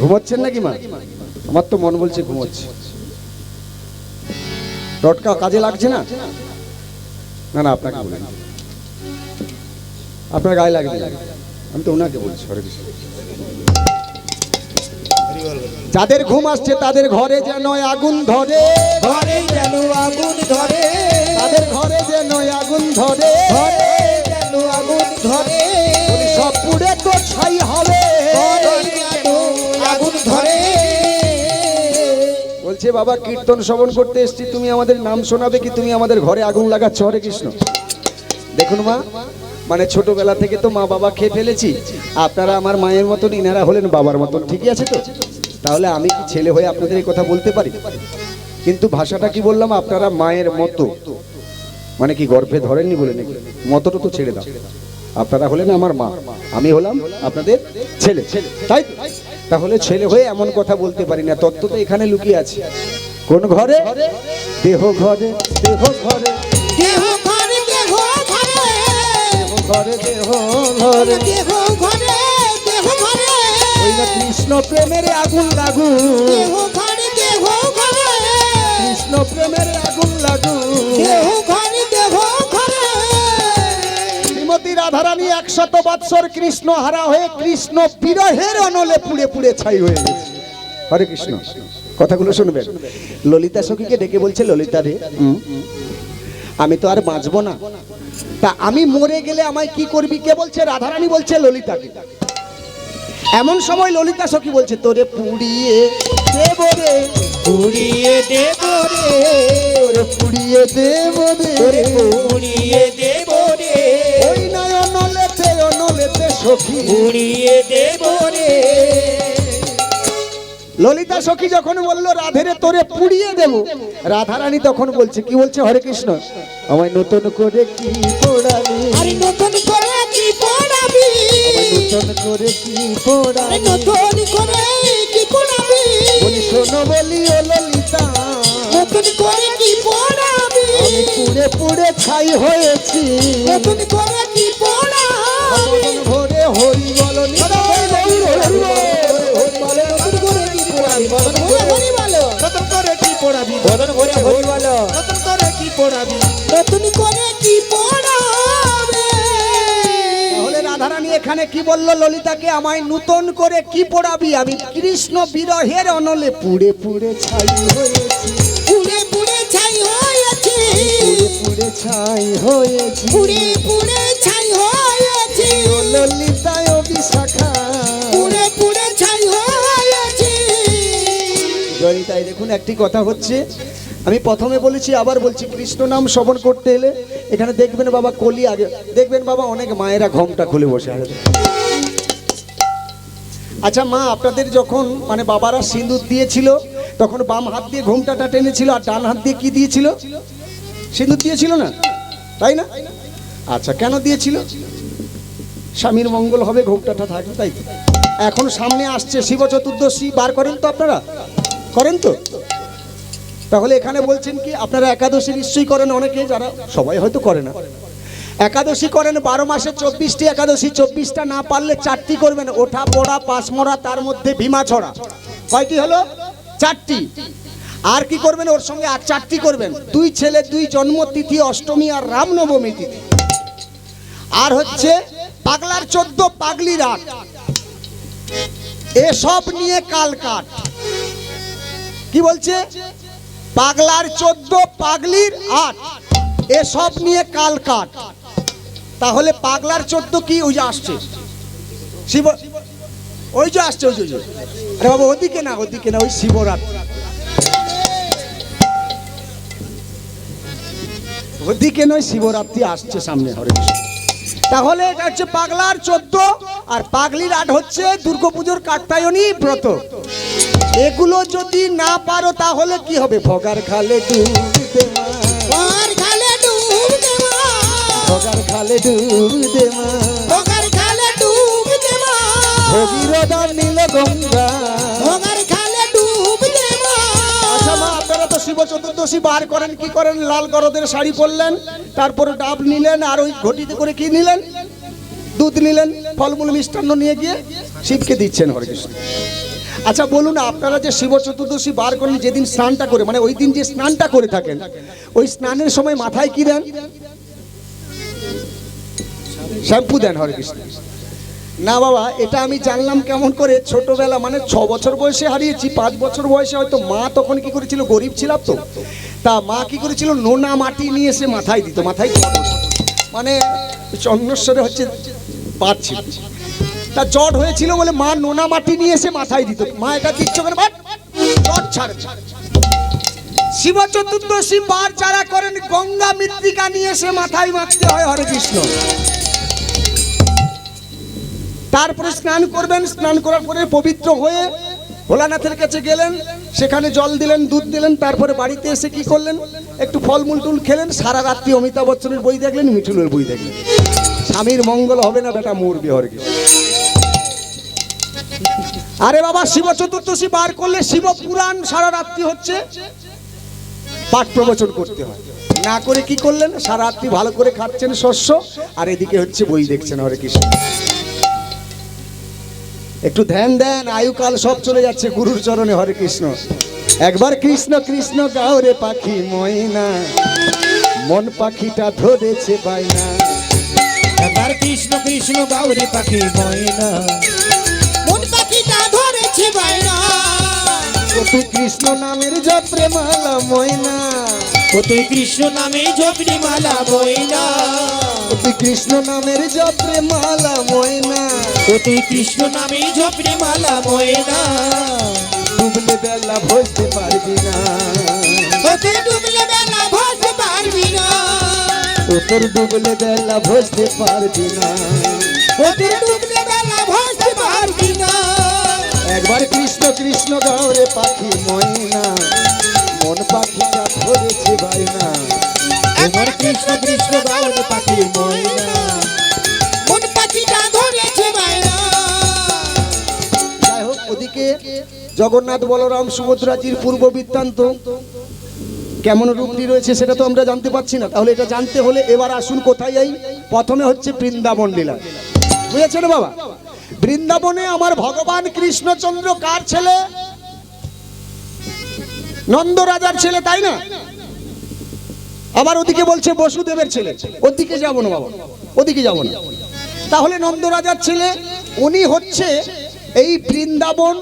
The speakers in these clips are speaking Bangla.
ঘুমাচ্ছেন নাকি মা? আমার তো মন বলছে ঘুমাচ্ছে। টটকা কাজে লাগছে না? না না, আপনাকে বলেন, আপনার গায়ে লাগে না, আমি তো ওনাকে বলছি। হরে কৃষ্ণ। যাদের ঘুম আসছে তাদের ঘরে যেন আগুন ধরে, ঘরে যেন আগুন ধরে, তাদের ঘরে যেন আগুন ধরে, ঘরে যেন আগুন ধরে, সব পুড়ে তো ছাই হবে। ঘরে যেন আগুন ধরে। বলছে বাবা কীর্তন শ্রবণ করতে এসছি, তুমি আমাদের নাম শোনাবে কি তুমি আমাদের ঘরে আগুন লাগাচ্ছ? হরে কৃষ্ণ। দেখুন মা, মানে ছোটবেলা থেকে তো মা বাবা খেয়ে ফেলেছি, আপনারা আমার মায়ের মতন, ইনারা হলেন বাবার মতন, ঠিকই আছে তো? তাহলে আমি কি ছেলে হয়ে আপনাদের এই কথা বলতে পারি? কিন্তু ভাষাটা কি বললাম, আপনারা মায়ের মতো, মানে কি গর্ভে ধরেননি বলে নাকি? মতটা তো ছেড়ে দাও, আপনারা হলেন আমার মা, আমি হলাম আপনাদের ছেলে, তাই তো? তাহলে ছেলে হয়ে এমন কথা বলতে পারি না, তত্ত্ব তো এখানে লুকিয়ে আছে। কোন ঘরে? দেহ ঘরে, দেহ ঘরে, দেহ ঘরে, দেহ ঘরে, ঘরে দেহ ঘরে, দেহ ঘরে, দেহ ঘরে, ওই না কৃষ্ণ প্রেমের আগুন লাগু, দেহ ঘরে, দেহ ঘরে, কৃষ্ণ প্রেমের আগুন লাগু। দেহ ঘরে, দেহ ঘরে। শ্রীমতী রাধারানী 100 বৎসর কৃষ্ণ হারা হয়ে কৃষ্ণ বিরহের অনলে পুড়ে পুড়ে ছাই হয়ে গেছে। হরে কৃষ্ণ। কথাগুলো শুনবেন। ললিতা সখীকে ডেকে বলছে, ললিতা রে, আমি তো আর বাঁচবো না, তা আমি মরে গেলে আমায় কি করবি? কে বলছে? রাধারানী বলছে ললিতাকে। এমন সময় ললিতা সখী বলছে, তোরে পুড়িয়ে দেব রে, পুড়িয়ে দেব রে, তোরে পুড়িয়ে দেব রে, পুড়িয়ে দেব রে, ওই নয় অনলেতে, অনলেতে সখী। পুড়িয়ে দেব রে। ললিতা সখী যখন বললো রাধেরে তোরে পুড়িয়ে দেব, রাধারানী তখন বলছে, কি বলছে? হরে কৃষ্ণ। আমায় নতুন করে কি পোড়াবি, আরে নতুন করে কি পড়াবি, আমায় নতুন করে কি আরে পোড়াবি, নতুন করে কি পড়াবি, বলি শোনো বলি ও ললিতা, নতুন করে কি পড়াবি, আমি পুড়ে পুড়ে ছাই হয়েছি, নতুন করে কি পড়াবি, মন ভরে হরি বল নতুন করে কি পড়াবি, নতুন করে হরি বলো, নতুন করে কি পোড়াবি, নতুন করে হরি বলো, নতুন করে কি পোড়াবি। নতুন করে কি পড়াবে। তাহলে রাধারানী এখানে কি বলল ললিতাকে? আমায় নতুন করে কি পোড়াবি? আমি কৃষ্ণ বিরহের অনলে পুড়ে পুড়ে ছাই হয়েছি, পুড়ে পুড়ে ছাই হয়েছি, পুড়ে পুড়ে ছাই হয়েছি, পুড়ে পুড়ে ছাই হয়েছি, ও ললিতা ও বিশাখা। পুড়ে পুড়ে ছাই হয়েছি। ললিতাই দেখুন একটি কথা হচ্ছে, আমি প্রথমে বলেছি আবার বলছি, কৃষ্ণ নাম শ্রবণ করতে এলে এখানে দেখবেন বাবা কলি আগে, দেখবেন বাবা অনেক মায়েরা ঘোমটা খুলে বসে আছে। আচ্ছা মা, আপনাদের যখন মানে বাবারা সিঁদুর দিয়েছিল তখন বাম হাত দিয়ে ঘোমটাটা টেনেছিল আর ডান হাত দিয়ে কি দিয়েছিল? সিঁদুর দিয়েছিল না, তাই না? আচ্ছা কেন দিয়েছিল? স্বামীর মঙ্গল হবে, ঘোমটাটা থাকবে, তাই তো? এখন সামনে আসছে শিব চতুর্দশী, বার করেন তো আপনারা? করেন তো? তাহলে এখানে বলছেন কি আপনারা একাদশী নিশ্চয়ই করেন, অনেকে, যারা সবাই হয়তো করে না। একাদশী করেন 12 মাসে 24টি একাদশী, 24টা না পারলে 4টি করবেন, ওঠা পড়া পাঁচমরা, তার মধ্যে ভীমা ছড়া। কয়টি হলো? 4টি। আর কি করবেন? ওর সঙ্গে আর 4টি করবেন, 2 ছেলে 2 জন্মতিথি, অষ্টমী আর রামনবমী তিথি। আর হচ্ছে পাগলার 14 পাগলি রাত, এসব নিয়ে কাল কাট। কি বলছে? পাগলার 14 পাগলির 8, এসব নিয়ে কাল কাট। তাহলে পাগলার 14 কি? ওই যে আসছে শিব, ওই যে আসছে, ওই যে, আরে বাবা ওদিকে না, ওদিকে না, ওই শিবরাত্রি, ওদিকে নয়, শিবরাত্রি আসছে সামনে। হরে কৃষ্ণ। তাহলে এটা হচ্ছে পাগলার 14, আর পাগলির 8 হচ্ছে দুর্গাপুজোর কাত্যায়নী ব্রত। এগুলো যদি না পারো তাহলে কি হবে? ভগার খালে ডুব দে মা, ভগার খালে ডুব দে মা, ভগার খালে ডুব দে মা, ভগার খালে ডুব দে মা, ভগীরথ নীল গঙ্গা, ভগার খালে ডুব দে মা। আচ্ছা মা, আপনারা তো শিব চতুর্দশী বার করেন, কি করেন? লাল গরদের শাড়ি পরলেন, তারপরে ডাব নিলেন, আর ওই ঘটিতে করে কি নিলেন? দুধ নিলেন, ফলমূল মিষ্টান্ন নিয়ে গিয়ে শিবকে দিচ্ছেন। হরে কৃষ্ণ। আচ্ছা বলুন, আপনারা যে শিব চতুর্দশী বার করলেন, যেদিন স্নানটা করে, মানে ওই দিন যে স্নানটা করে থাকেন, ওই স্নানের সময় মাথায় কি দেন? শ্যাম্পু দেন। হরে কৃষ্ণ। না বাবা, এটা আমি জানলাম কেমন করে, ছোটবেলা মানে 6 বছর বয়সে হারিয়েছি। 5 বছর বয়সে হয়তো মা তখন কি করেছিল, গরিব ছিলাম তো, তা মা কি করেছিল, নোনা মাটি নিয়ে এসে মাথায় দিত, মাথায় মানে চন্দ্রেশ্বরে হচ্ছে পাচ্ছি, তা জট হয়েছিল বলে মা নোনা মাটি নিয়ে এসে মাথায় দিত। মা এটা দিচ্ছ কেন? বাট জট ছাড়ে। শিব চতুর্দশী বার যারা করেন, গঙ্গা মৃত্তিকা নিয়ে এসে মাথায় মাখতে হয়। হরে কৃষ্ণ। তারপরে স্নান করবেন, স্নান করার পরে পবিত্র হয়ে ভোলানাথের কাছে গেলেন, সেখানে জল দিলেন, দুধ দিলেন, তারপরে বাড়িতে এসে কি করলেন, একটু ফলমূল টুল খেলেন, সারা রাত্রি অমিতাভ বচ্চনের বই দেখলেন, মিঠুনের বই দেখলেন। স্বামীর মঙ্গল হবে না, বেটা মরবে। হরে কৃষ্ণ। আরে বাবা, শিব চতুর্দশী বার করলে শিব পুরাণ সারা রাত্রি হচ্ছে পাঠ প্রবচন করতে হয়। না করে কি করলেন, সারা রাত্রি ভালো করে খাচ্ছেন শস্য, আর এদিকে হচ্ছে বই দেখছেন। হরে কৃষ্ণ। একটু ধ্যান দেন, আয়ুকাল সব চলে যাচ্ছে গুরুর চরণে। হরে কৃষ্ণ। একবার কৃষ্ণ কৃষ্ণ গাও রে পাখি ময়না, মন পাখিটা ধরেছে বাইনা। একবার কৃষ্ণ কৃষ্ণ গাউরে পাখি ময়না, মন পাখিটা ধরেছে বাইনা। ও তুই কৃষ্ণ নামের জপরে মালা ময়না, ও তুই কৃষ্ণ নামে জপরি মালা ময়না, ও তুই কৃষ্ণ নামের জপরে মালা ময়না। ও তুই কৃষ্ণ নামে জপরি মালা ময়না। ডুবলে বেলা ভজতে পারবি না, ও তুই ডুবলে বেলা ভাসতে পারবি না, ও তোর ডুবলে বেলা ভজতে পারবি না, ও তুই ডুবলে বেলা ভাসতে পারবি না। একবার কৃষ্ণ কৃষ্ণ গাও রে পাখি ময়না, মন পাখিটা ধরেছে বাইনা। একবার কৃষ্ণ কৃষ্ণ গাউরে পাখি ময়না, মন পাখিটা ধরেছে বাইনা। যাই হোক, ওদিকে জগন্নাথ বলরাম সুভদ্রাজির পূর্ব বৃত্তান্ত কেমন রূপটি রয়েছে সেটা তো আমরা জানতে পারছি না। তাহলে এটা জানতে হলে এবার আসুন কোথায় যাই। প্রথমে হচ্ছে বৃন্দাবন লীলা। বুঝেছেন বাবা? বৃন্দাবনে আমার ভগবান কৃষ্ণচন্দ্র কার ছেলে? নন্দ রাজার ছেলে, তাই না? আবার ওদিকে বলছে বসুদেবের ছেলে। ওদিকে যাব না বাবা, ওদিকে যাব না। তাহলে নন্দ রাজার ছেলে উনি হচ্ছে এই বৃন্দাবন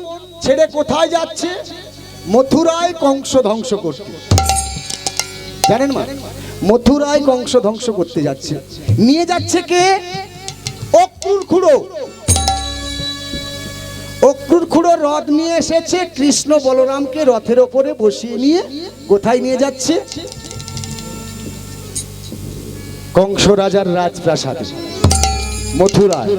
ছেড়ে কোথায় যাচ্ছে? মথুরায় কংস ধ্বংস করতে। জানেন মা, মথুরায় কংস ধ্বংস করতে যাচ্ছে। নিয়ে যাচ্ছে কে? অক্রুর খুড়ো। অক্রুর খুড়ো রথ নিয়ে এসেছে, কৃষ্ণ বলরামকে রথের ওপরে বসিয়ে নিয়ে কোথায় নিয়ে যাচ্ছে? কংস রাজার রাজপ্রাসাদে মথুরায়।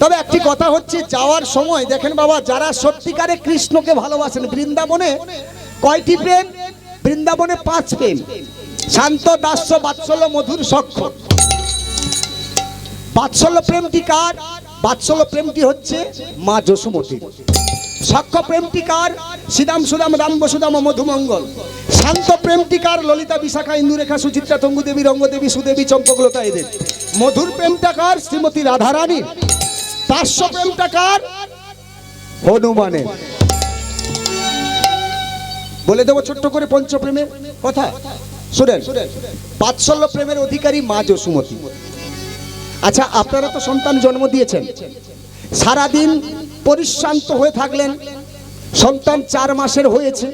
তবে একটি কথা হচ্ছে, যাওয়ার সময় দেখেন বাবা, যারা সত্যিকারে কৃষ্ণকে ভালোবাসেন, বৃন্দাবনে কয়টি প্রেম? বৃন্দাবনে 5 প্রেম। শান্ত, দাস্য, বাৎসল্য, মধুর, সখ্য। বাৎসল্য প্রেমটি কার? বাৎসল্য প্রেমটি হচ্ছে মা যশোমতী। সখ্য প্রেমটি কার? শ্রীরাম, সুদাম, রাম, বসুদাম, মধুমঙ্গল। শান্ত প্রেমটি কার? ললিতা, বিশাখা, ইন্দুরেখা, সুচিত্রা, তঙ্গুদেবী, রঙ্গদেবী, সুদেবী, চম্পকলতা এদের। মধুর প্রেমটা কার? শ্রীমতী রাধারানী। দাস্য প্রেমটা কার? হনুমানের। বলে দেবো ছোট্ট করে পঞ্চপ্রেমের কথা, শুনেন। বাৎসল্য প্রেমের অধিকারী মা যশোমতী। আচ্ছা, আপনারা তো সন্তান জন্ম দিয়েছেন, সারাদিন পরিশ্রান্ত হয়ে থাকলেন, সন্তান 4 মাসের হয়েছে,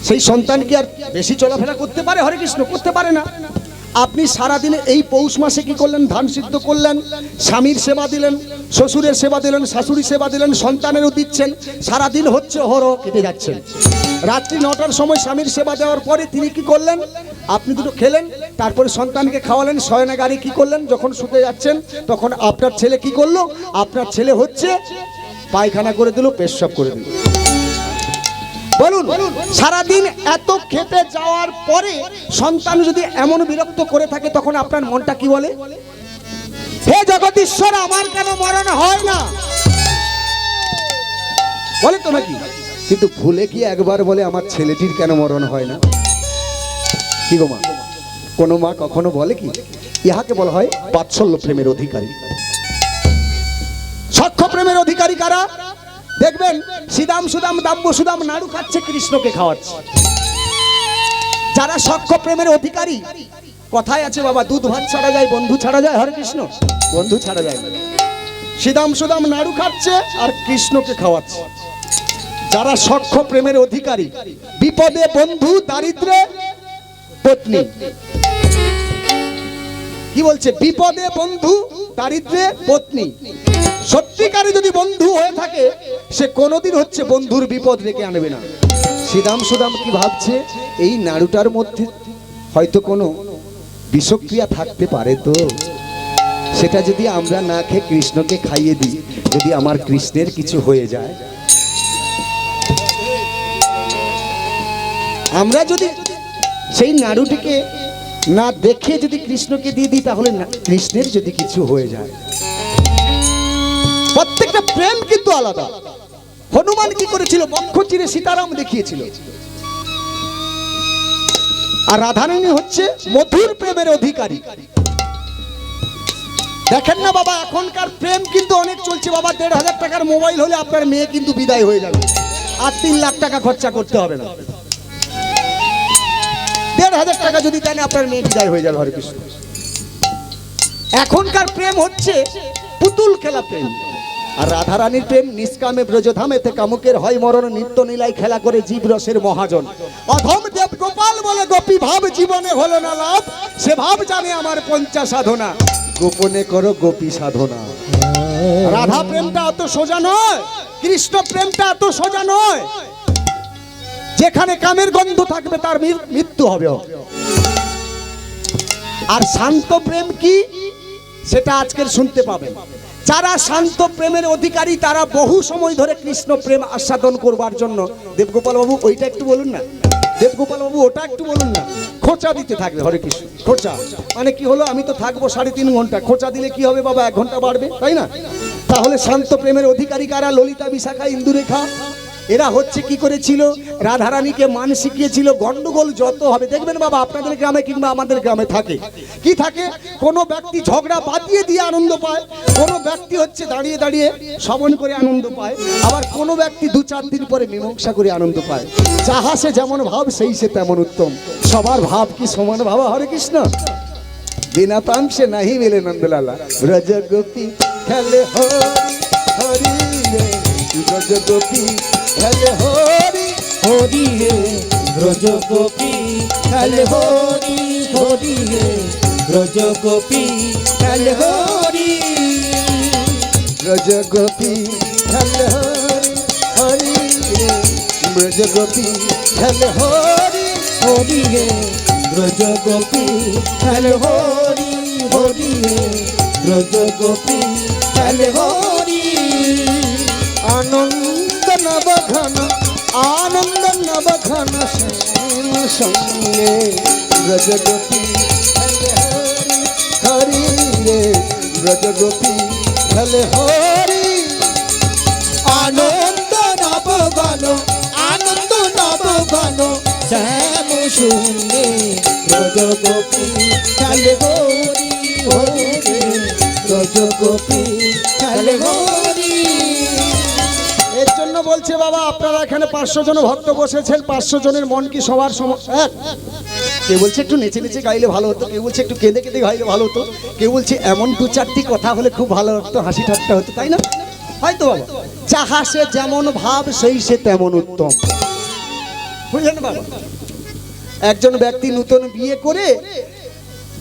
সেই সন্তান কি আর বেশি চলাফেরা করতে পারে? হরে কৃষ্ণ, করতে পারে না। আপনি সারাদিনে এই পৌষ মাসে কি করলেন? ধান সিদ্ধ করলেন, স্বামীর সেবা দিলেন, শ্বশুরের সেবা দিলেন, শাশুড়ি সেবা দিলেন, সন্তানেরও দিচ্ছেন, সারাদিন হচ্ছে হরহ কেটে যাচ্ছেন। রাত্রি 9টার সময় স্বামীর সেবা দেওয়ার পরে তিনি কি করলেন? আপনি দুটো খেলেন, তারপরে সন্তানকে খাওয়ালেন, শয়নাগারে কি করলেন? যখন শুতে যাচ্ছেন তখন আপনার ছেলে কি করলো? আপনার ছেলে হচ্ছে পায়খানা করে দিল, পেশাব করে দিল। বলুন, সারাদিন এত খেটে যাওয়ার পরে সন্তান যদি এমন বিরক্ত করে থাকে, তখন আপনার মনটা কি বলে? হে জগদীশ্বর, আমার কেন মরণ হয় না? বলে তো নাকি? কিন্তু ভুলে কি একবার বলে আমার ছেলেটির কেন মরণ হয় না? কি গো মা, কোন মা কখনো বলে কি? ইহাকে বলা হয় বাৎসল্য প্রেমের অধিকারী। সখ্য প্রেমের অধিকারী কারা? দেখবেন সিদাম সুদাম দাম্ব সুদাম নাড়ু খাচ্ছে, কৃষ্ণকে খাওয়াচ্ছে। যারা সখ্য প্রেমের অধিকারী, কথায় আছে বাবা, দুধ ভাত ছাড়া যায়, বন্ধু ছাড়া যায়। হরে কৃষ্ণ, বন্ধু ছাড়া যায় না। সিদাম সুদাম নাড়ু খাচ্ছে আর কৃষ্ণকে খাওয়াচ্ছে। যারা সখ্য প্রেমের অধিকারী, বিপদে বন্ধু, দারিদ্রে পত্নী। কি বলছে? বিপদে বন্ধু, দারিদ্রে পত্নী। সত্যিকারে যদি বন্ধু হয়ে থাকে, সে কোনোদিন হচ্ছে বন্ধুর বিপদ রেখে আনবে না। সিদাম সুদাম কি ভাবছে? এই নাড়ুটার মধ্যে হয়তো কোনো বিষক্রিয়া থাকতে পারে, তো সেটা যদি আমরা না খেয়ে কৃষ্ণকে খাইয়ে দিই, যদি আমার কৃষ্ণের কিছু হয়ে যায়, আমরা যদি সেই নাড়ুটিকে না দেখে যদি কৃষ্ণকে দিয়ে দিই, তাহলে কৃষ্ণের যদি কিছু হয়ে যায়। প্রত্যেকটা প্রেম কিন্তু আলাদা। হনুমান কি করেছিল? বক্ষ চিরে সীতারাম দেখিয়েছিল। আর রাধারানী হচ্ছে মধুর প্রেমের অধিকারী। দেখেন না বাবা, এখনকার প্রেম কিন্তু অনেক চলছে বাবা। 1,500 টাকার মোবাইল হলে আপনার মেয়ে কিন্তু বিদায় হয়ে যাবে, আর 3 লাখ টাকা খরচা করতে হবে না। 1,500 টাকা যদি দেন, আপনার মেয়ে বিদায় হয়ে যাবে। হরে কৃষ্ণ। এখনকার প্রেম হচ্ছে পুতুল খেলা প্রেম। আর রাধারানীর প্রেম নিষ্কামে ব্রজধামেতে কামুকের হয় মরণ, নিত্য নীলাই খেলা করে জীব রসের মহাজন। অধম দেব গোপাল বলে গোপী ভাব জীবনে হলো না লাভ, সে ভাব জানে আমার পঞ্চা সাধনা, গোপনে করো গোপী সাধনা। রাধা প্রেমটা অত সোজা নয়, কৃষ্ণ প্রেমটা এত সোজা নয়। যেখানে কামের গন্ধ থাকবে তার মৃত্যু হবে। আর শান্ত প্রেম কি, সেটা আজকের শুনতে পাবেন। যারা শান্ত প্রেমের অধিকারী, তারা বহু সময় ধরে কৃষ্ণ প্রেম আস্বাদন করবার জন্য, দেবগোপাল বাবু ওইটা একটু বলুন না, দেবগোপাল বাবু ওটা একটু বলুন না, খোঁচা দিতে থাকবে। হরে কৃষ্ণ। খোঁচা মানে কি হলো? আমি তো থাকবো 3.5 ঘন্টা, খোঁচা দিলে কি হবে বাবা? 1 ঘন্টা বাড়বে, তাই না? তাহলে শান্ত প্রেমের অধিকারী কারা? ললিতা, বিশাখা, ইন্দুরেখা। এরা হচ্ছে কি করেছিল? রাধারানীকে মান শিখিয়েছিল। গন্ডগোল যত হবে, দেখবেন বাবা আপনাদের গ্রামে কিংবা আমাদের গ্রামে থাকে কি থাকে, কোনো ব্যক্তি ঝগড়া বাদিয়ে দিয়ে আনন্দ পায়, কোনো ব্যক্তি হচ্ছে দাঁড়িয়ে দাঁড়িয়ে শ্রবণ করে আনন্দ পায়, আবার কোনো ব্যক্তি 2-4 দিন পরে মীমাংসা করে আনন্দ পায়। যাহা সে যেমন ভাব, সেই সে তেমন উত্তম। সবার ভাব কি সমান ভাবা? হরে কৃষ্ণ। বিনা প্রাণ সে নাহি মেলে নন্দলালা, ব্রজ গোপী খেলে হরি হরি রে, ব্রজ গোপী খেলে হরি হরি রে ব্রজ গোপী খেলে হরি হরি রে ব্রজ গোপী খেলে হরি ব্রজ গোপী খেলে হরি হরি রে, ব্রজ গোপী খেলে হরি হরি রে ব্রজ গোপী খেলে হরি হরি রে ব্রজ গোপী খেলে হরি। আনন্দ নবঘন, আনন্দ নবঘন শ্যাম সঙ্গে, ব্রজ গোপী খেলে হরি হরি রে, ব্রজ গোপী খেলে হরি। আনন্দ নবগণ, আনন্দ নবগণ শ্যাম শুনে ব্রজ গোপী খেলে হরি হরি রে ব্রজ গোপী খেলে হরি। এর জন্য বলছে বাবা, আপনারা এখানে 500 জন ভক্ত বসেছেন, 500 জনের মন কি সবার এক? কেউ বলছে একটু নেচে নেচে গাইলে ভালো হতো, কেউ বলছে একটু কেঁদে কেঁদে গাইলে ভালো হতো, কেউ বলছে এমন 2-4টি কথা হলে খুব ভালো হতো, হাসি ঠাট্টা হতো, তাই না? হয়তো বাবা, যাহা সে যেমন ভাব, সেই সে তেমন উত্তম। বুঝলেন বাবা? একজন ব্যক্তি নতুন বিয়ে করে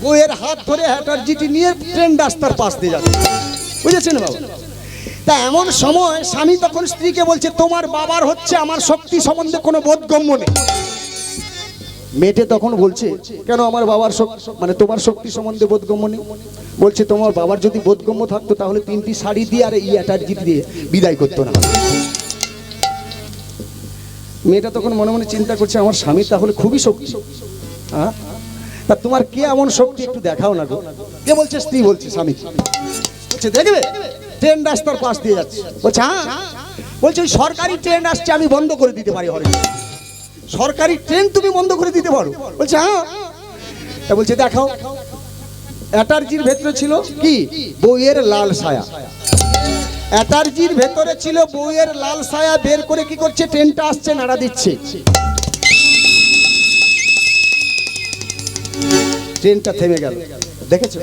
বউয়ের হাত ধরে হ্যাটার্জিটি নিয়ে ট্রেন রাস্তার পাশ দিয়ে যাচ্ছে, বুঝেছেন বাবা? তা এমন সময় স্বামী তখন স্ত্রীকে বলছে, তোমার বাবার হচ্ছে আমার শক্তি সম্বন্ধে কোনো বোধগম্য নেই। মেয়েটে তখন বলছে, কেন আমার বাবার মানে তোমার শক্তি সম্বন্ধে বোধগম্য নেই? বলছে, তোমার বাবার যদি বোধগম্য থাকতো তাহলে 3টি শাড়ি দিয়ে আর এই অ্যাটার্জি দিয়ে বিদায় করতো না। মেয়েটা তখন মনে মনে চিন্তা করছে, আমার স্বামী তাহলে খুবই শক্তি। হ্যাঁ, তা তোমার কে এমন শক্তি একটু দেখাও না গো। কে বলছে? স্ত্রী বলছে স্বামী। বলছে, দেখবে ট্রেন রাস্তার পাশ দিয়ে যাচ্ছে। বলছে, হ্যাঁ। বলছে, ওই সরকারি ট্রেন আসছে, আমি বন্ধ করে দিতে পারি। হরে, সরকারি ট্রেন তুমি বন্ধ করে দিতে পারো? বলছে, হ্যাঁ। তা বলছে, দেখাও। অ্যাটার্জির ভেতরে ছিল কি? বইয়ের লাল ছায়া। অ্যাটার্জির ভেতরে ছিল বউয়ের লাল ছায়া, বের করে কি করছে, ট্রেনটা আসছে, নাড়া দিচ্ছে, ট্রেনটা থেমে গেল। দেখেছো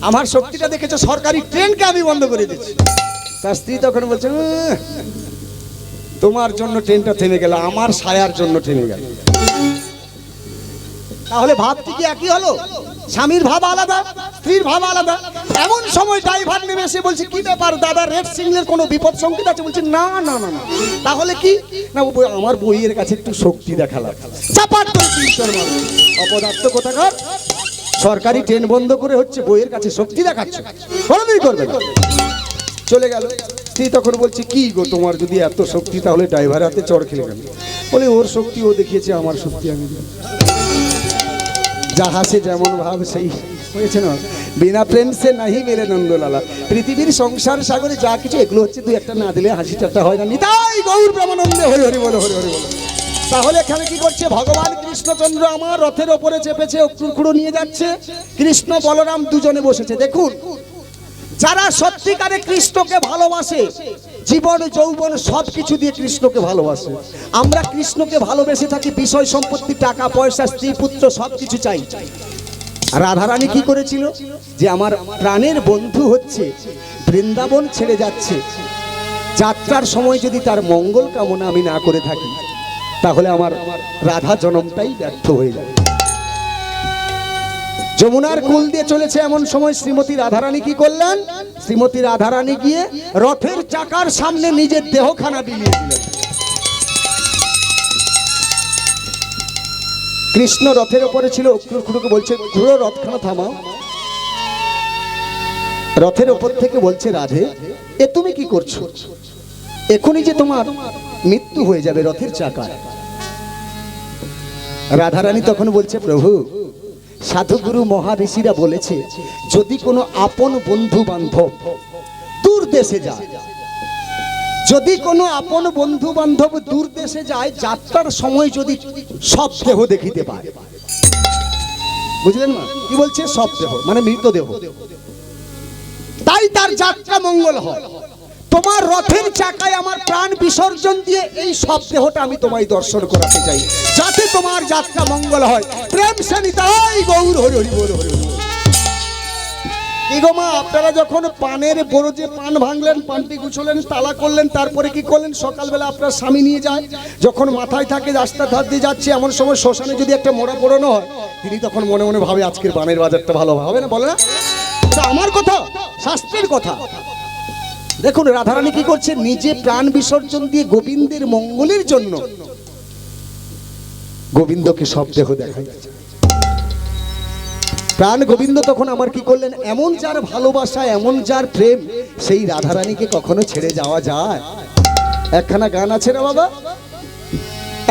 আমার শক্তিটা, দেখেছো? সরকারি ট্রেনকে আমি বন্ধ করে দিচ্ছি। তার স্ত্রী তখন বলছে, তোমার জন্য ট্রেনটা থেমে গেল, আমার ছায়ার জন্য থেমে গেল। তাহলে ভাবটি কি একই হলো? স্বামীর ভাব আলাদা, স্ত্রীর ভাব আলাদা। এমন সময় ড্রাইভার নেমে এসে বলছে, কি ব্যাপার দাদা, রেড সিগন্যালের কোনো বিপদ সংকেত আছে? বলছে না না না না। তাহলে কি না, আমার বইয়ের কাছে একটু শক্তি দেখালাম, চাপাট করে তিনশোর মারো। অপদার্থ কোথাকার, সরকারি ট্রেন বন্ধ করে হচ্ছে বইয়ের কাছে শক্তি দেখাচ্ছে, কোনোদিন করবে না। চলে গেল। স্ত্রী তখন বলছে, কি গো তোমার যদি এত শক্তি, তাহলে ড্রাইভার হাতে চড় খেলে গেল? বলে, ওর শক্তি ও দেখিয়েছে, আমার শক্তি আমি দিই। যাহাসে যেমন ভাব সেই হয়েছে না, বিনা প্রেম সে নাহি মেরে নন্দলালা। পৃথিবীর সংসার সাগরে যা কিছু, এগুলো হচ্ছে দুই একটা না দিলে হাসি ঠাট্টা হয় না। নিতাই গৌর প্রেমানন্দে হরি হরি বলো, হরি হরি বলো। তাহলে এখানে কি করছে, ভগবান কৃষ্ণচন্দ্র আমার রথের ওপরে চেপেছে, অক্রুড় নিয়ে যাচ্ছে, কৃষ্ণ বলরাম দুজনে বসেছে। দেখুন, যারা সত্যিকারে কৃষ্ণকে ভালোবাসে, জীবন যৌবন সবকিছু দিয়ে কৃষ্ণকে ভালোবাসে। আমরা কৃষ্ণকে ভালোবেসে থাকি, বিষয় সম্পত্তি, টাকা পয়সা, স্ত্রী পুত্র সবকিছু চাই। রাধারানী কি করেছিল, যে আমার প্রাণের বন্ধু হচ্ছে বৃন্দাবন ছেড়ে যাচ্ছে, যাত্রার সময় যদি তার মঙ্গল কামনা আমি না করে থাকি, তাহলে আমার রাধা জনমটাই ব্যর্থ হয়ে যাবে। যমুনার কুল দিয়ে চলেছে, এমন সময় শ্রীমতী রাধারানী কি করলেন, শ্রীমতী রাধারানী গিয়ে রথের চাকার সামনে নিজের দেহখানা বিলিয়ে দিলেন। কৃষ্ণ রথের ওপরে ছিল, অক্রুড়কে বলছে, ঘুরো রথখানা থামাও। রথের ওপর থেকে বলছে, রাধে এ তুমি কি করছো? এখনই যে তোমার মৃত্যু হয়ে যাবে রথের চাকায়। রাধারানী তখন বলছে, প্রভু সাধুগুরু মহাঋষিরা বলেছে, যদি কোনো আপন বন্ধু বান্ধব দূর দেশে যায়, যদি কোনো আপন বন্ধু বান্ধব দূর দেশে যায়, যাত্রার সময় যদি সব দেহ দেখিতে পায়, বুঝলেন না কি বলছে, সব দেহ মানে মৃতদেহ, তাই তার যাত্রা মঙ্গল হয়। তোমার রথের চাকায় আমার প্রাণ বিসর্জন দিয়ে এই সব দেহটা আমি তোমায় দর্শন করাতে চাই, যাতে তোমার যাত্রা মঙ্গল হয়। প্রেম সে নিতাই গৌর হরি হরি বল, হরি হরি। কি গো মা, আপনারা যখন পানের বরজে পান ভাঙলেন, পানটি গুছলেন, তালা করলেন, তারপরে কি করলেন, সকালবেলা আপনার স্বামী নিয়ে যায়, যখন মাথায় থাকে রাস্তার ধার দিয়ে যাচ্ছে, এমন সময় শ্মশানে যদি একটা মোড়া পোড়ানো হয়, তিনি তখন মনে মনে ভাবে, আজকের পানের বাজারটা ভালো হবে না, বলে না? আমার কথা, শাস্ত্রের কথা। দেখুন রাধারানী কি করছে, নিজে প্রাণ বিসর্জন দিয়ে গোবিন্দের মঙ্গলের জন্য গোবিন্দকে সব দেহ দেখায়। প্রাণ গোবিন্দ তখন আমার কি করলেন, এমন যার ভালোবাসা, এমন যার প্রেম, সেই রাধারানীকে কখনো ছেড়ে যাওয়া যায়? একখানা গান আছে না বাবা,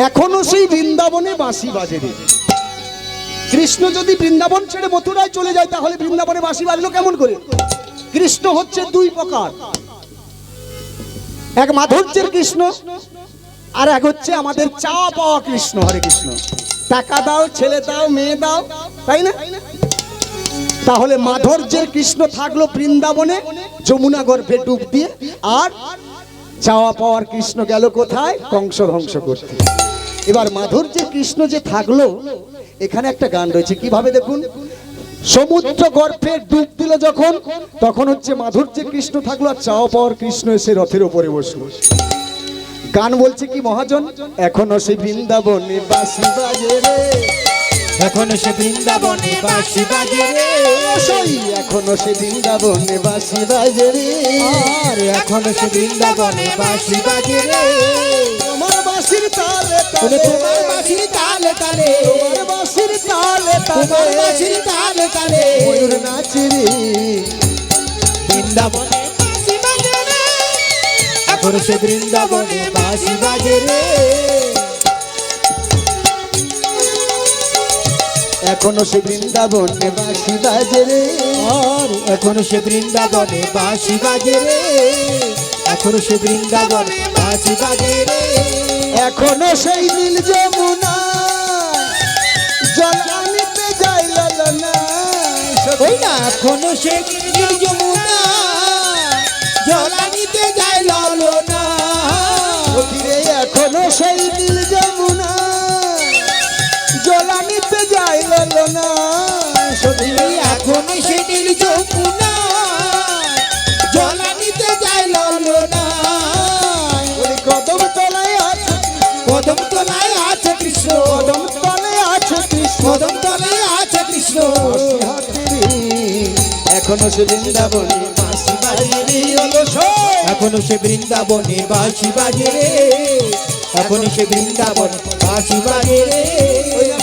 এখনো সেই বৃন্দাবনে বাঁশি বাজে রে। কৃষ্ণ যদি বৃন্দাবন ছেড়ে মথুরায় চলে যায়, তাহলে বৃন্দাবনে বাঁশি বাজলো কেমন করে? কৃষ্ণ হচ্ছে দুই প্রকার, এক মাধুর্যের কৃষ্ণ, আর এক হচ্ছে আমাদের চাওয়া পাওয়া কৃষ্ণ। হরে কৃষ্ণ, টাকা দাও, ছেলে দাও, মেয়ে দাও, তাই না? তাহলে মাধুর্যের কৃষ্ণ থাকলো বৃন্দাবনে যমুনা গর্ভে ডুব দিয়ে, আর চাওয়া পাওয়ার কৃষ্ণ গেল কোথায়, কংস ধ্বংস করতে। এবার মাধুর্যের কৃষ্ণ যে থাকলো, এখানে একটা গান রয়েছে, কিভাবে দেখুন, সমুদ্র গর্ভে ডুব দিল যখন, তখন হচ্ছে মাধুর্যের কৃষ্ণ থাকলো, আর চাওয়া পাওয়ার কৃষ্ণ এসে রথের উপরে বসলো। গান বলছে কি মহাজন, এখনো সে বৃন্দাবনে বাঁশি বাজে রে, এখনো সে বৃন্দাবনে বাঁশি বাজে রে, এখনো সে বৃন্দাবনে বাঁশি বাজে রে, আর এখনো সে বৃন্দাবনে বাঁশি বাজে রে। তোমার বাঁশির তালে বলে তালে, তোমার বাঁশির তালে তালে, তোমার বাঁশির তালে তোমার তালে, বাঁশির তালে তালে ময়ূর নাচে রে, বৃন্দাবনে বাঁশি বাজে রে, এখনো সে বৃন্দাবনে বাঁশি বাজে রে। এখনো সে বৃন্দাবনে বাঁশি বাজে রে, আর এখনো সে বৃন্দাবনে বাঁশি বাজে রে, এখনো সে বৃন্দাবনে বাঁশি বাজে রে। এখনো সেই নীল যমুনা জল আনিতে যাই লালনা, ওই না, এখনো সে নীল যমুনা জল আনিতে ললনা ফিরে এখনো সেই নীল যমুনা জলানিতে যায় ললনা সখী এখন সে নীল যমুনা জলানিতে যায় ললনা ওই কদম তলায় আছে কদম তলায় আছে কৃষ্ণ কদম তলায় আছে কৃষ্ণ কদম তলায় আছে কৃষ্ণ এখনো সে বৃন্দাবনে বাঁশি বাজে রে অলস এখনো সে বৃন্দাবনে বাঁশি বাজে রে এখনো সে বৃন্দাবনে বাঁশি বাজে রে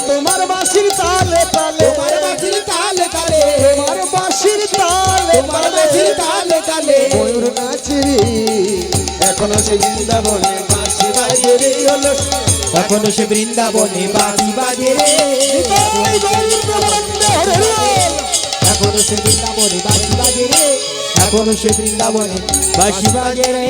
তোমার বাঁশির তালে তালে তোমার বাঁশির তালে তালে তোমার বাঁশির তালে তোমার বাঁশির তালে তালে ময়ূর নাচে রে এখনো সে বৃন্দাবনে বাঁশি বাজে রে অলস এখনো সে বৃন্দাবনে বাঁশি বাজে রে এখনো সে বৃন্দাবনে বাঁশি বাজে রে এখনো সে বৃন্দাবনে বাঁশি বাজে রে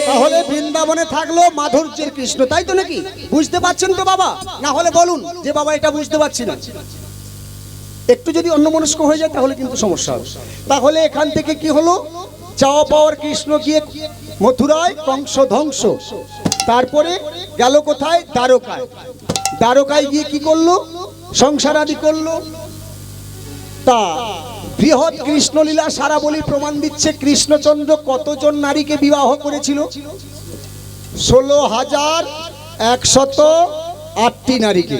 তাহলে বৃন্দাবনে থাকলো মাধুর্যের কৃষ্ণ, তাই তো নাকি? বুঝতে পারছেন তো বাবা? না হলে বলুন যে বাবা এটা বুঝতে পারছি না। একটু যদি অন্যমনস্ক হয়ে যায় তাহলে কিন্তু সমস্যা হবে। তাহলে এখান থেকে কি হলো? চাওয়া পাওয়ার কৃষ্ণ গিয়ে মথুরায় কংস ধ্বংস, তারপরে গেল কোথায়? দ্বারকায়। দ্বারকায় গিয়ে কি করলো? সংসার আদি করলো। তা বৃহৎ কৃষ্ণলীলা সারা বলি প্রমাণ দিচ্ছে কৃষ্ণচন্দ্র কতজন নারীকে বিবাহ করেছিল? 16,108টি নারীকে।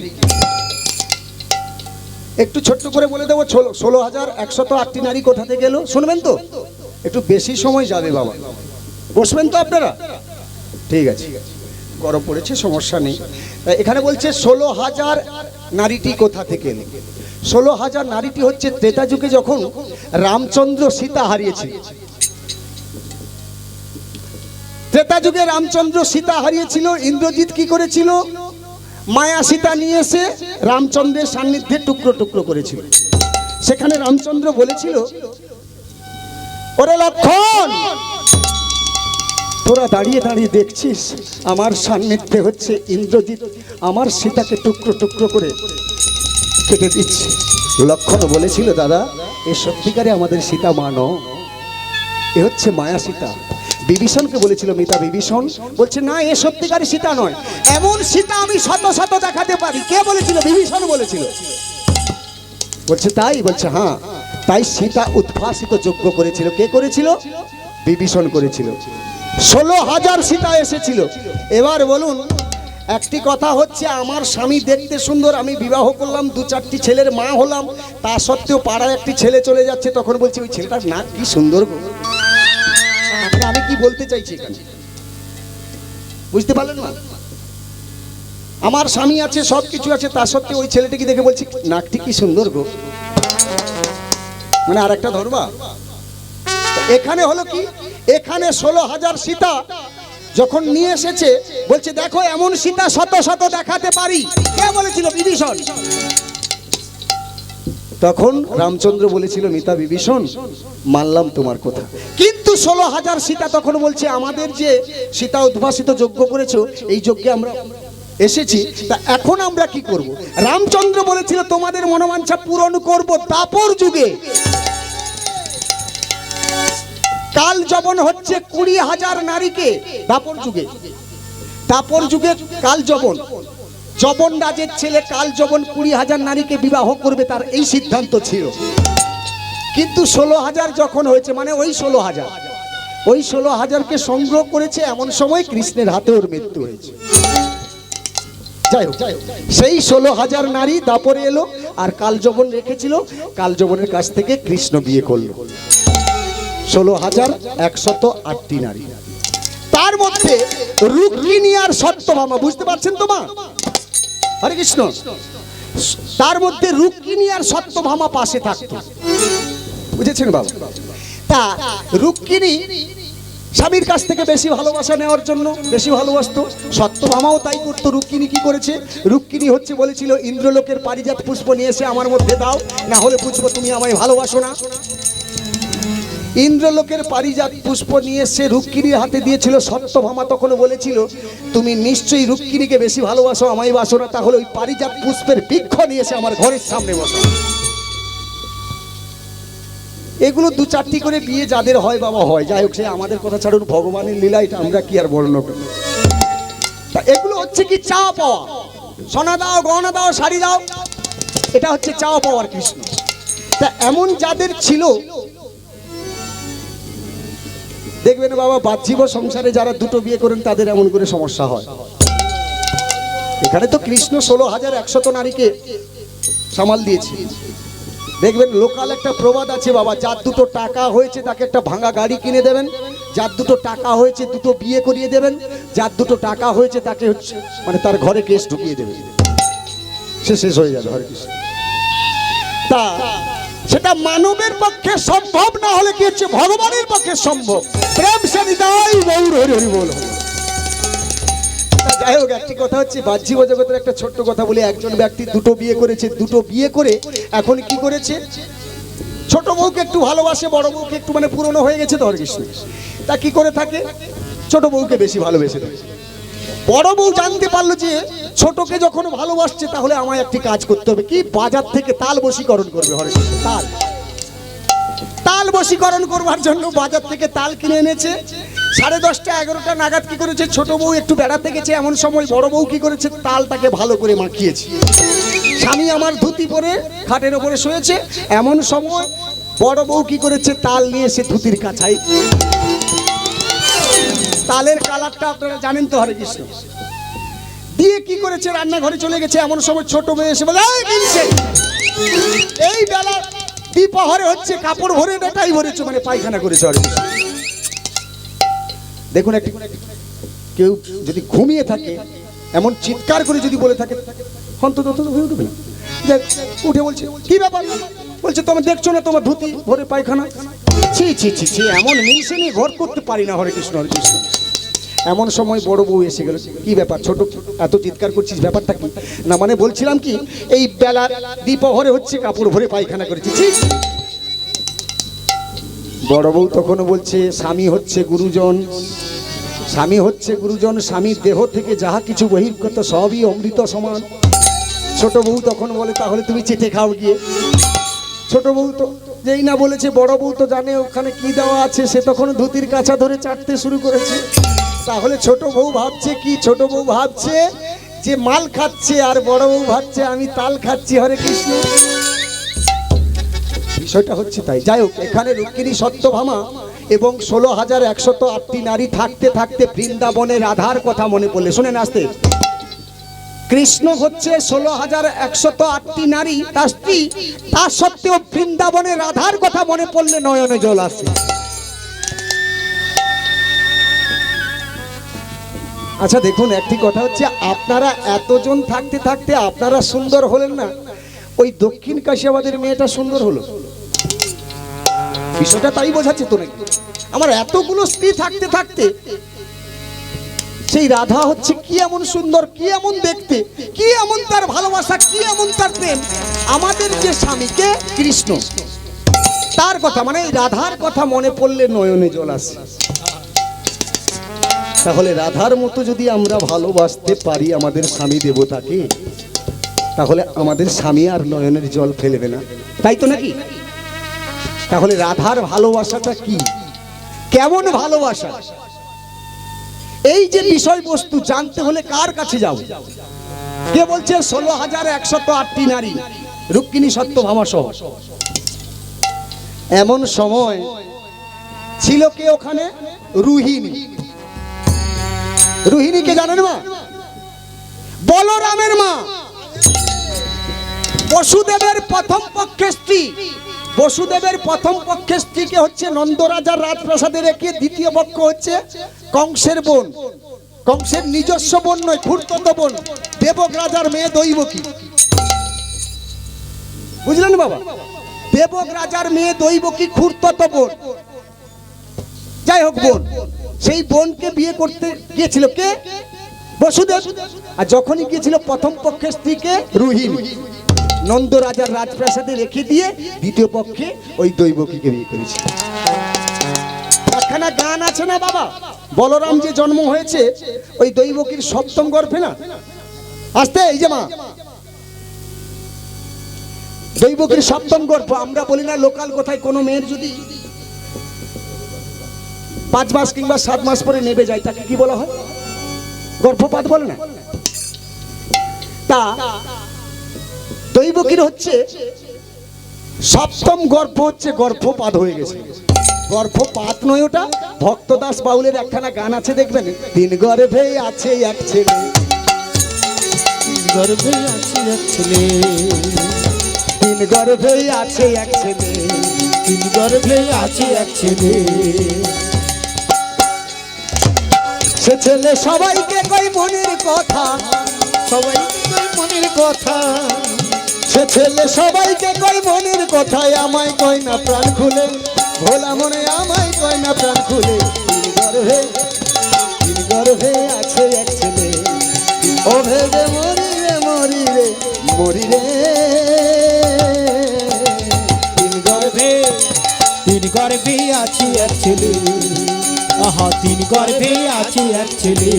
একটু ছোট্ট করে বলে দেবো 16,108টি নারী কোথা থেকে এলো, শুনবেন তো? একটু বেশি সময় যাবে বাবা, বসবেন তো আপনারা? ঠিক আছে, গরম পড়েছে, সমস্যা নেই। এখানে বলছে 16,000 নারীটি কোথা থেকে এলো? 16,000 নারীটি হচ্ছে ত্রেতা যুগে যখন রামচন্দ্র সীতা হারিয়েছিল। ত্রেতা যুগে রামচন্দ্র সীতা হারিয়েছিল, ইন্দ্রজিৎ কি করেছিল? মায়া সীতা নিয়ে এসে রামচন্দ্রের সান্নিধ্যে টুকরো টুকরো করেছিল। সেখানে রামচন্দ্র বলেছিল, ওরে লক্ষণ, তোরা দাঁড়িয়ে দাঁড়িয়ে দেখছিস আমার সান্নিধ্যে হচ্ছে ইন্দ্রজিৎ আমার সীতাকে টুকরো টুকরো করে কেটে দিচ্ছে। লক্ষণ বলেছিল, দাদা এ সত্যিকারে আমাদের সীতা মা নয়, এ হচ্ছে মায়া সীতা। বিভীষণকে বলেছিল, মিতা বিভীষণ, বলছে না এ সত্যিকারে সীতা নয়, এমন সীতা আমি শত শত দেখাতে পারি। কে বলেছিল? বিভীষণ বলেছিল। বলছে তাই? বলছে হ্যাঁ, তাই সীতা উদ্ভাসিত যজ্ঞ করেছিল। কে করেছিল? বিভীষণ করেছিল। 16,000 সীতা এসেছিল। এবার বলুন, একটি কথা হচ্ছে আমার স্বামী দেখতে সুন্দর, আমি বিবাহ করলাম, 2-4টি ছেলের মা হলাম, তা সত্ত্বেও পাড়ায় একটি ছেলে চলে যাচ্ছে, তখন বলছি ওই ছেলেটার নাক কি সুন্দর গো। আমি কি বলতে চাইছি এখানে, বুঝতে পারলেন না? আমার স্বামী আছে, সব কিছু আছে, তা সত্ত্বেও ওই ছেলেটিকে দেখে বলছি নাকটি কি সুন্দর গো, মানে আর একটা ধরবা। এখানে হলো কি? এখানে 16,000 সীতা যখন নিয়ে এসেছে, বলছে দেখো এমন সীতা শত শত দেখাতে পারি। কে বলেছিল? বিভীষণ। তখন রামচন্দ্র বলেছিল, মিতা বিভীষণ, মানলাম তোমার কথা, কিন্তু 16,000 সীতা তখন বলছে আমাদের যে সীতা উদ্ভাসিত যজ্ঞ করেছো, এই যজ্ঞে আমরা এসেছি, তা এখন আমরা কি করব? রামচন্দ্র বলেছিল তোমাদের মনোবাঞ্ছা পূরণ করব দাপর যুগে। কাল যবন হচ্ছে 20,000 নারীকে দাপর যুগে। দাপর যুগে কাল যবন, যবন রাজের ছেলে কাল যবন 20,000 নারীকে বিবাহ করবে, তার এই সিদ্ধান্ত ছিল। কিন্তু 16,000 যখন হয়েছে, মানে ওই 16,000কে সংগ্রহ করেছে এমন সময় কৃষ্ণের হাতে ওর মৃত্যু হয়েছে। যাই হোক, সেই 16,000 নারী দাপরে এলো, আর কাল যবন রেখেছিল, কাল যবনের কাছ থেকে কৃষ্ণ বিয়ে করলো 16,108টি নারী। তার মধ্যে রুক্মিণী আর সত্যভামা, বুঝতে পারছেন তো মা? হরে কৃষ্ণ। তার মধ্যে রুক্মিণী আর সত্যভামা পাশে থাকতো, বুঝেছেন বাবা? তা রুক্মিণী স্বামীর কাছ থেকে বেশি ভালোবাসা নেওয়ার জন্য বেশি ভালোবাসতো, সত্যভামাও তাই করতো। রুক্মিণী কি করেছে? রুক্মিণী হচ্ছে বলেছিল, ইন্দ্রলোকের পারিজাত পুষ্প নিয়ে এসে আমার মধ্যে দাও, না হলে বুঝবো তুমি আমায় ভালোবাসো না। ইন্দ্রলোকের পারিজাত পুষ্প নিয়ে এসে রুক্মিণীর হাতে দিয়েছিল। সত্যভামা তখন বলেছিল, তুমি নিশ্চয়ই রুক্মিণীকে বেশি ভালোবাসো, আমায় বাসো না, তাহলে ওই পারিজাত পুষ্পের বৃক্ষ নিয়ে এসে আমার ঘরের সামনে বসো। এগুলো দু চারটি করে বিয়ে যাদের হয় বাবা হয়, যাই হোক সে আমাদের কথা ছাড়ুন, ভগবানের লীলা, এটা আমরা কি আর বর্ণনা করব। তা এগুলো হচ্ছে কি চাওয়া পাওয়া, সোনা দাও গহনা দাও শাড়ি দাও, এটা হচ্ছে চাওয়া পাওয়ার কৃষ্ণ। তা এমন যাদের ছিল, দেখবেন বাবা বাহ্যিক সংসারে যারা দুটো বিয়ে করেন তাদের এমন করে সমস্যা হয়। এখানে তো কৃষ্ণ 16,100 নারীকে সামাল দিয়েছে। দেখবেন লোকাল একটা প্রবাদ আছে বাবা, যার দুটো টাকা হয়েছে তাকে একটা ভাঙা গাড়ি কিনে দেবেন, যার দুটো টাকা হয়েছে দুটো বিয়ে করিয়ে দেবেন, যার দুটো টাকা হয়েছে তাকে হচ্ছে মানে তার ঘরে কেস ঢুকিয়ে দেবেন, সে শেষ হয়ে যাবে। হরে কৃষ্ণ। তা সেটা মানবের পক্ষে সম্ভব না হলে কি হচ্ছে ভগবানের পক্ষে সম্ভব। প্রেম সে নিতাই গৌর হরি হরি বল। যাই হোক, একটি কথা হচ্ছে বাহ্যিক জগতের একটা ছোট্ট কথা বলি। একজন ব্যক্তি দুটো বিয়ে করেছে, দুটো বিয়ে করে এখন কি করেছে, ছোট বউকে একটু ভালোবাসে, বড় বউকে একটু মানে পুরনো হয়ে গেছে তো হরে কৃষ্ণ, তা কি করে থাকে ছোট বউকে বেশি ভালোবেসে দেয়। বড় বউ জানতে পারলো যে ছোটকে যখন ভালোবাসছে তাহলে আমায় একটি কাজ করতে হবে, কি বাজার থেকে তাল বশীকরণ করবে। হরে কৃষ্ণ। তাল বশীকরণ করবার জন্য বাজার থেকে তাল কিনে এনেছে। 10:30 11টা নাগাদ কি করেছে, ছোট বউ একটু বেড়াতে গেছে, এমন সময় বড় বউ কি করেছে, তালটাকে ভালো করে মাখিয়েছে। স্বামী আমার ধুতি পরে খাটের ওপরে শুয়েছে, এমন সময় বড় বউ কি করেছে, তাল নিয়ে এসে ধুতির কাছাই। তালের কালারটা আপনারা জানেন তো হরে কৃষ্ণ। দিয়ে কি করেছে, রান্নাঘরে চলে গেছে, এমন সময় ছোট মেয়ে এসে বলে, এই বেলা দ্বিপ্রহরে হচ্ছে কাপড় ভরে এটাই ভরেছে, মানে পায়খানা করেছে। হরে কৃষ্ণ। দেখুন একটি কেউ যদি ঘুমিয়ে থাকে এমন চিৎকার করে যদি বলে থাকে, অন্তত উঠবে না, উঠে বলছে কি ব্যাপার, বলছে তোমার দেখছো না তোমার ধুতি ভরে পায়খানা। ছি ছি ছি ছি, এমন মিশে নিয়ে ঘর করতে পারি না। হরে কৃষ্ণ হরে কৃষ্ণ। এমন সময় বড় বউ এসে গেল, কি ব্যাপার ছোট এত চিৎকার করছিস, ব্যাপারটা কি? না মানে বলছিলাম কি, এই বেলা দ্বিপ্রহরে হচ্ছে কাপড় ভরে পায়খানা করেছি। বড় বউ তখন বলছে, স্বামী হচ্ছে গুরুজন, স্বামী হচ্ছে গুরুজন, স্বামীর দেহ থেকে যাহা কিছু বহির্গত সবই অমৃত সমান। ছোট বউ তখন বলে, তাহলে তুমি চেটে খাও গিয়ে। ছোট বউ তো যেই না বলেছে, বড় বউ তো জানে ওখানে কি দেওয়া আছে, সে তখন ধুতির কাছা ধরে চাটতে শুরু করেছে। তাহলে ছোট বউ ভাবছে কি, ছোট বউ ভাবছে যে মাল খাচ্ছে, আর বড় বউ ভাবছে আমি তাল খাচ্ছি। হরে কৃষ্ণ। বিষয়টা হচ্ছে তাই। যাই হোক, এখানে রুক্মিণী সত্যভামা এবং 16,108টি নারী থাকতে থাকতে বৃন্দাবনে রাধার কথা মনে পড়লে, শুনেন আসতে, কৃষ্ণ হচ্ছে 16,108টি নারী তার স্ত্রী, তা সত্ত্বেও বৃন্দাবনে রাধার কথা মনে পড়লে নয়নে জল আসে। আচ্ছা দেখুন, একটি কথা হচ্ছে, আপনারা এতজন থাকতে থাকতে আপনারা সুন্দর হলেন না, ওই দক্ষিণ কাশিয়াবাদের মেয়েটা সুন্দর হলো। বিষয়টা তাই বোঝাচ্ছে তো নাকি? আমার এতগুলো স্ত্রী থাকতে থাকতে সেই রাধা হচ্ছে কি এমন সুন্দর, কি এমন দেখতে, কি এমন তার ভালোবাসা, কি এমন তার প্রেম। আমাদের যে স্বামীকে কৃষ্ণ, তার কথা মানে রাধার কথা মনে পড়লে নয়নে জল আসে। তাহলে রাধার মতো যদি আমরা ভালোবাসতে পারি আমাদের স্বামী দেবতাকে, তাহলে আমাদের স্বামী আর নয়নের জল ফেলবে না, তাই তো নাকি? তাহলে রাধার ভালোবাসাটা কি, কেমন ভালোবাসা, এই যে বিষয়বস্তু জানতে হলে কার কাছে যাব? কে বলছে 16,108টি নারী, রুক্মিণী সত্যভামা সহ। এমন সময় ছিল কে ওখানে, রুহিণী। রুহিণীকে জানেন মা? বলরামের মা, বসুদেবের প্রথম পক্ষের স্ত্রী। বসুদেবের প্রথম পক্ষের স্ত্রীকে হচ্ছে নন্দরাজার রাজপ্রাসাদে রেখে দ্বিতীয় পক্ষ হচ্ছে কংসের বোন, কংসের নিজস্ব বোন নয়, খুড়তুত বোন, দেবক রাজার মেয়ে দৈবকী। বুঝলেন বাবা? দেবক রাজার মেয়ে দৈবকী, খুড়তুত বোন। যাই হোক বোন, সেই বোনকে বিয়ে করতে গিয়েছিল কে? বসুদেব। আর যখনই গিয়েছিল প্রথম পক্ষের স্ত্রীকে রুহিণী নন্দ রাজার রাজপ্রাসাদে রেখে দিয়ে দ্বিতীয় পক্ষে ওই দৈবকীকে বিয়ে করেছে। একখানা গান আছে না বাবা, বলরাম যে জন্ম হয়েছে ওই দৈবকীর সপ্তম গর্ভে না, আসতে এই যে মা, দৈবকীর সপ্তম গর্ভ। আমরা বলি না লোকাল কোথায় কোনো মেয়ের যদি 5 মাস কিংবা 7 মাস পরে নেবে যায় তাকে কি বলা হয়? গর্ভপাত বলে না? তা দৈবকীর হচ্ছে সপ্তম গর্ভ, হচ্ছে গর্ভপাত হয়ে গেছে। গর্ভপাত নয় ওটা, ভক্তদাস বাউলের একখানা গান আছে দেখবেন, 3 গর্ভে আছে এক ছেলে, গর্ভে আছে এক ছেলে, 3 গর্ভে আছে এক ছেলে, 3 গর্ভে আছে এক ছেলে। সে ছেলে সবাইকে কই মনের কথা, সবাইকে কই মনের কথা, সে ছেলে সবাইকে কই মনের কথা, আমায় কই না প্রাণ খুলে, ভোলা মনে আমায় কই না প্রাণ খুলে। 3 গর্ভে আছে এক ছেলে, ও ভেবে মরি রে মরি রে মরি রে। 3 গর্ভে, 3 গর্ভে আছে এক ছেলে, আহা 3 গর্ভে আছে এক ছেলে।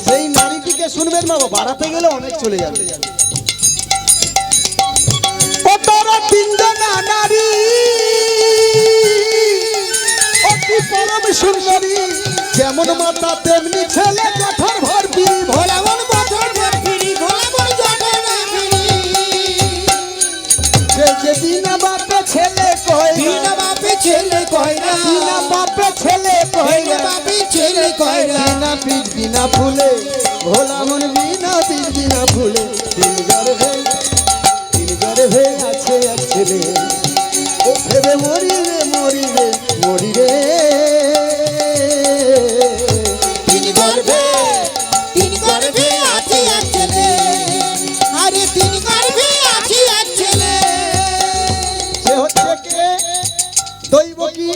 সেই নারীটিকে শুনবেন বাবা, বাড়াতে গেলে অনেক চলে যাবে। ও তোরা 3 জনা নারী, অতি পরম সুন্দরী, যেমন মাতা তেমনি ছেলে, কঠোর ভরপি, ভোলা মন বছর ভর ফিরি, ভোলা মন জঠর ফিরি। যে বিনা বাপে ছেলে কয় না, বিনা বাপে ছেলে কয় না, বিনা বাপে ছেলে কয় বিনা না, বাপে ছেলে কয় না। বিনা বীজ বিনা ফুলে, ভোলা মন বিনা বীজ বিনা ফুলে। 3 গর্ভে আছে এক ছেলে, ও ভেবে মরি রে মরি রে মরি রে। 3 গর্ভে, 3 গর্ভে আছে এক ছেলে, আরে 3 গর্ভে আছে এক ছেলে। সে হচ্ছে কে? দৈবকী।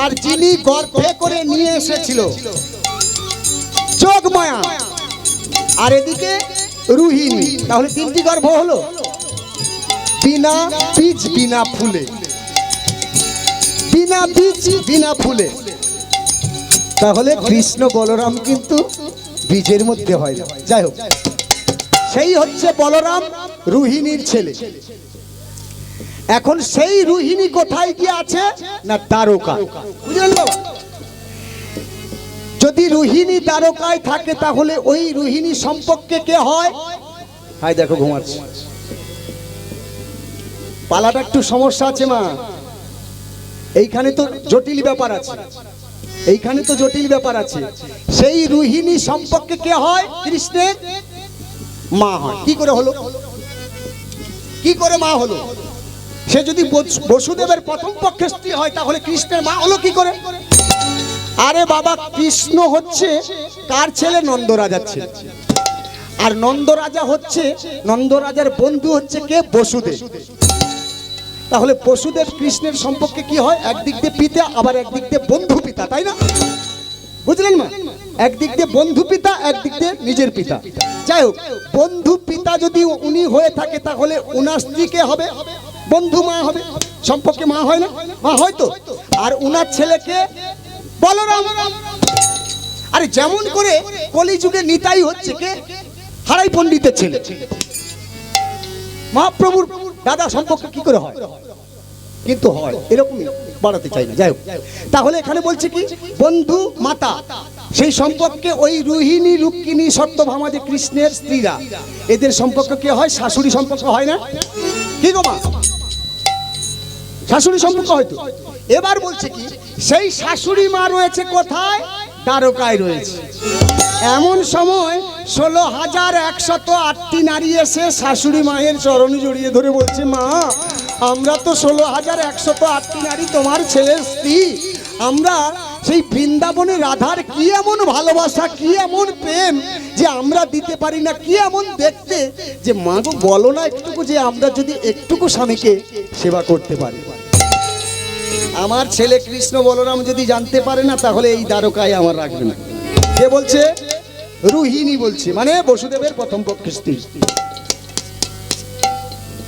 আর যিনি গর্ভে করে নিয়ে এসেছিল যোগমায়া, আর এদিকে রুহিণী, তাহলে 3টি গর্ভ হলো, বিনা বীজ বিনা ফুলে, বিনা বীজ বিনা ফুলে। তাহলে কৃষ্ণ বলরাম কিন্তু বীজের মধ্যে হয় না। যাই হোক, সেই হচ্ছে বলরাম রুহিণীর ছেলে। এখন সেই রুহিণী কোথায় গিয়ে আছে না দ্বারকা, বুঝলেন বাবা? যদি রুহিণী দ্বারকায় থাকে তাহলে ওই রুহিণী সম্পর্কে কে হয়? হাই দেখো ঘুমাচ্ছে, পালাটা একটু সমস্যা আছে মা, এইখানে তো জটিল ব্যাপার আছে, এইখানে তো জটিল ব্যাপার আছে। সেই রুহিণী সম্পর্কে কে হয়? কৃষ্ণের মা হয়। কি করে হলো? কি করে মা হলো? সে যদি বসুদেবের প্রথম পক্ষের স্ত্রী হয় তাহলে কৃষ্ণের মা হলো কি করে? আরে বাবা, কৃষ্ণ হচ্ছে কার ছেলে? নন্দরাজার ছেলে। আর নন্দরাজা হচ্ছে, নন্দরাজার বন্ধু হচ্ছে কে? বসুদেব। তাহলে বসুদেব কৃষ্ণের সম্পর্কে কি হয়? একদিক দিয়ে পিতা, আবার একদিক দিয়ে বন্ধু পিতা, তাই না? বুঝলেন মা? একদিক দিয়ে বন্ধু পিতা, একদিক দিয়ে নিজের পিতা। যাই হোক, বন্ধু পিতা যদি উনি হয়ে থাকে তাহলে উনার স্ত্রী কে হবে? বন্ধু মা হবে। সম্পর্কে মা হয় না? মা হয় তো। আর উনার ছেলেকে বলরাম। আরে যেমন করে কলিযুগে নিতাই হচ্ছে কে? হারাই পণ্ডিতের ছেলে। মহাপ্রভুর দাদা সম্পর্কে কি করে হয়? কিন্তু হয়, এরকমই, বাড়াতে চাই না। যাই হোক, তাহলে এখানে বলছে কি? বন্ধু মাতা, সেই সম্পর্কে ওই রুহিণী, রুক্মিণী, সত্যভামা যে কৃষ্ণের স্ত্রীরা, এদের সম্পর্ক কে হয়? শাশুড়ি সম্পর্ক হয় না? কি গো মা? শাশুড়ি সম্পর্ক হয়তো। এবার বলছে কি? সেই শাশুড়ি মা রয়েছে কোথায়? দ্বারকায় রয়েছে। এমন সময় 16,108টি নারী এসে শাশুড়ি মায়ের চরণে জড়িয়ে ধরে বলছে, মা, আমরা তো 16,108টি নারী তোমার ছেলের স্ত্রী। আমরা সেই বৃন্দাবনে রাধার কি এমন ভালোবাসা, কি এমন প্রেম যে আমরা দিতে পারি না? কি এমন দেখতে যে মা গো, বলো না একটুকু, যে আমরা যদি একটুকু স্বামীকে সেবা করতে পারি। আমার ছেলে কৃষ্ণ বলরাম যদি জানতে পারে না তাহলে এই দ্বারকায় আমার রাখবে না। কে বলছে? রুহিণী বলছে, মানে বসুদেবের প্রথম পক্ষের স্ত্রী।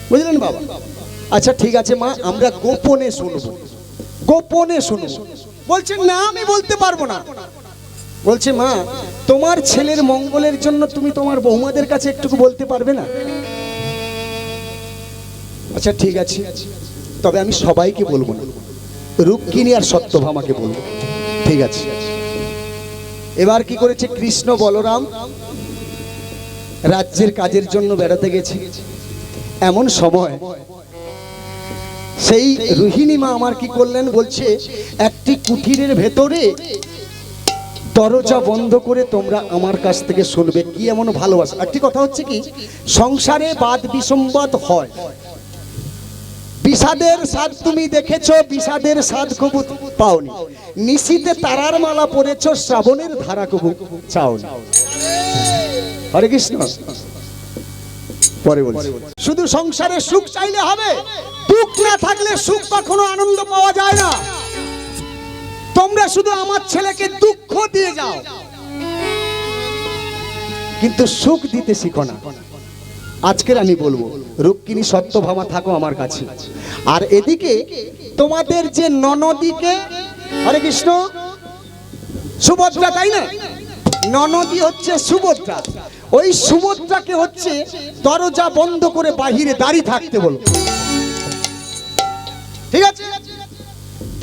বুঝলেন বাবা? আচ্ছা ঠিক আছে মা, আমরা গোপনে শুনবো, গোপনে শুনবো। বলছেন না, আমি বলতে পারবো না। বলছে, মা, তোমার ছেলের মঙ্গলের জন্য তুমি তোমার বৌমাদের কাছে একটুকু বলতে পারবে না? আচ্ছা ঠিক আছে, তবে আমি সবাইকে বলবো না, রুক্মিণী আর সত্যভামাকে বলবো। ঠিক আছে। এবার কি করেছে, কৃষ্ণ বলরাম রাজ্যের কাজের জন্য বেড়াতে গেছে। এমন সময় সেই রোহিণী মা আমার কি করলেন, বলছে একটি কুটিরের ভেতরে দরজা বন্ধ করে তোমরা আমার কাছ থেকে শুনবে কি এমন ভালোবাসা। একটি কথা হচ্ছে কি, সংসারে বাদ বিসম্বাদ হয়, বিষাদের স্বাদ তুমি দেখেছো, বিষাদের স্বাদ কবু পাওনি, নিশীতে তারার মালা পরেছো, শ্রাবণের ধারা কবু চাওনি। হরে কৃষ্ণ। পরে বলছি, শুধু সংসারে সুখ চাইলে হবে, দুঃখ না থাকলে সুখ কখনো আনন্দ পাওয়া যায় না। তোমরা শুধু আমার ছেলেকে দুঃখ দিয়ে যাও, কিন্তু সুখ দিতে শিখো না। আজকের আমি বলবো, রুক্মিণী সত্যভামা থাকো আমার কাছে। আর এদিকে তোমাদের যে ননদীকে, হরে কৃষ্ণ, সুভদ্রা, তাই না? ননদী হচ্ছে সুভদ্রা, ওই সুভদ্রাকে হচ্ছে দরজা বন্ধ করে বাহিরে দাঁড়িয়ে থাকতে বলো। ঠিক আছে?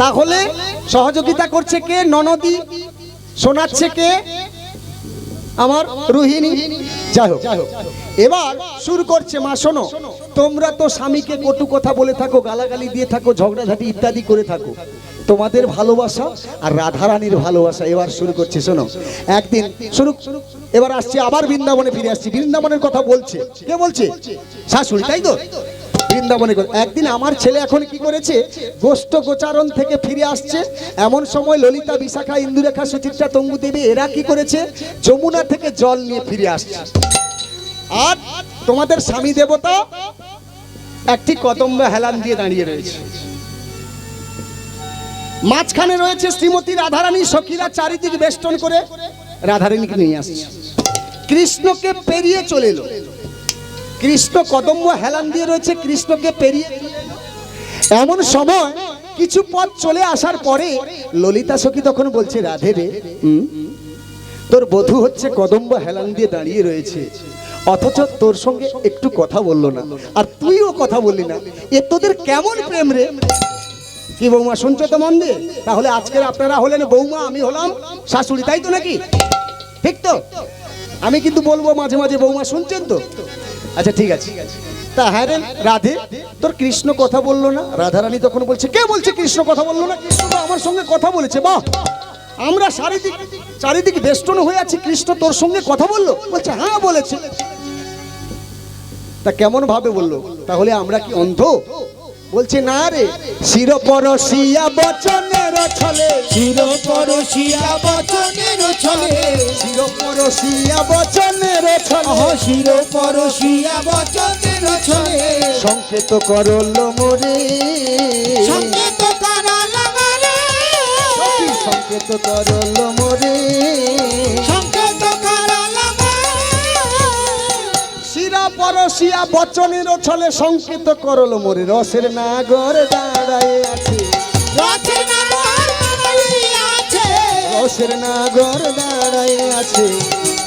তাহলে সহযোগিতা করছে কে? ননদী। শোনাচ্ছে কে? আমার রোহিণী। যাই হোক, এবার শুরু করছে, মা শোনো, তোমরা তো স্বামীকে কটু কথা বলে থাকো, গালাগালি দিয়ে থাকো, ঝগড়াঝাটি ইত্যাদি করে থাকো, তোমাদের ভালোবাসা আর রাধারানীর ভালোবাসা এবার শুরু করছে। শোনো, একদিন শুরু, এবার আসছে আবার বৃন্দাবনে ফিরে আসছি। বৃন্দাবনের কথা বলছে কে? বলছে শাশুড়ি, তাই তো? বৃন্দাবনে একদিন আমার ছেলে এখন কি করেছে, গোষ্ঠ গোচারণ থেকে ফিরে আসছে। এমন সময় ললিতা, বিশাখা, ইন্দুরেখা, সুচিত্রা, তঙ্গু দেবী এরা কি করেছে, যমুনা থেকে জল নিয়ে ফিরে আসছে। আর তোমাদের স্বামী দেবতা একটি কদম্ব হেলান দিয়ে দাঁড়িয়ে রয়েছে, মাঝখানে রয়েছে শ্রীমতী রাধারানী। সখীরা চারিদিকে বেষ্টন করে রাধারানীকে নিয়ে আসছে। কৃষ্ণকে পেরিয়ে চলে এলো, কৃষ্ণ কদম্ব হেলান দিয়ে রয়েছে, কৃষ্ণকে পেরিয়ে। এমন সময় কিছু পথ চলে আসার পরে ললিতা সখী তখন বলছে, রাধে রে, তোর বধূ হচ্ছে কদম্ব হেলান দিয়ে দাঁড়িয়ে রয়েছে, অথচ তোর সঙ্গে একটু কথা বললো না, আর তুইও কথা বললি না, এ তোদের কেমন প্রেম রে? কি বৌমা, শুনছো তো মন দিয়ে? তাহলে আজকের আপনারা হলেন বৌমা, আমি হলাম শাশুড়ি, তাই তো নাকি? ঠিক তো? আমি কিন্তু বলবো মাঝে মাঝে, বৌমা শুনছেন তো? আচ্ছা ঠিক আছে। তা হ্যাঁ রে রাধে, তোর কৃষ্ণ কথা বললো না? রাধারানী তখন বলছে, কে বলছে কৃষ্ণ কথা বললো না? কৃষ্ণ তো আমার সঙ্গে কথা বলেছে। বাহ, আমরা চারিদিকে বেষ্টন হয়ে আছি, কৃষ্ণ তোর সঙ্গে কথা বললো? বলছে হ্যাঁ বলেছে। তা কেমন ভাবে বললো? তাহলে আমরা কি অন্ধ? বলছে না রে, শিরপরশিয়া বচনের ছলে, শিরপরশিয়া বচনের ছলে, শিরপরশিয়া বচনের ছলে, শিরপরশিয়া বচনের ছলে, সংকেত করল মোরে, সংকেত করাল আমারে, সংকেত করল মোরে, সংকেত করাল আমারে। শিরপরশিয়া বচনের ছলে সংকেত করল মোরে, রসের নাগর দাঁড়ায় আছে, রসের নাগর দাঁড়ায় আছে, রসের নাগর দাঁড়ায় আছে,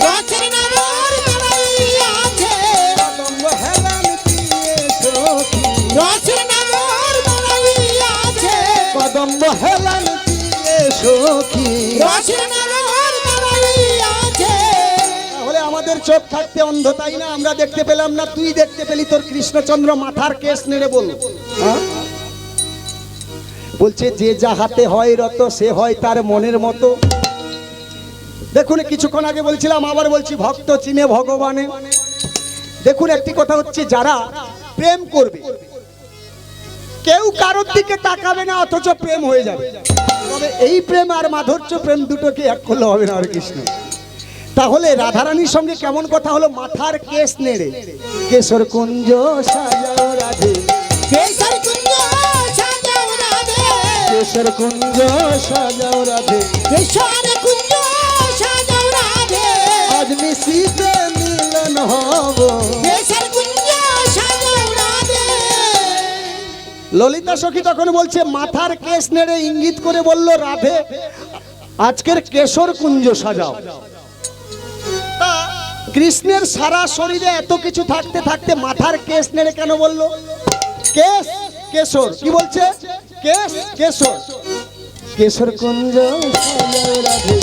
রসের নাগর দাঁড়ায় আছে, কদম্ব হেলান দিয়ে সখী, রসের নাগর দাঁড়ায় আছে, কদম্ব হেলান দিয়ে সখী। রসের নাগর দাঁড়ায় আছে। তাহলে আমাদের চোখ থাকতে অন্ধ, তাই না? আমরা দেখতে পেলাম না, তুই দেখতে পেলি। তোর কৃষ্ণচন্দ্র মাথার কেশ নেড়ে বল, বলছে যে যা হাতে হয় রত, সে হয় তার মনের মতো। দেখুন, কিছুক্ষণ আগে বলছিলাম, আবার বলছি, ভক্ত চিনে ভগবানে। দেখুন, একটি কথা হচ্ছে, যারা প্রেম করবে, কেউ কারোর দিকে তাকাবে না, অথচ প্রেম হয়ে যাবে। তবে এই প্রেম আর মাধুর্য প্রেম দুটোকে এক করলে হবে না। হরে কৃষ্ণ। তাহলে রাধারানীর সঙ্গে কেমন কথা হলো, মাথার কেশ নেড়ে, কেশর কুঞ্জ সাজাও রাধে, কেশর কুঞ্জ সাজাও রাধে, কেশর কুঞ্জ সাজাও রাধে, কেশর কুঞ্জ সাজাও রাধে, আজ নিশীতে মিলন হব, কেশর কুঞ্জ সাজাও রাধে। ললিতা সখী তখন বলছে, মাথার কেশ নেড়ে ইঙ্গিত করে বলল, রাধে আজকের কেশর কুঞ্জ সাজাও। কৃষ্ণের সারা শরীরে এত কিছু থাকতে থাকতে মাথার কেশ নেড়ে কেন বললো? কেশ কেশর, কি বলছে? কেশ কেশর, কেশর কুঞ্জ সাজাও রাধে।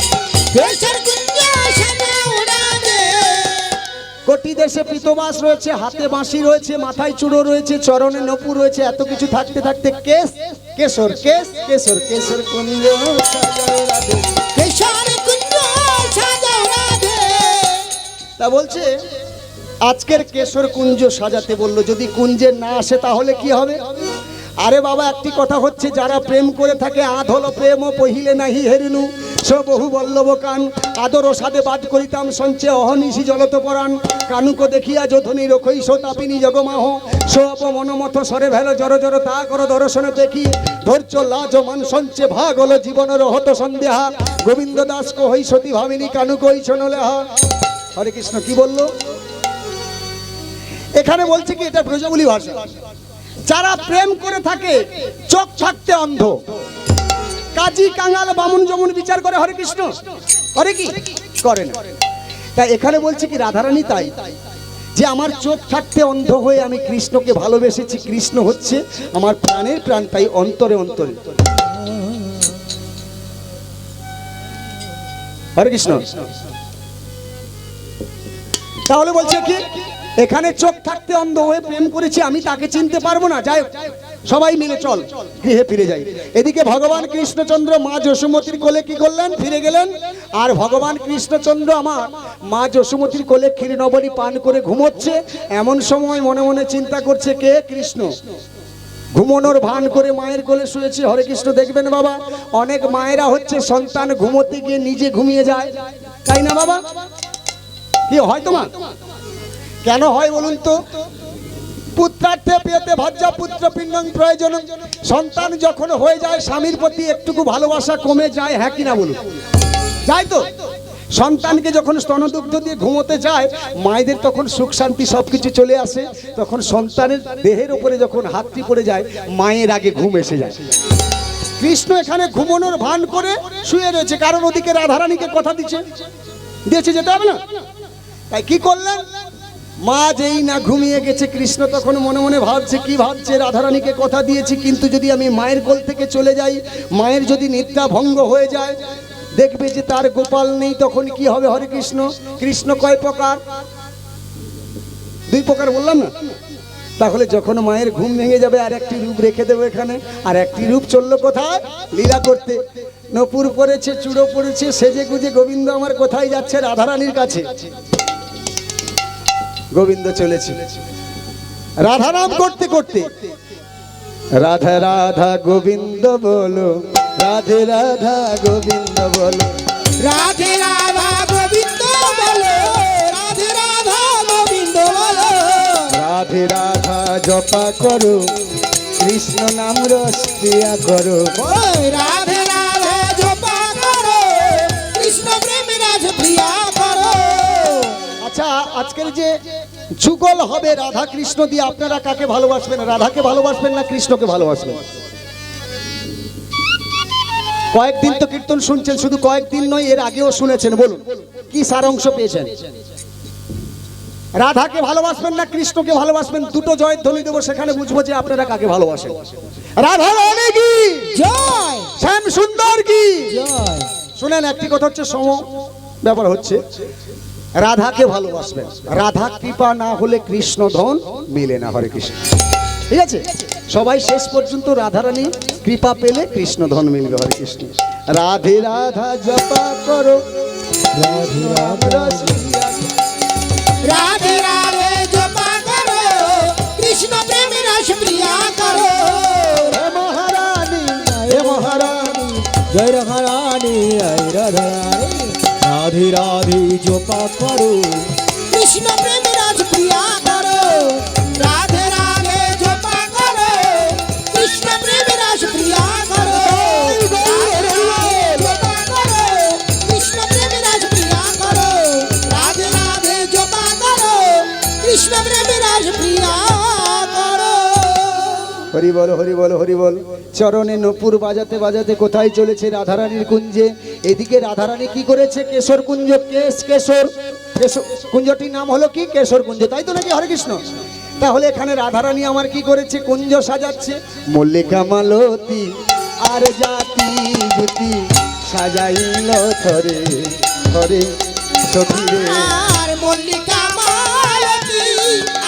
কেশর কুঞ্জ সাজাও রাধে। কোটি দেশে পীতবাস রয়েছে, হাতে বাঁশি রয়েছে, মাথায় চূড়ো রয়েছে, চরণে নপুর রয়েছে, এত কিছু থাকতে থাকতে কেশ কেশর, কেশ কেশর, কেশর কুঞ্জ সাজাও রাধে। কেশর কুঞ্জ সাজাও রাধে। তা বলছে আজকের কেশর কুঞ্জ সাজাতে বললো, যদি কুঞ্জে না আসে তাহলে কি হবে? আরে বাবা, একটি কথা হচ্ছে, যারা প্রেম করে থাকে, আধ হলো প্রেম ও পহিলে নাহি হেরিনু সো বহু বল্লভ কান, আদর ও সাদে বাদ করিতাম সঞ্চে অহনিশি জলত পরাণ, কানুক দেখিয়া যোধনী রখই সো তাপিনী জগমাহ, সো অপমনমথ সরে ভেল জর জর তা কর দর্শনে দেখি, ধৈর্য লাজ মান সঞ্চে ভাগ হলো জীবনের হত সন্দেহা, গোবিন্দ দাস কই সতী ভামিনী কানুক ওই শোনলেহা। হরে কৃষ্ণ, কি বললো এখানে? বলছে কি, এটা ব্রজবুলি ভাষা। যারা প্রেম করে থাকে চোখ থাকতে অন্ধ, কাজী কাঙাল বামুন যেমন বিচার করে, হরে কৃষ্ণ করে কি করে না। তাই এখানে বলছে কি রাধারানী তাই, যে আমার চোখ থাকতে অন্ধ হয়ে আমি কৃষ্ণকে ভালোবেসেছি, কৃষ্ণ হচ্ছে আমার প্রাণের প্রাণ, তাই অন্তরে অন্তরে। হরে কৃষ্ণ। তাহলে বলছে কি, এখানে চোখ থাকতে অন্ধ হয়ে প্রেম করেছি, আমি তাকে চিনতে পারবো না, যাই হোক সবাই মিলে চল গৃহে ফিরে যাই। এদিকে ভগবান কৃষ্ণচন্দ্র মা যশোমতীর কোলে কি করলেন? ফিরে গেলেন। আর ভগবান কৃষ্ণচন্দ্র আমার মা যশোমতীর কোলে ক্ষীরনবনী পান করে ঘুমোচ্ছে। এমন সময় মনে মনে চিন্তা করছে, কে? কৃষ্ণ। ঘুমোনোর ভান করে মায়ের কোলে শুয়েছে। হরে কৃষ্ণ। দেখবেন বাবা, অনেক মায়েরা হচ্ছে সন্তান ঘুমোতে গিয়ে নিজে ঘুমিয়ে যায়, তাই না বাবা? কি হয় তোমার? কেন হয় বলুন তো? পুত্রার্থে পেতে ভাজ্যা পুত্র পিণ্ডং প্রয়োজন। সন্তান যখন হয়ে যায় স্বামীর প্রতি একটুকু ভালোবাসা কমে যায়, হ্যাঁ কিনা বলুন? যায় তো। সন্তানকে যখন স্তনদুগ্ধ দিয়ে ঘুমোতে যায়, মায়েদের তখন সুখ শান্তি সবকিছু চলে আসে। তখন সন্তানের দেহের উপরে যখন হাতটি পড়ে যায়, মায়ের আগে ঘুম এসে যায়। কৃষ্ণ এখানে ঘুমানোর ভান করে শুয়ে রয়েছে, কারণ ওদিকে রাধারানীকে কথা দিয়েছে যেতে হবে না। তাই কি করলেন? মা যেই না ঘুমিয়ে গেছে, কৃষ্ণ তখন মনে মনে ভাবছে, কি ভাবছে? রাধারানীকে কথা দিয়েছি, কিন্তু যদি আমি মায়ের কোল থেকে চলে যাই, মায়ের যদি নিদ্রা ভঙ্গ হয়ে যায়, দেখবে যে তার গোপাল নেই, তখন কি হবে? হরে কৃষ্ণ। কৃষ্ণ কয় প্রকার? দুই প্রকার বললাম না? তাহলে যখন মায়ের ঘুম ভেঙে যাবে, আর একটি রূপ রেখে দেবো এখানে, আর একটি রূপ চললো কোথায়? লীলা করতে। নপুর পড়েছে, চূড়ো পড়েছে, সেজে গুজে গোবিন্দ আমার কোথায় যাচ্ছে? রাধারানীর কাছে। গোবিন্দ চলেছে রাধা নাম করতে করতে, রাধা রাধা গোবিন্দ বলো, রাধে রাধা গোবিন্দ বলো, রাধে রাধা গোবিন্দ বলো, রাধে রাধা গোবিন্দ বলো, রাধে রাধা জপা করো, কৃষ্ণ নাম রস ক্রিয়া করো। ওই রাধে রাধা জপা করো, কৃষ্ণ প্রেমে রাজ প্রিয়া করো। আচ্ছা, আজকের যে যুগল হবে রাধা কৃষ্ণ দিয়ে, আপনারা কাকে ভালোবাসবেন? রাধাকে ভালোবাসবেন না কৃষ্ণকে ভালোবাসবেন? কয়েকদিন তো কীর্তন শুনছেন, শুধু কয়েকদিন নয়, এর আগেও শুনেছেন। বলুন কি সারাংশ পেয়েছেন? রাধাকে ভালোবাসবেন না কৃষ্ণকে ভালোবাসবেন? দুটো জয়ের ধ্বনি দেবো, সেখানে বুঝবো যে আপনারা কাকে ভালোবাসেন। রাধা রানী কি জয়, শ্যাম সুন্দর কি জয়। শুনেন, একটি কথা হচ্ছে, সম ব্যাপার হচ্ছে, রাধাকে ভালোবাসবেন। রাধা কৃপা না হলে কৃষ্ণ ধন মেলে না। হরে কৃষ্ণ। ঠিক আছে, সবাই শেষ পর্যন্ত রাধারানী কৃপা পেলে কৃষ্ণ ধন মিলবে। হরে কৃষ্ণ। রাধে রাধা জপা করো, রাধে রাধা রাধে রাধে জপা করো, কৃষ্ণ প্রেমে রাস প্রিয়া করো। হে মহারানী, হে মহারানী, জয় রাধা রানী, জয় রাধা রানী, রাধে রাধে জপা করো, কৃষ্ণ প্রেমে রাজ প্রিয়া করো। রাধে রাধে জপা করো, কৃষ্ণ প্রেমে রাস প্রিয়া করো। রাধে রাধে জপা করো, কৃষ্ণ প্রেমে রাস প্রিয়া করো। রাধে রাধে জপা করো, কৃষ্ণ প্রেমে রাস প্রিয়া করো। হরি বল, হরি বল, হরি বল। চরণে নপুর বাজাতে বাজাতে কোথায় চলেছে? রাধারানীর কুঞ্জে। এদিকে রাধারানী কি করেছে? কেশর কুঞ্জ, কেশ কেশর, কেশর কুঞ্জটির নাম হলো কি? কেশর কুঞ্জ, তাই তো নাকি? হরে কৃষ্ণ। তাহলে এখানে রাধারানী আমার কি করেছে? কুঞ্জ সাজাচ্ছে। মল্লিকা মালতী আর জাতি জুতি সাজাইল থরে থরে সখী রে। আর মল্লিকা মালতী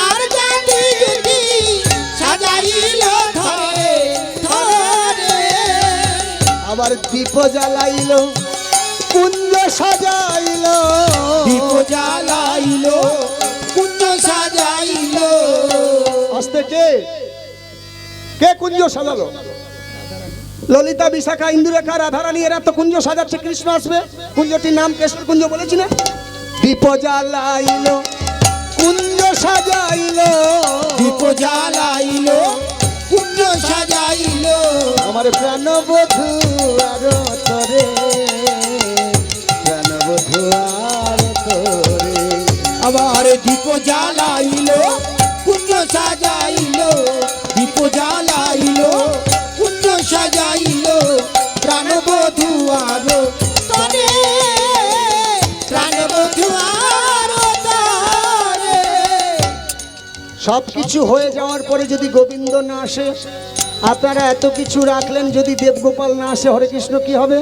আর জাতি জুটি সাজাইল ধরে ধরে। আবার দীপ জ্বালাইল কুঞ্জ সাজাইল। দীপ জ্বালাইল কুঞ্জ সাজাইল। আস্তে কে কে কুঞ্জ সাজালো? ললিতা, বিশাখা, ইন্দুরেখা, রাধারানী এরা তো কুঞ্জ সাজাচ্ছে। কৃষ্ণ আসবে, কুঞ্জটির নাম কেশর কুঞ্জ বলেছি না? দীপ জ্বালাইল কুঞ্জ সাজাইল। দীপ জ্বালাইল কুঞ্জ সাজাইল। আমার প্রাণবধূ আর তরে, প্রাণবধূ আর তরে। আবার দীপ জ্বালাইল কুঞ্জ সাজাইল। দীপ জ্বালাইল কুঞ্জ সাজাইল। প্রাণবধূ আরো তরে, প্রাণবধূ আরো তরে। সব কিছু হয়ে যাওয়ার পরে যদি গোবিন্দ না আসে, আপনারা এত কিছু রাখলেন, যদি দেবগোপাল না আসে, হরে কৃষ্ণ কি হবে?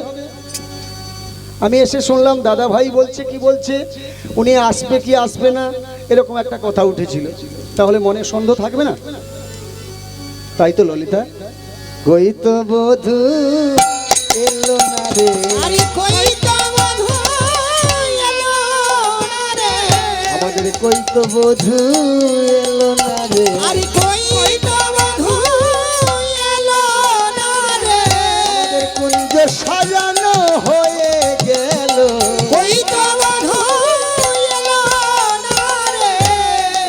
আমি এসে শুনলাম দাদা ভাই বলছে, কি বলছে, উনি আসবে কি আসবে না এরকম একটা কথা উঠেছিল। তাহলে মনে সন্দেহ থাকবে না? তাই তো ললিতা, কই তো বধূ এলো না রে। আরে কই তো বধূ এলো না রে। আমাদের কই তো বধূ এলো না রে। আরে কই তো বধূ এলো না রে। আমাদের কুঞ্জ সাজানো হয়ে গেল। কই তো বধূ এলো না রে।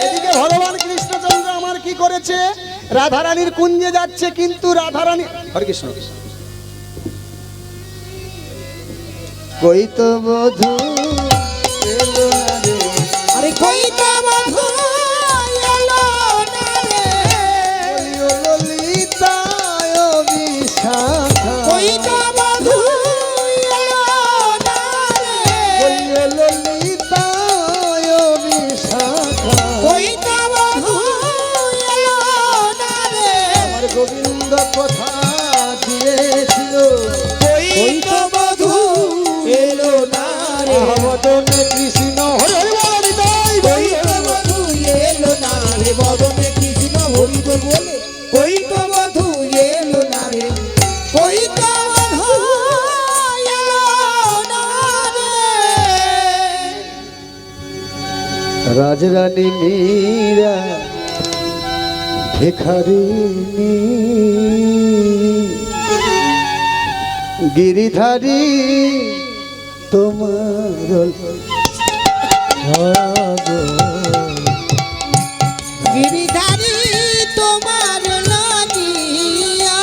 এদিকে ভগবান কৃষ্ণচন্দ্র আমার কি করেছে? রাধারানীর কুঞ্জে যাচ্ছে, কিন্তু রাধারানী, হরে কৃষ্ণ, কই তো বধূ এলো না রে। আরে কই তো বধূ এলো না রে। বলিও ললিতা ও বিশাখা। কই তো বধূ এলো না রে। বলিও ললিতা ও বিশাখা। কই তো বধূ এলো না রে। আমার গোবিন্দ কথা দিয়েছিল, কই তো বধূ এলো না রে। মদনে কৃষ্ণ হরে হরে তাই কই তো বধূ এলো না রে। বদনে কৃষ্ণ হরি বল বলে কই তো বধূ এলো না রে। কই তো বধূ এলো না রে। রাজরানী মীরা ভিখারিণী, গিরিধারী তোমার গিরিধারী তোমার লাগিয়া।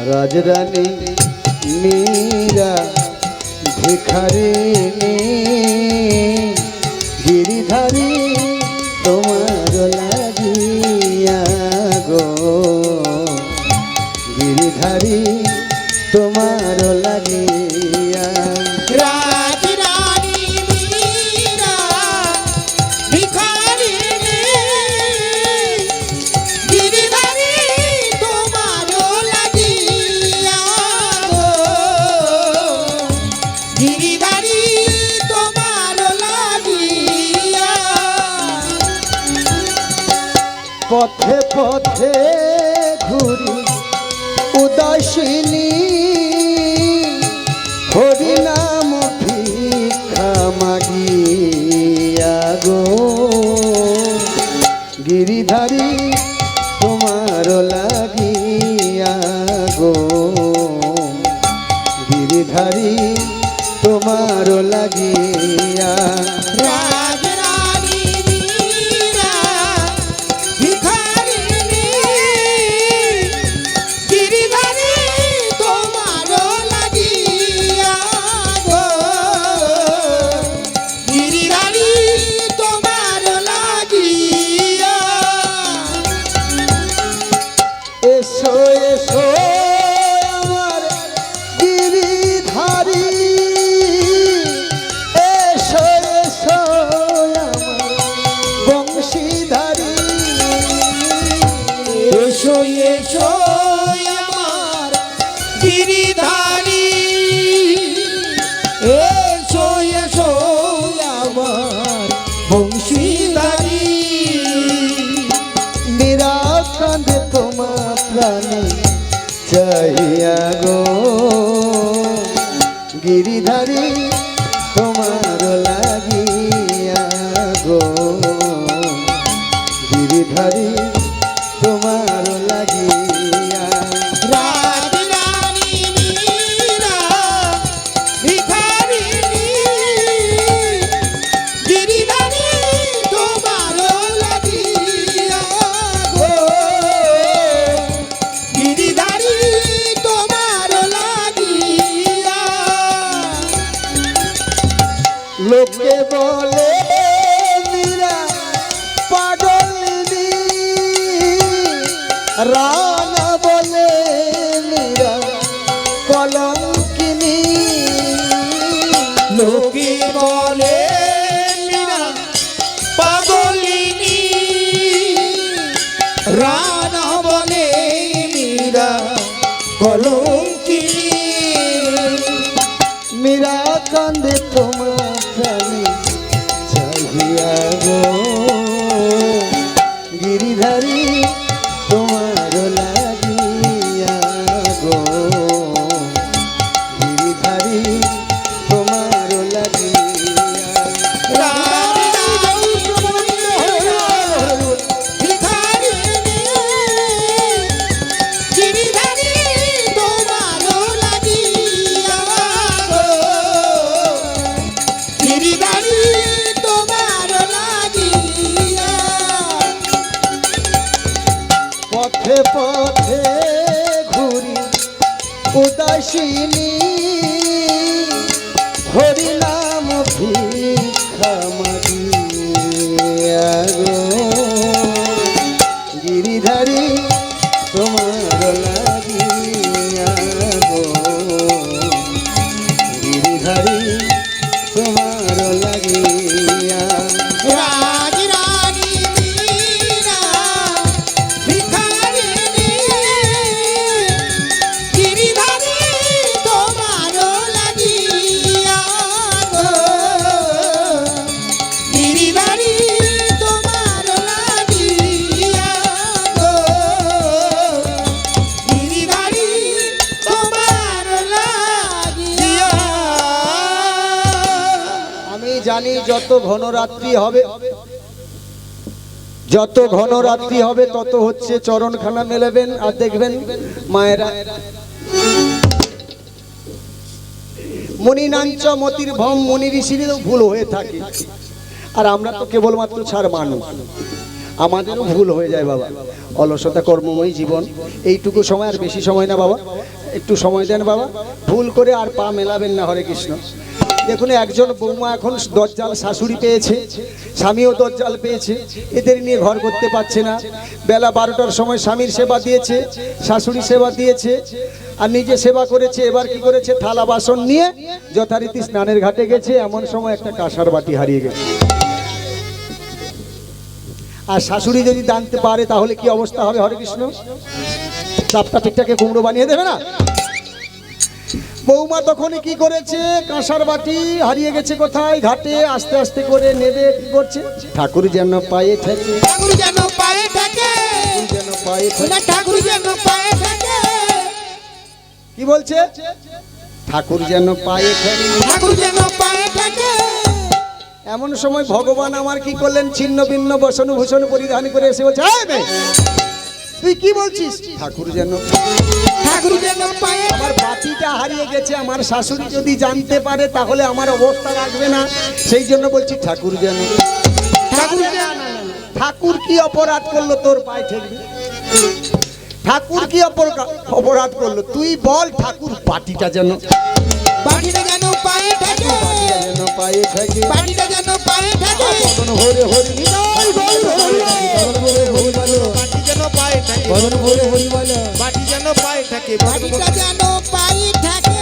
রাজরানী মীরা ভিখারিণী, গিরিধারী তোমার লাগিয়া গো। গিরিধারী তোমার লাগিয়া। রাজরানী মীরা ভিখারিণী, গিরিধারী তোমার লাগিয়া গো। গিরিধারী তোমার লাগিয়া। পথে পথে ঘুরি উদাসিনী, হরি নাম ভিক্ষা মাগিয়া গো। গিরিধারী তোমার লাগিয়া গো। গিরিধারী তোমার লাগিয়া। রাজরানী মীরা ভিখারিণী, গিরিধারী তোমার লাগিয়া গো। গিরিধারী তোমার লাগিয়া। গিরিধারী তোমার লাগিয়া গো গিরিধারী তোমার লাগিয়া রাধে রানী মীরা ভিখারিণী গিরিধারী তোমার লাগিয়া গো গিরিধারী তোমার লাগিয়া লোকে বলে মীরা পাগলিনী রানা বলে মীরা কলঙ্কিনী লোকে বলে মীরা পাগলিনী রানা বলে মীরা কলঙ্কিনী মীরা কান্দে তোমার প্রাণী চাহিয়া গো গিরিধারী তোমার লাগিয়া গো গিরিধারী তোমার লাগিয়া রাধে রাধে ভিখারিণী গিরিধারী তোমার লাগিয়া গো গিরিধারী তোমার লাগিয়া পথে পথে ঘুরি উদাসিনী হরিনাম ভিক্ষা মাগিয়া গো গিরিধারী তোমার লাগিয়া গো গিরিধারী তোমার লাগিয়া রাধে রানী মীরা ভিখারিণী গিরিধারী তোমার লাগিয়া গো গিরিধারী তোমার লাগিয়া গো গিরিধারী তোমার লাগিয়া আমি জানি যত ঘন রাত্রি হবে তত হচ্ছে চরণখানা মেলাবেন আর দেখবেন মায়েরা মনিনাঞ্চ মতির ভম মনি ঋষিরও ভুল হয়ে থাকে আর আমরা তো কেবলমাত্র ছাড় মানুষ আমাদেরও ভুল হয়ে যায় বাবা অলসতা কর্মময় জীবন এইটুকু সময় আর বেশি সময় না বাবা একটু সময় দেন বাবা ভুল করে আর পা মেলাবেন না হরে কৃষ্ণ দেখুন একজন বৌমা এখন দজ্জাল শাশুড়ি পেয়েছে স্বামীও দজ্জাল পেয়েছে এদের নিয়ে ঘর করতে পারছে না বেলা 12টার সময় স্বামীর সেবা দিয়েছে শাশুড়ি সেবা দিয়েছে আর নিজে সেবা করেছে এবার কি করেছে থালা বাসন নিয়ে যথারীতি স্নানের ঘাটে গেছে এমন সময় একটা কাঁসার বাটি হারিয়ে গেছে আর শাশুড়ি যদি জানতে পারে তাহলে কি অবস্থা হবে হরে কৃষ্ণ চাপটা পিঠটাকে কুমড়ো বানিয়ে দেবে না বৌমা তখনই কি করেছে কাঁসার বাটি হারিয়ে গেছে কোথায় ঘাটে আস্তে আস্তে করে নেবে কি করছে ঠাকুর যেন পায়ে ঠেকে ঠাকুর যেন পায়ে থাকে যেন পায়ে ঠেকে ঠাকুর যেন পায়ে থাকে কি বলছে ঠাকুর যেন পায়ে ঠেকে ঠাকুর যেন পায়ে থাকে এমন সময় ভগবান আমার কি করলেন ছিন্ন ভিন্ন বসন ভূষণ পরিধান করে এসে বলছে "এই মেয়ে, তুই কি বলছিস ঠাকুর যেন ঠাকুর যেন পায়ে আমার বাতিটা হারিয়ে গেছে আমার শাশুড়ি যদি জানতে পারে তাহলে আমার অবস্থা রাখবে না সেই জন্য বলছি ঠাকুর যেন ঠাকুর যেন ঠাকুর কি অপরাধ করলো তোর পায়ে ঠেকবে ঠাকুর কি অপরাধ করলো তুই বল ঠাকুর বাটিটা যেন বাটিটা যেন পায়ে থাকে বাটিটা যেন পায়ে ঠেকে বাটিটা যেন পায়ে থাকে বদন হরে হরি নিতাই বল হরি বদন হরে হরি বলো বাটি যেন পায়ে থাকে বদন হরে হরি বলো বাটি যেন পায়ে থাকে বাটিটা যেন পায়ে থাকে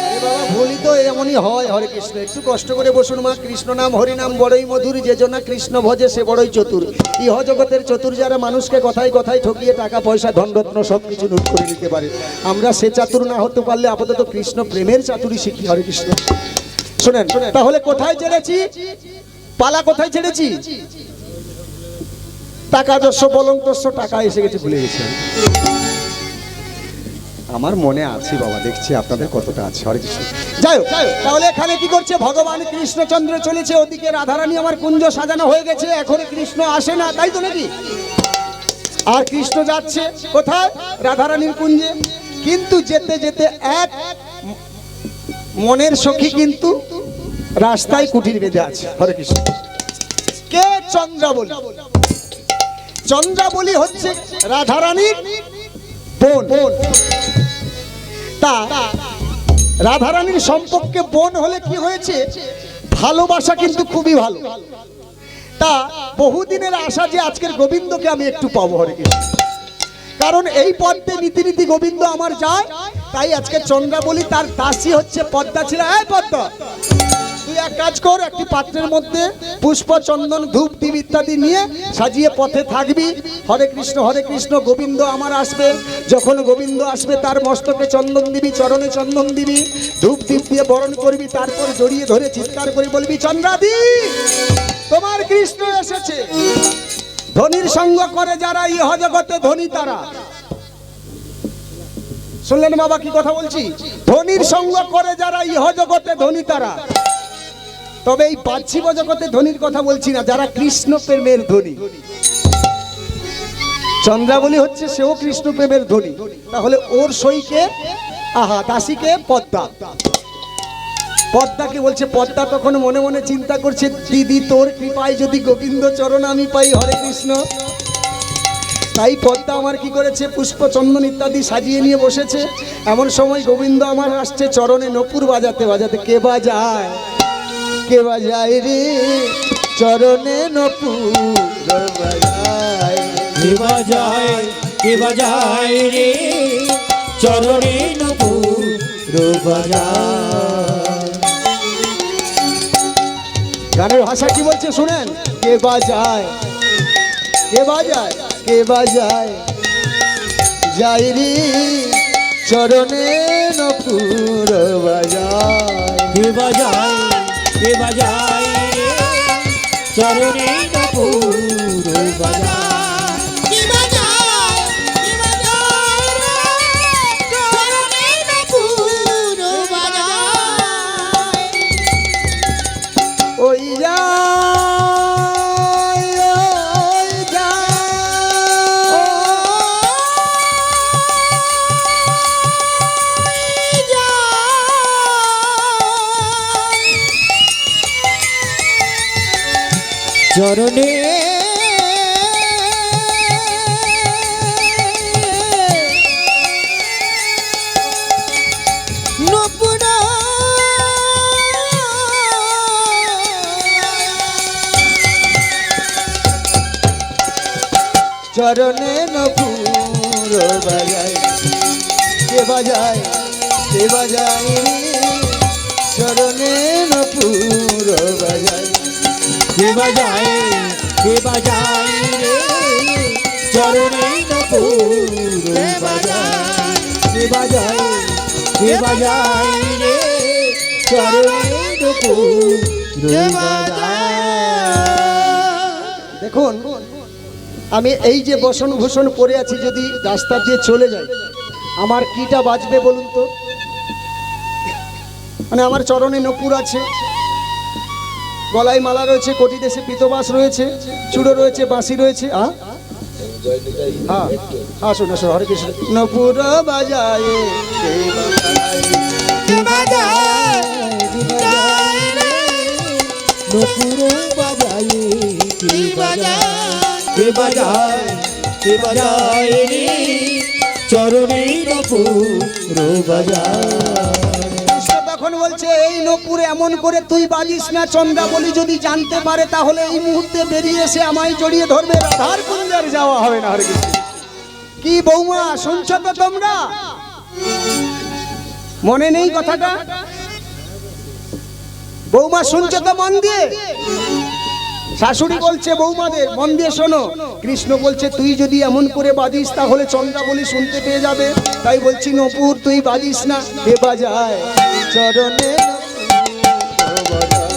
আরে বাবা ভুলি তো এমনই হয় হরে কৃষ্ণ একটু কষ্ট করে বসুন মা কৃষ্ণ নাম হরি নাম বড়ই মধুর যে জনা কৃষ্ণ ভজে সে বড়ই চতুর ইহ জগতের চতুর যারা মানুষকে কথায় কথায় ঠকিয়ে টাকা পয়সা ধনরত্ন সব কিছু লুট করে নিতে পারে আমরা সে চাতুর না হতে পারলে আপাতত কৃষ্ণ প্রেমের চাতুরি শিখি হরে কৃষ্ণ শোনেন তাহলে কোথায় ছেড়েছি পালা কোথায় ছেড়েছি টাকা যশ বলং তস্য টাকা এসে গেছে ভুলে গেছি আমার মনে আছে বাবা, দেখছি আপনাদের কতটা আছে। হরে কৃষ্ণ। যাই হোক, তাহলে এখানে কি করছে ভগবান কৃষ্ণচন্দ্র চলেছে, ওদিকে রাধারানী আমার কুঞ্জ সাজানো হয়ে গেছে, এখন কৃষ্ণ আসে না, তাই তো নাকি? আর কৃষ্ণ যাচ্ছে কোথায়? রাধারানীর কুঞ্জে। কিন্তু যেতে যেতে এক মনের সখী কিন্তু রাস্তায় কুটির বেঁধে আছে। হরে কৃষ্ণ। কে? চন্দ্রাবলী। চন্দ্রাবলী হচ্ছে রাধারানীর বোন। তা রাধারানীর সম্পর্কে বোন হলে কি হয়েছে, ভালোবাসা কিন্তু খুবই ভালো। তা বহুদিনের আশা যে আজকের গোবিন্দকে আমি একটু পাবো। হরে কৃষ্ণ। কারণ এই পদ্মে নীতি নীতি গোবিন্দ আমার যায়, তাই আজকে চন্দ্রাবলী তার দাসী হচ্ছে পদ্মা ছিল। এই পদ্মা, তুই এক কাজ কর, একটি পাত্রের মধ্যে পুষ্প, চন্দন, ধূপ, দ্বীপ ইত্যাদি নিয়ে সাজিয়ে পথে থাকবি। হরে কৃষ্ণ হরে কৃষ্ণ, গোবিন্দ আমার আসবে। যখন গোবিন্দ আসবে তার মস্তকে চন্দন দিবি, চরণে চন্দন দিবি, ধূপ দ্বীপ দিয়ে বরণ করবি, তারপর জড়িয়ে ধরে চিৎকার করে বলবি, চন্দ্রাদি তোমার কৃষ্ণ এসেছে। ধনির সঙ্গ করে যারা ইহ জগতে ধনী তারা। শুনলেন বাবা কি কথা বলছি? ধনির সঙ্গ করে যারা ইহ জগতে ধনী তারা। তবে এই পার্থিব জগতে ধনির কথা বলছি না, যারা কৃষ্ণ প্রেমের ধনী। চন্দ্রাবলী হচ্ছে সেও কৃষ্ণ প্রেমের ধনী। তাহলে ওর সইকে দাসীকে পদ্মা। পদ্মাকে বলছে, পদ্মা তখন মনে মনে চিন্তা করছে, দিদি তোর কৃপায় যদি গোবিন্দ চরণ আমি পাই। হরে কৃষ্ণ। তাই পদ্মা আমার কি করেছে, পুষ্প, চন্দন ইত্যাদি সাজিয়ে নিয়ে বসেছে। এমন সময় গোবিন্দ আমার আসছে চরণে নপুর বাজাতে বাজাতে। কে বাজায়? কে বাজায় রে চরণে নপুর বাজায়। কে বাজায়, কে বাজায় রে চরণে নপুর বাজায়। গানের ভাষা কি বলছে শুনেন। কে বাজায়, কে বাজায়, কে বাজায় যাই রে চরণে নপুর বাজায়। কে বাজায়, কে বাজায় রে চরণে নপুর বাজায়। কি বাজায়, কি বাজায় রে চরণে নপুর বাজায়। ওই যায়, ওই যায়, চরণে নপুর চরণে নপুর বাজায়। কে বাজায়, কে বাজায় চরণে নপুর বাজায়। কে বাজায়, কে বাজায় রে চরণে নপুর বাজায়। কে বাজায়, কে বাজায় রে চরণে নপুর বাজায়। দেখুন, আমি এই যে বসন ভূষণ পরে আছি, যদি রাস্তা দিয়ে চলে যাই আমার কিটা বাজবে বলুন তো? মানে আমার চরণে নপুর আছে, গলায় মালা রয়েছে, কোটি দেশে পিতবাস রয়েছে, চূড়ো রয়েছে, বাঁশি রয়েছে। হ্যাঁ আসুন আসুন। হরে কৃষ্ণ। নপুর বাজায়, কে বাজায়, কি বাজায় রে নপুর বাজায়, কি বাজায়। কে বাজায়, কে বাজায় রে চরণে নপুর বাজায়। কৃষ্ণ তখন বলছে, এই নপুর এমন করে তুই বাজিস না, চন্দ্রাবলী যদি জানতে পারে তাহলে এই মুহূর্তে বেরিয়ে এসে আমায় জড়িয়ে ধরবে, রাধার কুঞ্জের যাওয়া হবে না। হরে কৃষ্ণ। কি বৌমা শুনছো তো তোমরা? মনে নেই কথাটা? বৌমা শুনছো তো মন দিয়ে? শাশুড়ি বলছে বৌমাদের, মন দিয়ে শোনো। কৃষ্ণ বলছে, তুই যদি এমন করে বাজিস তাহলে চন্দ্রাবলী শুনতে পেয়ে যাবে। তাই বলছি নপুর তুই বাজিস না। কে বাজায় চরণে নপুর বাজায়।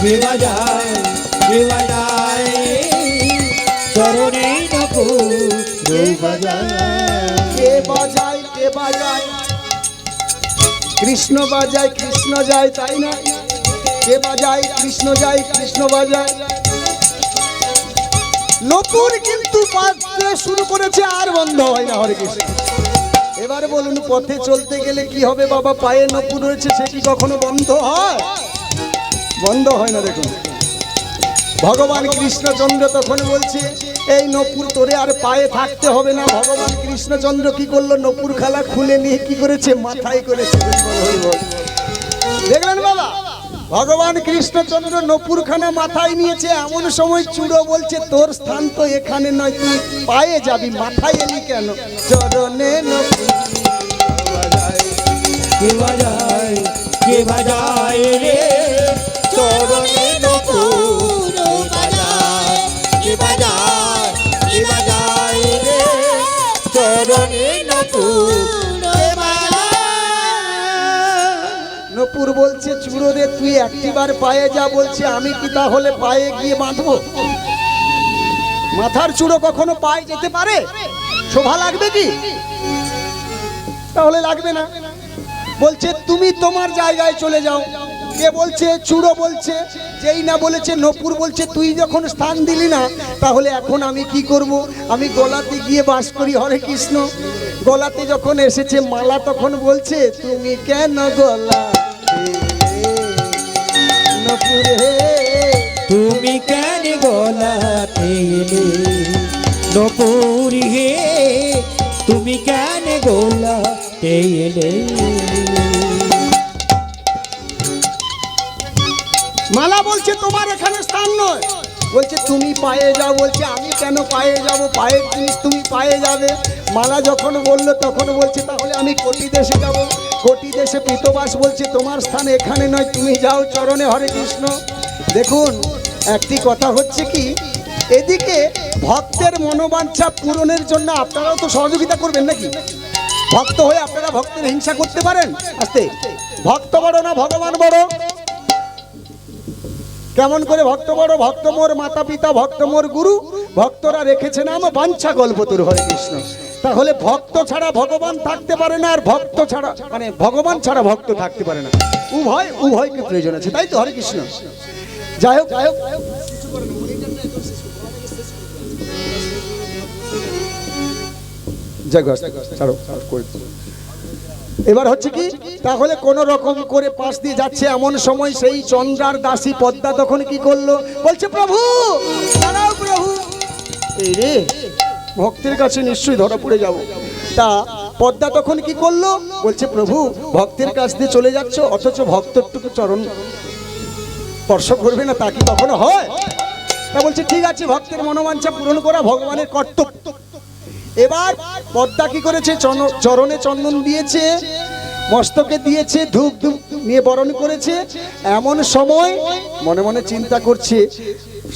কে বাজায়, কে বাজায় চরণে নপুর বাজায়। কে বাজায়, কে বাজায়? কৃষ্ণ বাজায়, কৃষ্ণ যায়, তাই না? কে বাজায়? কৃষ্ণ যায়, কৃষ্ণ বাজায়। নপুর কিন্তু বাজতে শুরু করেছে, আর বন্ধ হয় না। হরে কৃষ্ণ। এবার বলুন, পথে চলতে গেলে কি হবে বাবা? পায়ে নপুর রয়েছে, সে কি কখনো বন্ধ হয়? বন্ধ হয় না। দেখুন, ভগবান কৃষ্ণচন্দ্র তখন বলছে, এই নপুর তোরে আর পায়ে থাকতে হবে না। ভগবান কৃষ্ণচন্দ্র কি করলো? নপুর খালা খুলে নিয়ে কি করেছে? মাথায় করেছে। হরি বল, হরি বল। দেখলেন বাবা, ভগবান কৃষ্ণচন্দ্র নপুরখানা মাথায় নিয়েছে। এমন সময় চূড়ো বলছে, তোর স্থান তো এখানে নয়, তুই পায়ে যাবি, মাথায় এলি কেন? চরণে নপুর বাজায়, কে বাজায়, কে বাজায় রে চরণে নপুর বাজায়, কে বাজায়, কে বাজায় রে চরণে নপুর নপুর বলছে, চূড়ো রে তুই একটিবার পায়ে যা। বলছে, আমি কি তাহলে পায়ে গিয়ে বাঁধবো? মাথার চূড়ো কখনো পায়ে যেতে পারে? শোভা লাগবে কি? তাহলে লাগবে না। বলছে, তুমি তোমার জায়গায় চলে যাও। কে বলছে? চূড়ো বলছে। যেই না বলেছে, নপুর বলছে, তুই যখন স্থান দিলি না, তাহলে এখন আমি কি করব? আমি গলাতে গিয়ে বাস করি। হরে কৃষ্ণ। গলাতে যখন এসেছে মালা, তখন বলছে, তুমি কেন গলা নপুর হে, তুমি কেন গলাতে এলে নপুর হে, তুমি কেন গলাতে এলে? মালা বলছে, তোমার এখানে স্থান নয়। বলছে, তুমি পায়ে যাও। বলছে, আমি কেন পায়ে যাব? পায়ের জিনিস তুমি পায়ে যাবে। মালা যখন বললো, তখন বলছে, তাহলে আমি কোটি দেশে যাব। কোটি দেশে পিতবাস বলছে, তোমার স্থান এখানে নয়, তুমি যাও চরণে। হরে কৃষ্ণ। দেখুন, একটি কথা হচ্ছে কি, এদিকে ভক্তের মনোবাঞ্ছা পূরণের জন্য আপনারাও তো সহযোগিতা করবেন নাকি? ভক্ত হয়ে আপনারা ভক্তের হিংসা করতে পারেন? আস্তে, ভক্ত বড় না ভগবান বড়? কেমন করে ভক্ত বড়? ভক্ত মোর মাতা পিতা, ভক্ত মোর গুরু, ভক্তরা রেখেছে নাম বাঞ্ছা কল্পতরু। হরে কৃষ্ণ। তাহলে ভক্ত ছাড়া ভগবান থাকতে পারে না, আর ভক্ত ছাড়া মানে ভগবান ছাড়া ভক্ত থাকতে পারে না। উভয়কে প্রয়োজন আছে, তাই তো? হরে কৃষ্ণ। যাই হোক, এবার হচ্ছে কি, তাহলে কোন রকম করে পাশ দিয়ে যাচ্ছে, এমন সময় সেই চন্দ্রার দাসী পদ্মা তখন কি করলো? বলছে, প্রভু দাঁড়াও প্রভু। এই রে, ভক্তের কাছে নিশ্চয়ই ধরা পড়ে যাব। তা পদ্মা তখন কি করলো? বলছে, প্রভু ভক্তের কাছ দিয়ে চলে যাচ্ছ, অথচ ভক্তটুকু চরণ স্পর্শ করবে না, তা কি কখনো হয়? তা বলছে, ঠিক আছে, ভক্তের মনোবাঞ্ছা পূরণ করা ভগবানের কর্তব্য। এবার পদ্মা কি করেছে? চরণে চন্দন দিয়েছে, মস্তকে দিয়েছে, ধূপ ধূপ নিয়ে বরণ করেছে। এমন সময় মনে মনে চিন্তা করছে,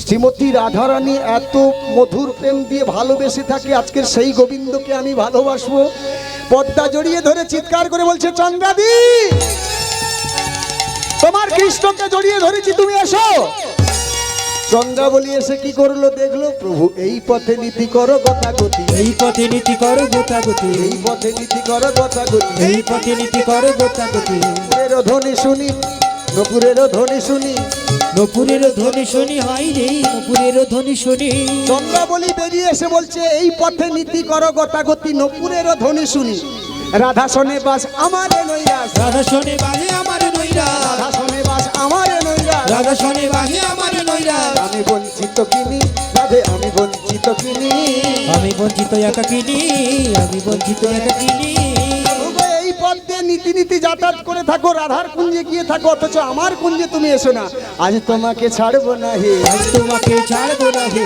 শ্রীমতী রাধারানী এত মধুর প্রেম দিয়ে ভালোবেসে থাকে, আজকের সেই গোবিন্দকে আমি ভালোবাসবো। পদ্মা জড়িয়ে ধরে চিৎকার করে বলছে, চন্দ্রাদি, তোমার কৃষ্ণকে জড়িয়ে ধরেছি, তুমি এসো। চন্দ্রাবলী এসে কি করলো? দেখলো, প্রভু এই পথে নীতি করো গতাগতি, এই পথে নীতি করো গতাগতি, এই পথে নীতি করো গতাগতি, এই পথে নীতি করো গতাগতি। নপুরের ধ্বনি শুনি, নপুরের ধ্বনি শুনি, নপুরের ধ্বনি শুনি, হাই রে নপুরের ধ্বনি শুনি। চন্দ্রাবলী বেরিয়ে এসে বলছে, এই পথে নীতি করো গতাগতি, নপুরের ধ্বনি শুনি। রাধা শোনে বাস আমার নৈরাস, রাধা শোনে বাজে আমার নৈরাস, রাধা শোনে বাস আমার নৈরাস, রাধা শোনে বাজে আমার নৈরাস। আমি বঞ্চিত কিনি রাধে, আমি বঞ্চিত কিনি, আমি বঞ্চিত একাকিনী, আমি বঞ্চিত একাকিনী। এই পথ দিয়ে নীতি নীতি যাতায়াত করে থাকো, রাধার কুঞ্জে গিয়ে থাকো, অথচ আমার কুঞ্জে তুমি এসো না। আজ তোমাকে ছাড়বো না হে, আজ তোমাকে ছাড়বো না হে,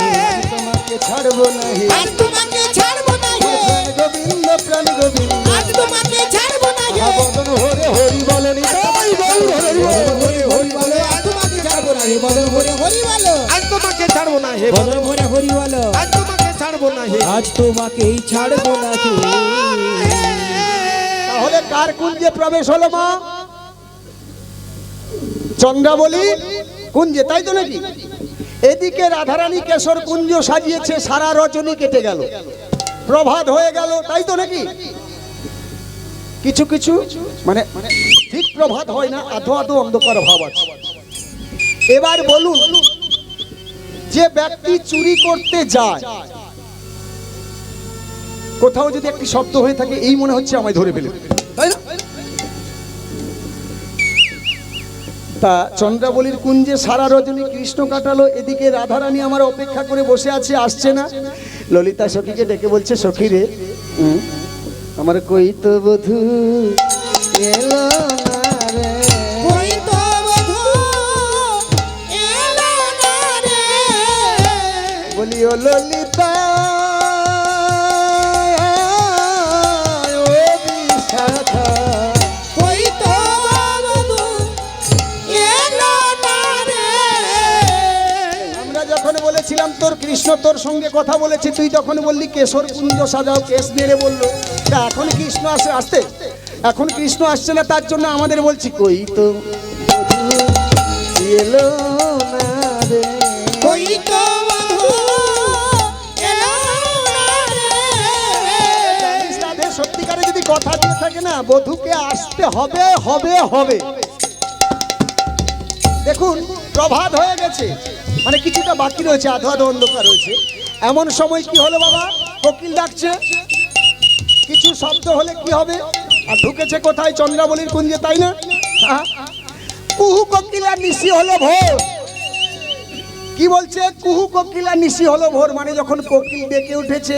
তোমাকে ছাড়বো না হে, আজ তোমাকে ছাড়বো না হে, প্রাণ গোবিন্দ, প্রাণ গোবিন্দ, আজ তোমাকে ছাড়বো না হে, বদন হরে হরি বলনি, তাই গৌর হরি হরি হরি বলে। আজ তোমাকে ছাড়বো না হে, বদন ভরে হরি বলো। আজ তোমাকে ছাড়বো না হে, বদন ভরে হরি বলো। আজ তোমাকে ছাড়বো না হে, আজ তোমাকেই ছাড়বো না হে। তাহলে কার কুঞ্জে প্রবেশ হলো মা? চন্দ্রাবলী কুঞ্জে, তাই তো নাকি? এদিকে রাধারানী কেশর কুঞ্জ সাজিয়েছে, সারা রজনী কেটে গেল, প্রভাত হয়ে গেল, তাই তো নাকি? কিছু কিছু মানে ঠিক প্রভাত হয় না, আধো আধো অন্ধকার ভাব আছে। এবার বলুন, যে ব্যক্তি চুরি করতে যায়, কোথাও যদি একটি শব্দ হয়ে থাকে এই মনে হচ্ছে আমায় ধরে ফেলে, তাই না? তা চন্দ্রাবলীর কুঞ্জে সারা রজনী কৃষ্ণ কাটালো, এদিকে রাধারানী আমার অপেক্ষা করে বসে আছে, আসছে না। ললিতা সখীকে ডেকে বলছে, সখী রে, আমার কই তো বধূ এলো না রে। কই তো বধূ এলো না রে। বলি ও ললিতা ও বিশাখা, কই তো বধূ এলো না রে। আমরা যখন বলেছিলাম তোর কৃষ্ণ তোর সঙ্গে কথা বলেছি, তুই তখন বললি কেশর কুঞ্জ সাজাও, কেশ মেরে বললো। তা এখন কৃষ্ণ আসে, আসতে এখন কৃষ্ণ আসছে না, তার জন্য আমাদের বলছি কই তো বধূ এলো না রে। কই তো বধূ এলো না রে। জানিস রাধে, সত্যিকারে যদি কথা দিয়ে থাকে না, বধূকে আসতে হবে হবে হবে। দেখুন প্রভাত হয়ে গেছে, মানে কিছুটা বাকি রয়েছে, আধো আধো অন্ধকার রয়েছে। এমন সময় কি হলো বাবা, কোকিল ডাকছে, কিছু শব্দ হলে কি হবে? আর ঢুকেছে কোথায়? চন্দ্রাবলীর কুঞ্জে, তাই না? কুহু কোকিলা নিশি হলো ভোর। কি বলছে? কুহু কোকিলা নিশি হলো ভোর, মানে যখন কোকিল ডেকে উঠেছে,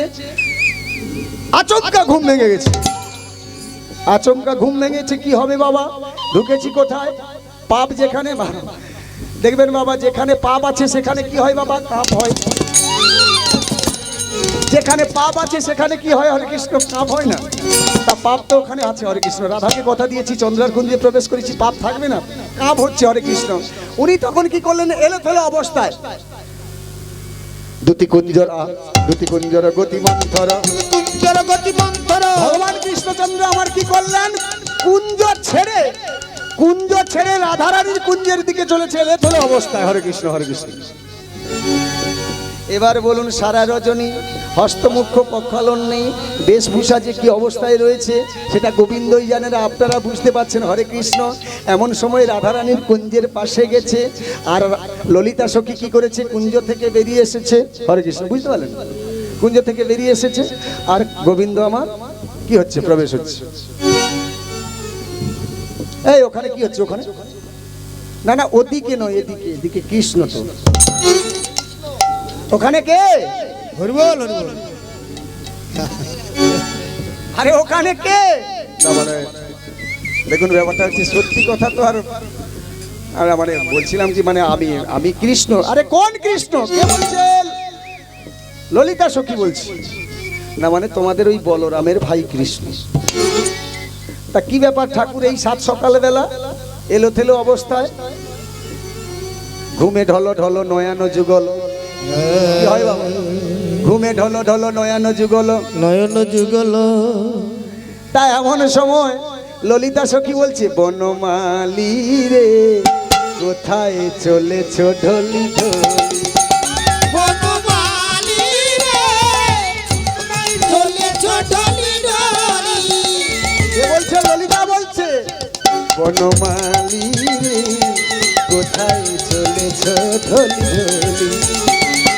আচমকা ঘুম ভেঙে গেছে। আচমকা ঘুম ভেঙেছে, কি হবে বাবা? ঢুকেছি কোথায়? পাপ যেখানে, দেখবেন বাবা, যেখানে পাপ আছে সেখানে কি হয় বাবা? কাপ হয়। যেখানে পাপ আছে সেখানে কি হয়? হরে কৃষ্ণ, কাপ হয় না? তা পাপ তো ওখানে আছে। হরে কৃষ্ণ, রাধাকে কথা দিয়েছি, চন্দ্রার কুঞ্জে প্রবেশ করেছি, পাপ থাকবে না? কাপ হচ্ছে। হরে কৃষ্ণ। উনি তখন কি করলেন? এলো ফেলো অবস্থায়, দুটি কুঞ্জর গতি মন্থর, কুঞ্জর গতি মন্থর। ভগবান কৃষ্ণচন্দ্র আমার কি করলেন? কুঞ্জ ছেড়ে রাধারানীর কুঞ্জের দিকে চলেছে, এলে ফেলো অবস্থায়। হরে কৃষ্ণ, হরে কৃষ্ণ। এবার বলুন, সারা রজনী হস্তমুখ পক্ষালন নেই, বেশভূষা যে কি অবস্থায় রয়েছে সেটা গোবিন্দই জানেন, আপনারা বুঝতে পারছেন। হরে কৃষ্ণ। এমন সময় রাধারানীর কুঞ্জের পাশে গেছে, আর ললিতা সখী কি করেছে? কুঞ্জ থেকে বেরিয়ে এসেছে। হরে কৃষ্ণ, বুঝতে পারলেন? কুঞ্জ থেকে বেরিয়ে এসেছে, আর গোবিন্দ আমার কি হচ্ছে? প্রবেশ হচ্ছে। এই ওখানে কি হচ্ছে? ওখানে না না, ওদিকে নয়, এদিকে, এদিকে কৃষ্ণ। তো ওখানে কে? হরিবল হরিবল। আরে ওখানে কে? না মানে দেখুন, ব্যাপারটা হচ্ছে সত্যি কথা তো। আর মানে বলছিলাম কি, মানে আমি কৃষ্ণ। আরে কোন কৃষ্ণ? কে বলছেন? ললিতা সখী বলছি। না মানে তোমাদের ওই বলরামের ভাই কৃষ্ণ। তা কি ব্যাপার ঠাকুর, এই সাত সকালবেলা এলো থেলো অবস্থায়? ঘুমে ঢলো ঢলো নয়ানো যুগল। কি হয় বাবা? ঘুমে ঢলো ঢলো নয়ানো যুগল, নয়ন যুগল। তা এমন সময় ললিতা সখী বলছে, বনমালী রে কোথায় চলেছ ঢলি ঢলি। বনমালী রে চলেছ ঢলি ঢলি। কে বলছে? ললিতা বলছে, বনমালী রে কোথায় চলেছ ঢলি ঢলি।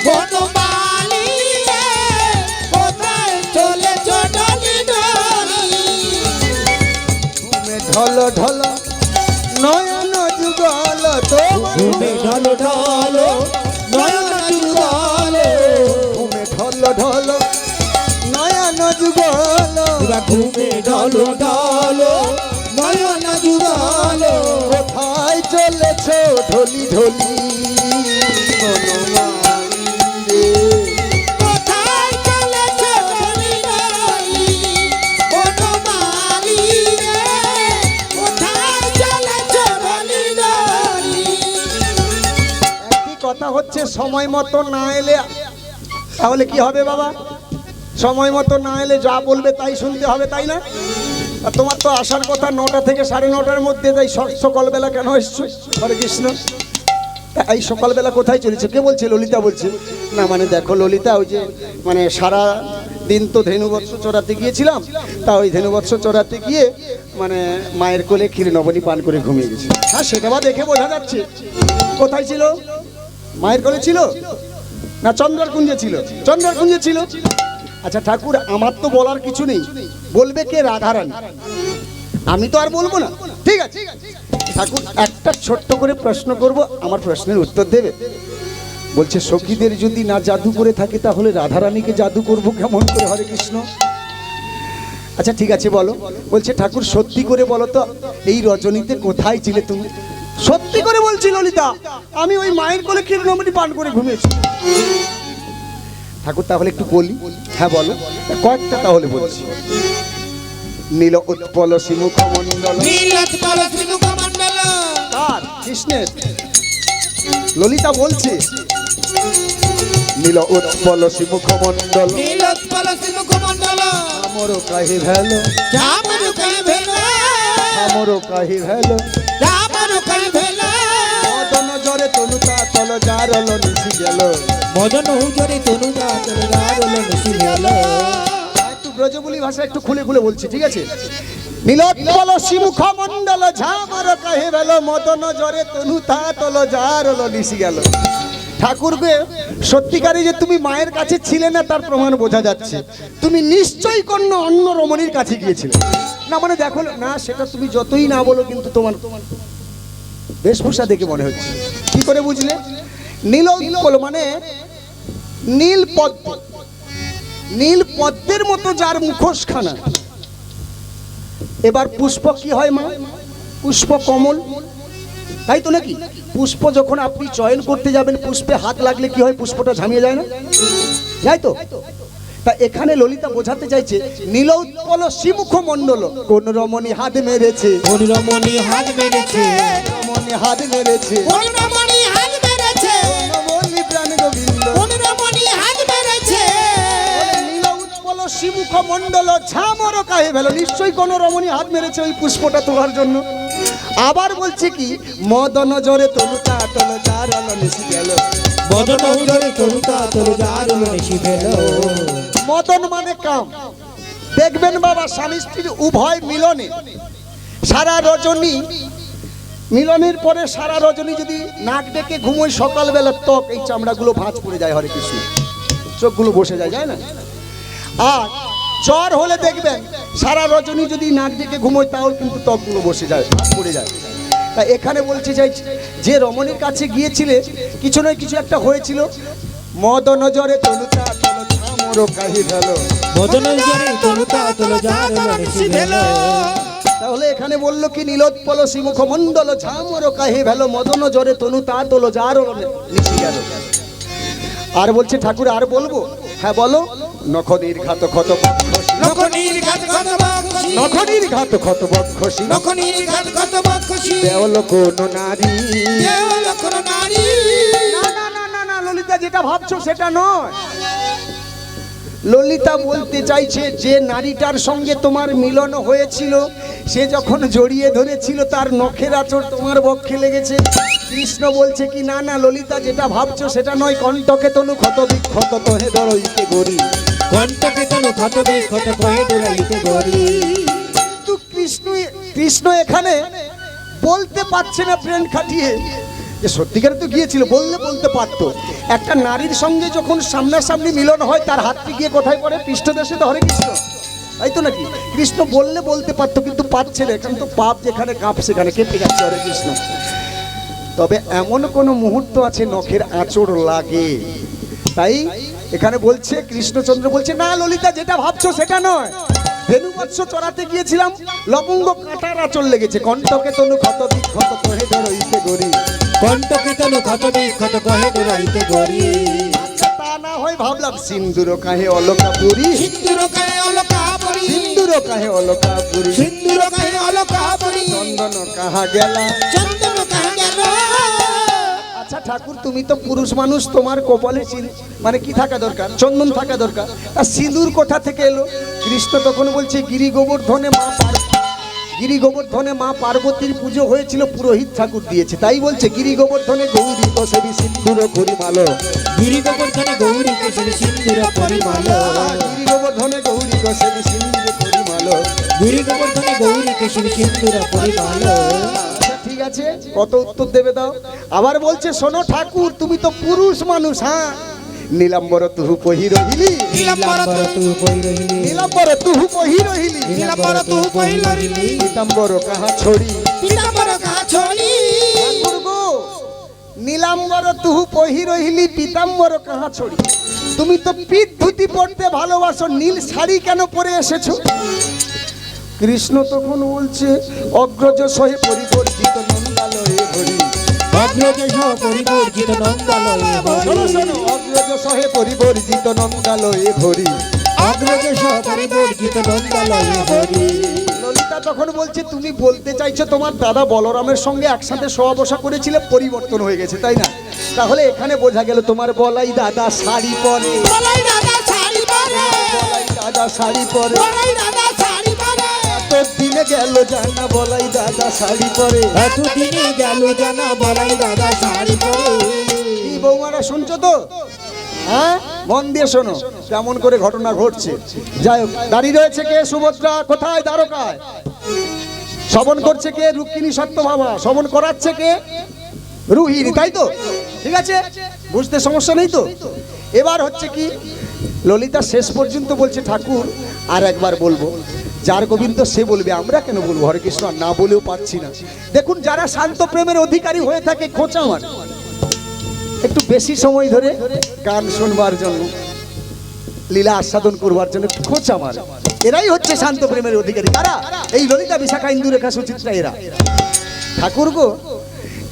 বনমালী রে কোথায় চলেছ ঢলি ঢলি। ঘুমে ঢলো ঢলো নয়ন যুগল, ঘুমে ঢলো ঢলো নয়ন যুগল। ঘুমে ঢলো ঢলো নয়ন যুগল। ঘুমে ঢলো ঢলো নয়ন যুগল। কোথায় চলেছ ঢলি ঢলি। বনমালী রে কোথায় চলেছ ঢলি ঢলি। বনমালী রে কোথায় চলেছ ঢলি ঢলি। একই কথা হচ্ছে, সময় মতো না এলে তাহলে কি হবে বাবা? সময় মতো না এলে যা বলবে তাই শুনতে হবে, তাই না? আর তোমার তো আসার কথা 9টা থেকে 9:30টার মধ্যে, তাই সকালবেলা কেন এসছো? হরে কৃষ্ণ। তা এই সকালবেলা কোথায় চলেছে? কে বলছে? ললিতা বলছে। না মানে দেখো ললিতা, ওই যে মানে সারা দিন তো ধেনুবৎস চড়াতে গিয়েছিলাম, তা ওই ধেনুবৎস চড়াতে গিয়ে মানে মায়ের কোলে ক্ষীর নবনী পান করে ঘুমিয়ে গেছে। হ্যাঁ সেটা বা দেখে বোঝা যাচ্ছে। কোথায় ছিল? মায়ের কোলে ছিল না চন্দ্রার কুঞ্জে ছিল? চন্দ্রার কুঞ্জে ছিল। আচ্ছা ঠাকুর, আমার তো বলার কিছু নেই, বলবে কে? রাধারানী। আমি তো আর বলবো না, ঠিক আছে ঠাকুর। একটা ছোট্ট করে প্রশ্ন করব, আমার প্রশ্নের উত্তর দেবে? বলছে সখীদের যদি না জাদু করে থাকে তাহলে রাধারানীকে জাদু করব কেমন করে? হরে কৃষ্ণ। আচ্ছা ঠিক আছে বলো। বলছে ঠাকুর সত্যি করে বলো তো, এই রজনীতে কোথায় ছিলে তুমি? সত্যি করে বলছি ললিতা, আমি ওই মায়ের কোলে ক্ষীর নবনী পান করে ঘুমিয়েছি। ঠাকুর তাহলে একটু বলি। হ্যাঁ বলো। কয়েকটা তাহলে বলছি। নীল উৎপল শিমুখ মণ্ডল। নীলোৎপল শ্রীমুখমণ্ডল। কার? কৃষ্ণের। ললিতা বলছে নীল উৎপল শিমুখ মণ্ডল। নীলোৎপল শ্রীমুখমণ্ডল। আমর কাহি ভেল, রামর কই ভেল। আমর কাহি ভেল। রামর কই ভেল। মদন জরে তনুতা তল জারল নিশি গেল। মদন হুজরে তনুদা তোর গারল নিশি গেল। একটু ব্রজবুলি ভাষা একটু খুলে খুলে বলছি, ঠিক আছে? নীলোৎপল শিমুখ মণ্ডল ঝামর কাহি ভেল। মদন জরে তনুতা তল জারল নিশি গেল। ঠাকুরকে সত্যিকারই যে তুমি মায়ের কাছে ছিলে না তার প্রমাণ বোঝা যাচ্ছে। তুমি নিশ্চয়ই কোনো অন্য রমণীর কাছে গিয়েছিলে। না মানে দেখো না, সেটা তুমি যতই না বলো কিন্তু তোমার বেশভূষা দেখে মনে হচ্ছে। কি করে বুঝলে? নীল উৎপল মানে নীল পদ্ম, নীল পদ্মের মতো যার মুখোশখানা। এবার পুষ্প কি হয় মা? পুষ্প কমল, তাই তো নাকি? পুষ্প যখন আপনি চয়ন করতে যাবেন, পুষ্পে হাত লাগলে কি হয়? পুষ্পটা ঝামিয়ে যায় না? যাই তো। তা এখানে ললিতা বোঝাতে চাইছে নীল উৎপল শিমুখ মণ্ডল। কোন রমণী হাত মেরেছে? কোন রমণী হাত মেরেছে? রমণী হাত মেরেছে। কোন রমণী হাত মেরেছে? বলি প্রাণ গোবিন্দ। কোন রমণী হাত মেরেছে? নীল উৎপল শিমুখ মণ্ডল ঝামর কাহে ভেল। নিশ্চয়ই কোন রমণী হাত মেরেছে ওই পুষ্পটা তোলার জন্য। আবার বলছে কি? মদন জরে তনুতা তল জারল নিশি গেল। মদন হুজরে তনুদা তোর গারল নিশি গেল। মদন মানে কাম। দেখবেন বাবা, স্বামী স্ত্রীর উভয় মিলনে সারা রজনী, মিলনের পরে সারা রজনী যদি নাক ডেকে ঘুমোয়, সকালবেলা ত্বক এই চামড়াগুলো ভাঁজ পড়ে যায়। হরে কৃষ্ণ। চোখগুলো বসে যায়, যায় না? আর জ্বর হলে দেখবেন সারা রজনী যদি নাক ডেকে ঘুমোয় তাও কিন্তু ত্বকগুলো বসে যায়, ভাঁজ পড়ে যায়। তা এখানে বলতে চাই যে রমণীর কাছে গিয়েছিলে কিছু নয় কিছু একটা হয়েছিল। মদন জরে তনুতা তল ঝামর কাহি ভেল। মদন হুজরে তনুদা তোর গারল নিশি গেল। তাহলে এখানে বললো কি? নীলোৎপল শিমুখ মণ্ডল ঝামর কাহি ভেল। মদন জরে তনুতা তল জারল নিশি গেল। আর বলছে ঠাকুর আর বলবো? হ্যাঁ বলো। নখ নির্ঘাত ক্ষত বক্ষসী। নখ নির্ঘাত ক্ষত বক্ষসী। নখ নির্ঘাত ক্ষত বক্ষসী। নখ নির্ঘাত ক্ষত বক্ষসী। দেওল কোন নারী। দেওল কোন নারী। না না না না না ললিতা, যেটা ভাবছো সেটা নয়। ললিতা বলতে চাইছে যে নারীটার সঙ্গে তোমার মিলন হয়েছিল, সে যখন জড়িয়ে ধরেছিল তার নখের আঁচড় তোমার বক্ষে লেগেছে। কৃষ্ণ বলছে কি? না না ললিতা, যেটা ভাবছো সেটা নয়। কণ্ঠকে তনু ক্ষত বিক্ষত তোহে দরইতে গরি। কণ্ঠকে তনু ক্ষত বিক্ষত কহে দৌড়াইতে গরি। কিন্তু কৃষ্ণ এখানে বলতে পারছে না প্রেম খাটিয়ে যে সত্যিকারে তো গিয়েছিল। বললে বলতে পারতো। একটা নারীর সঙ্গে যখন সামনাসামনি মিলন হয় তার হাতটি গিয়ে কোথায় পড়ে? পৃষ্ঠদেশে তো। হরে কৃষ্ণ, তাই তো নাকি? কৃষ্ণ বললে বলতে পারতো কিন্তু পারছে না। এখানে তো পাপ যেখানে কাঁপ সেখানে কেঁপে যাচ্ছে। হরে কৃষ্ণ। তবে এমন কোনো মুহূর্ত আছে নখের আঁচড় লাগে। তাই এখানে বলছে কৃষ্ণচন্দ্র বলছে না ললিতা, যেটা ভাবছো সেটা নয়। ধেনুবৎস চড়াতে গিয়েছিলাম, লবঙ্গ কাঁটার আঁচড় লেগেছে। কণ্ঠকে তনু ক্ষত বিক্ষত কহে ধরইতে গরি। কণ্ঠকে তনু ক্ষত বিক্ষত কহে দৌড়াইতে গরি। তা না হয় ভাবলাম সিন্দুর কাহে অলকা পুরি। সিন্দুর কাহে অলকা পুরি। সিন্দুর কাহে অলকা পুরি। সিন্দুর কাহে অলকা পুরি। চন্দন কাহা গেলা। চন্দন কাহে গেল। আচ্ছা ঠাকুর, তুমি তো পুরুষ মানুষ, তোমার কপালে মানে কি থাকা দরকার? চন্দন থাকা দরকার। আর সিঁদুর কোথা থেকে এলো? কৃষ্ণ তখন বলছে গিরি গোবর্ধনে মা গিরি গোবর্ধনে মা পার্বতীর পুজো হয়েছিল, পুরোহিত ঠাকুর দিয়েছে, তাই বলছে গিরি গোবর্ধনে গৌরী কসবি সিন্দুর পরিমাল। গিরি গোবর্ধনে গৌরী কেশরী সিন্দুর পরিমাল। গিরি গোবর্ধনে গৌরী কসবি সিন্দুর পরিমাল। গিরি গোবর্ধনে গৌরী কেশরী সিন্দুর পরিমাল। আচ্ছা, ঠিক আছে, কত উত্তর দেবে দাও। আবার বলছে শোনো ঠাকুর, তুমি তো পুরুষ মানুষ। হ্যাঁ, নীলাম্বর তুহু পহি রহিলি, নীলাম্বর তুহু পহি রহিলি, নীলাম্বর তুহু পহি রহিলি, নীলাম্বর তুহু পহি রহিলি, পীতাম্বর কাহা ছড়ি। পীতাম্বর কাহা ছড়ি। ঠাকুর গো, নীলাম্বর তুহু পহি রহিলি, পীতাম্বর কাহা ছড়ি। তুমি তো পিঠ ধুতি পরতে ভালোবাসো, নীল শাড়ি কেন পরে এসেছো? কৃষ্ণ তখন বলছে অগ্রজ সহে পরিবর্জিত নন্দালয়ে হরি। অগ্রজ সহ পরিবর্জিত নন্দালয়ে শোনো, হরি। শোনো, অগ্রজ সহে পরিবর্জিত নন্দালয়ে হরি। অগ্রজ সহ পরিবর্জিত নন্দালয়ে হরি। ললিতা তখন বলছে তুমি বলতে চাইছো তোমার দাদা বলরামের সঙ্গে একসাথে শোয়া বসা করেছিলে, পরিবর্তন হয়ে গেছে, তাই না? তাহলে এখানে বোঝা গেল তোমার বলাই দাদা শাড়ি পরে, বলাই দাদা শাড়ি পরে, বলাই দাদা শাড়ি পরে। বলাই দাদা শাড়ি পরে। এত দিনে গেল জানা বলাই দাদা শাড়ি পরে। এতদিনে গেল জানা বলাই দাদা শাড়ি পরে। কি বৌমারা শুনছো তো? হ্যাঁ, মন দিয়ে শোনো কেমন করে ঘটনা ঘটছে। যাই হোক, দাঁড়িয়ে রয়েছে কে? সুভদ্রা। কোথায়? দ্বারকায়। শ্রবণ করছে কে? রুক্মিণী সত্যভামা। শ্রবণ করাচ্ছে কে? রুহিণী, তাই তো? ঠিক আছে, বুঝতে সমস্যা নেই তো? এবার হচ্ছে কি, ললিতা শেষ পর্যন্ত বলছে ঠাকুর আর একবার বলবো, যার গোবিন্দ সে বলবে, আমরা কেন বলবো হরে কৃষ্ণ? আর না বলেও পাচ্ছি না। দেখুন, যারা শান্ত প্রেমের অধিকারী হয়ে থাকে, খোঁচা মার একটু বেশি সময় ধরে গান শুনবার জন্য, লীলা আস্বাদন করবার জন্য একটু খোঁচা মার, এরাই হচ্ছে শান্ত প্রেমের অধিকারী। তারা এই ললিতা, বিশাখা, ইন্দুরেখা, সুচিত্রা, এরা। ঠাকুর গো,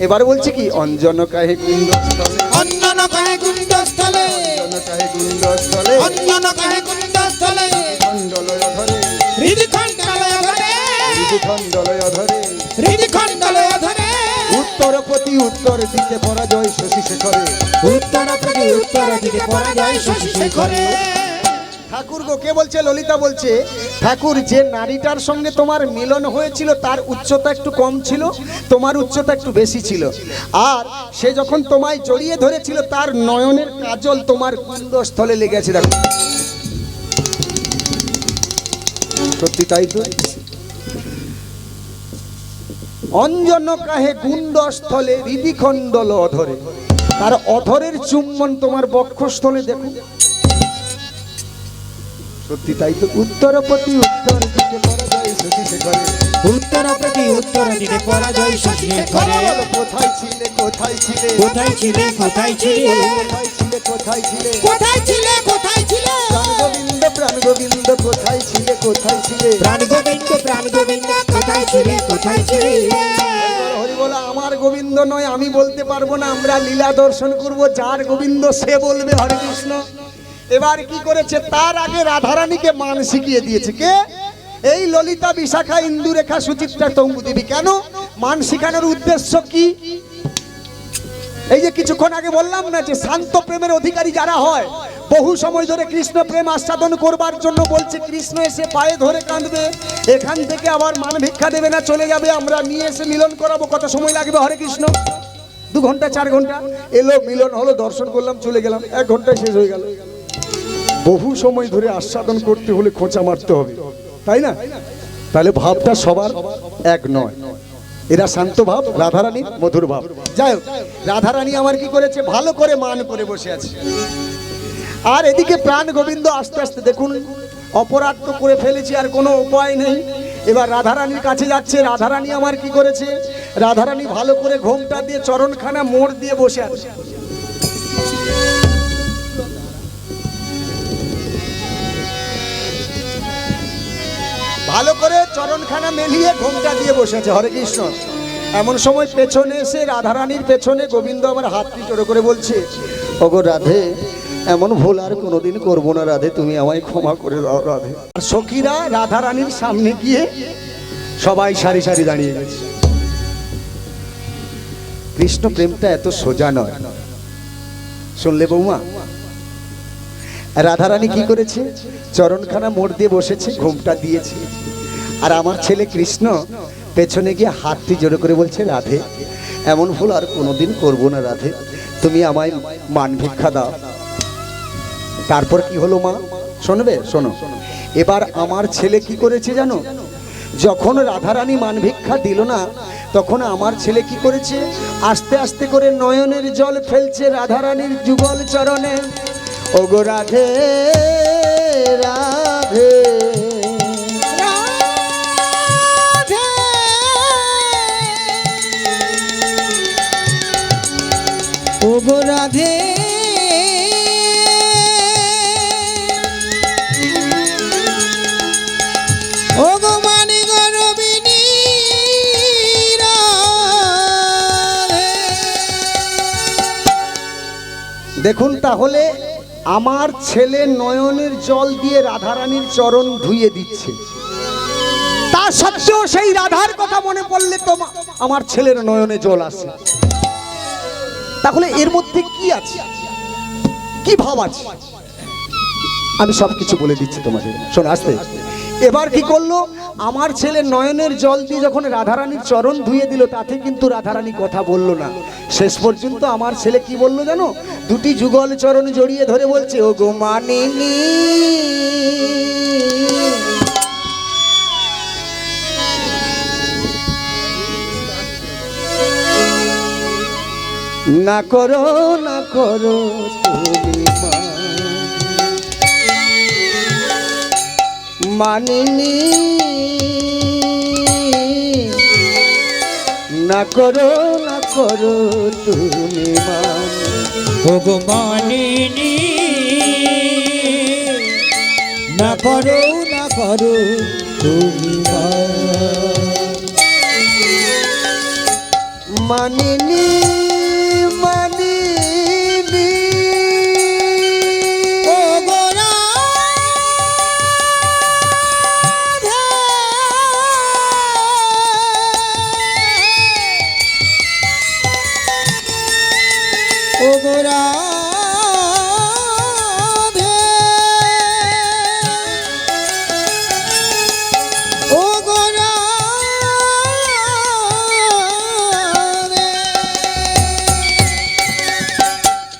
এবার বলছে কি, অঞ্জন কাহে কুণ্ডস্থলে, অঞ্জন কাহে কুণ্ডস্থলে, অঞ্জন কাহে কুণ্ডস্থলে, অঞ্জন কাহে কুণ্ডস্থলে, খণ্ডলয় ধরে, হৃদিখণ্ডলয় ধরে, খণ্ডলয় ধরে, হৃদিখণ্ডলয় ধরে। উত্তর প্রতি উত্তর দিতে পরাজয় শশী শেখরে। উত্তর প্রতি উত্তর দিকে পরাজয় শশী শেখরে। ঠাকুর গো, কে বলছে? ললিতা বলছে ঠাকুর, যে নারীটার সঙ্গে তোমার মিলন হয়েছিল তার উচ্চতা একটু কম ছিল, তোমার উচ্চতা একটু বেশি ছিল। আর সে যখন তোমায় জড়িয়ে ধরেছিল তার নয়নের কাজল তোমার কুণ্ডস্থলে লেগেছে। দেখো, সত্যি তাই তো। অঞ্জন কাহে কুণ্ডস্থলে হৃদিখণ্ডল অধরে। তার অধরের চুম্বন তোমার বক্ষস্থলে দেখো, সত্যি তাই তো। উত্তর প্রতি উত্তর দিকে পরাজয় শশী শেখরে। উত্তর প্রতি উত্তর দিকে পরাজয় শশী শেখরে। কোথায় ছিলে, কোথায় ছিলে, কোথায় ছিলে, কোথায় ছিলে, কোথায় ছিলে, কোথায় ছিলে, কোথায় ছিলে, কোথায় ছিলে? প্রাণ গোবিন্দ, প্রাণ গোবিন্দ, কোথায় ছিলে, কোথায় ছিলে। প্রাণ গোবিন্দ, প্রাণ গোবিন্দ, কোথায় ছিলে, কোথায় ছিলে। হরি বলা, আমার গোবিন্দ নয়, আমি বলতে পারবো না, আমরা লীলা দর্শন করব, যার গোবিন্দ সে বলবে হরে কৃষ্ণ। এবার কি করেছে, তার আগে রাধারানীকে মান শিখিয়ে দিয়েছে কে? এই ললিতা, বিশাখা, ইন্দুরেখা, সুচিত্রা, তম্বুদেবী। কেন মান শিখানোর উদ্দেশ্য কি? এই যে কিছুক্ষণ আগে বললাম না যে শান্ত প্রেমের অধিকারী যারা হয়, বহু সময় ধরে কৃষ্ণ প্রেম আস্বাদন করবার জন্য বলছে, কৃষ্ণ এসে পায়ে ধরে কাঁদবে, এখান থেকে আবার মান ভিক্ষা দেবে না, চলে যাবে, আমরা নিয়ে এসে মিলন করাবো। কত সময় লাগবে হরে কৃষ্ণ? 2 ঘন্টা 4 ঘন্টা। এলো, মিলন হলো, দর্শন করলাম, চলে গেলাম, 1 ঘন্টায় শেষ হয়ে গেল। বহু সময় ধরে আস্বাদন করতে হলে খোঁচা মারতে হবে, তাই না? তাহলে ভাবটা সবার এক নয়। এরা শান্ত ভাব, রাধারানী মধুর ভাব। যাই হোক, রাধারানী আমার কি করেছে, ভালো করে মান করে বসে আছে। আর এদিকে প্রাণ গোবিন্দ আস্তে আস্তে, দেখুন অপরাধ তো করে ফেলেছি, আর কোনো উপায় নেই। এবার রাধারানীর কাছে যাচ্ছে। রাধারানী আমার কি করেছে, রাধারানী ভালো করে ঘোমটা দিয়ে চরণখানা মোড় দিয়ে বসে আছে। ভালো করে চরণখানা মেলিয়ে ঘোমটা দিয়ে বসেছে হরে কৃষ্ণ। এমন সময় পেছনে এসে রাধারানীর পেছনে গোবিন্দ আমার হাতটি জোড়ো করে বলছে, ওগো রাধে, এমন ভুল আর কোনোদিন করবো না রাধে, তুমি আমায় ক্ষমা করে দাও রাধে। আর সখীরা রাধারানীর সামনে গিয়ে সবাই সারি সারি দাঁড়িয়ে গেছে। কৃষ্ণ প্রেমটা এত সোজা নয়, শুনলে বৌমা? রাধারানী কি করেছে, চরণখানা মোড় দিয়ে বসেছে, ঘোমটা দিয়েছে, আর আমার ছেলে কৃষ্ণ পেছনে গিয়ে হাতটি জোরে করে বলছে, রাধে এমন ভুল আর কোনোদিন করবো না রাধে, তুমি আমায় মান ভিক্ষা দাও। তারপর কি হলো মা, শুনবে? শোনো। এবার আমার ছেলে কি করেছে জানো? যখন রাধারানী মান ভিক্ষা দিল না, তখন আমার ছেলে কি করেছে? আস্তে আস্তে করে নয়নের জল ফেলছে রাধারানীর যুগল চরণে। ওগো রাধে রাধে, রাধে ওগো রাধে ওগো মানি গো রবিনী রাধে। দেখুন তাহলে আমার ছেলে নয়নের জল দিয়ে রাধারানীর চরণ ধুইয়ে দিচ্ছে, তা সত্ত্বেও সেই রাধার কথা মনে পড়লে তো আমার ছেলের নয়নে জল আসে। তাহলে এর মধ্যে কি আছে, কি ভাব আছে? আমি সবকিছু বলে দিচ্ছি তোমাদের, শোনো আস্তে। এবার কি করলো? আমার ছেলে নয়নের জল দিয়ে যখন রাধারানীর চরণ ধুয়ে দিল, তাতে কিন্তু রাধারানী কথা বলল না। শেষ পর্যন্ত আমার ছেলে কি বললো জানো? দুটি যুগল চরণ জড়িয়ে ধরে বলছে, ও গো মানিনী না করো না করো তুমি মানিনী, না করো না করো তুমি মান। ওগো মানিনী না করো না করো তুমি মানিনী মানিনী ওগো রাধে ওগো রাধে ওগো রাধে।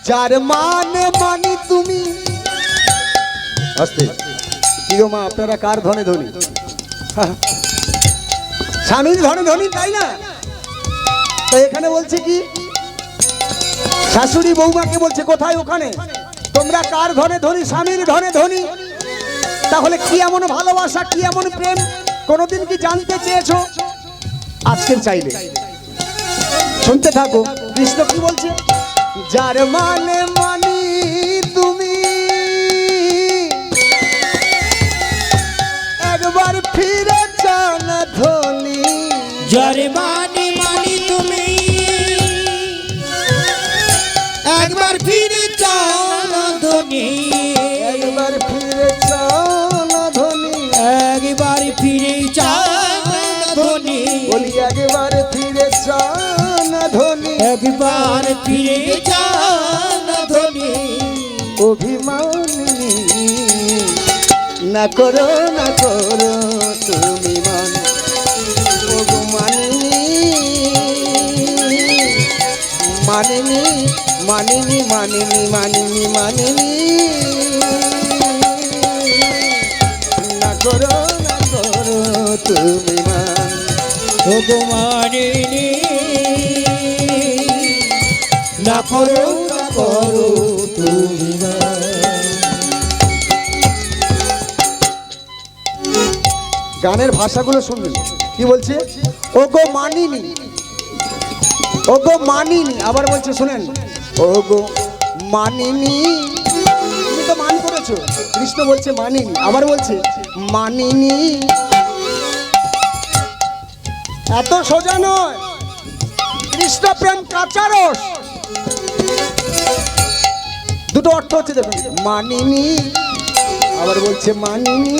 যার মানে মানি তুমি। আস্তে কি গো মা, আপনারা কার ধনে ধনী? স্বামীর ধনে ধনী, তাই না? তো এখানে বলছে কি, শাশুড়ি বৌমাকে বলছে কোথায় ওখানে, তোমরা কার ধনে ধনী? স্বামীর ধনে ধনী। তাহলে কি এমন ভালোবাসা, কি এমন প্রেম, কোনোদিন কি জানতে চেয়েছো? আজকের চাইলে শুনতে থাকো। কৃষ্ণ কি বলছে? যার মানে মানি তুমি, একবার ফিরে যাও না ধনী। যারে মানি মানি তুমি একবার ফিরে যাও না ধনী, একবার ফিরে যাও না ধনী, একবার ফিরে যাও না ধনী, বলি একবার ফিরে যাও না ধনী, একবার ফিরে যাও না ধনী। অভিমানী না করো না করো তুমি মান। ওগো মানিনী মানিনী মানিনী মানিনী মানিনী মানিনী না করো তুমি মান। ওগো মানিনী না করো না করো তুমি গানের ভাষাগুলো শুনবেন কি বলছে? ওগো মানিনী, ওগো মানিনী। আবার বলছে শুনেন, ওগো মানিনী, তুমি তো মান করেছো। কৃষ্ণ বলছে মানিনী, আবার বলছে মানিনী। এত সোজা নয়, কৃষ্ণ প্রেম কাঁচা রস। দুটো অর্থ হচ্ছে দেখুন, মানিনী আবার বলছে মানিনী।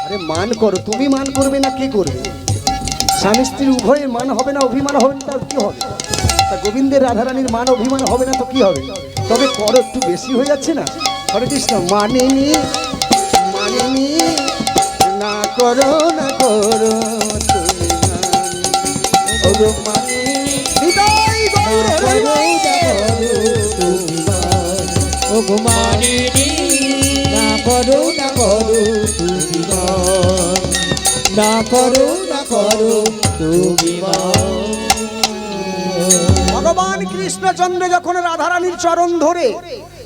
আরে মান করো, তুমি মান করবে না কে করবে? স্বামী স্ত্রীর উভয়ের মান হবে না, অভিমান হবে না, তার কি হবে? তা গোবিন্দের রাধারানীর মান অভিমান হবে না তো কি হবে? তবে করো, একটু বেশি হয়ে যাচ্ছে না? হরে কৃষ্ণ। মানিনী মানিনী না করুণা করো তুমি ওগো মানি হৃদয় গৌর ও ঘুমানি না করো না করো তুমি মন, না করো না করো তুমি মন। ভগবান কৃষ্ণচন্দ্র যখন রাধারানীর চরণ ধরে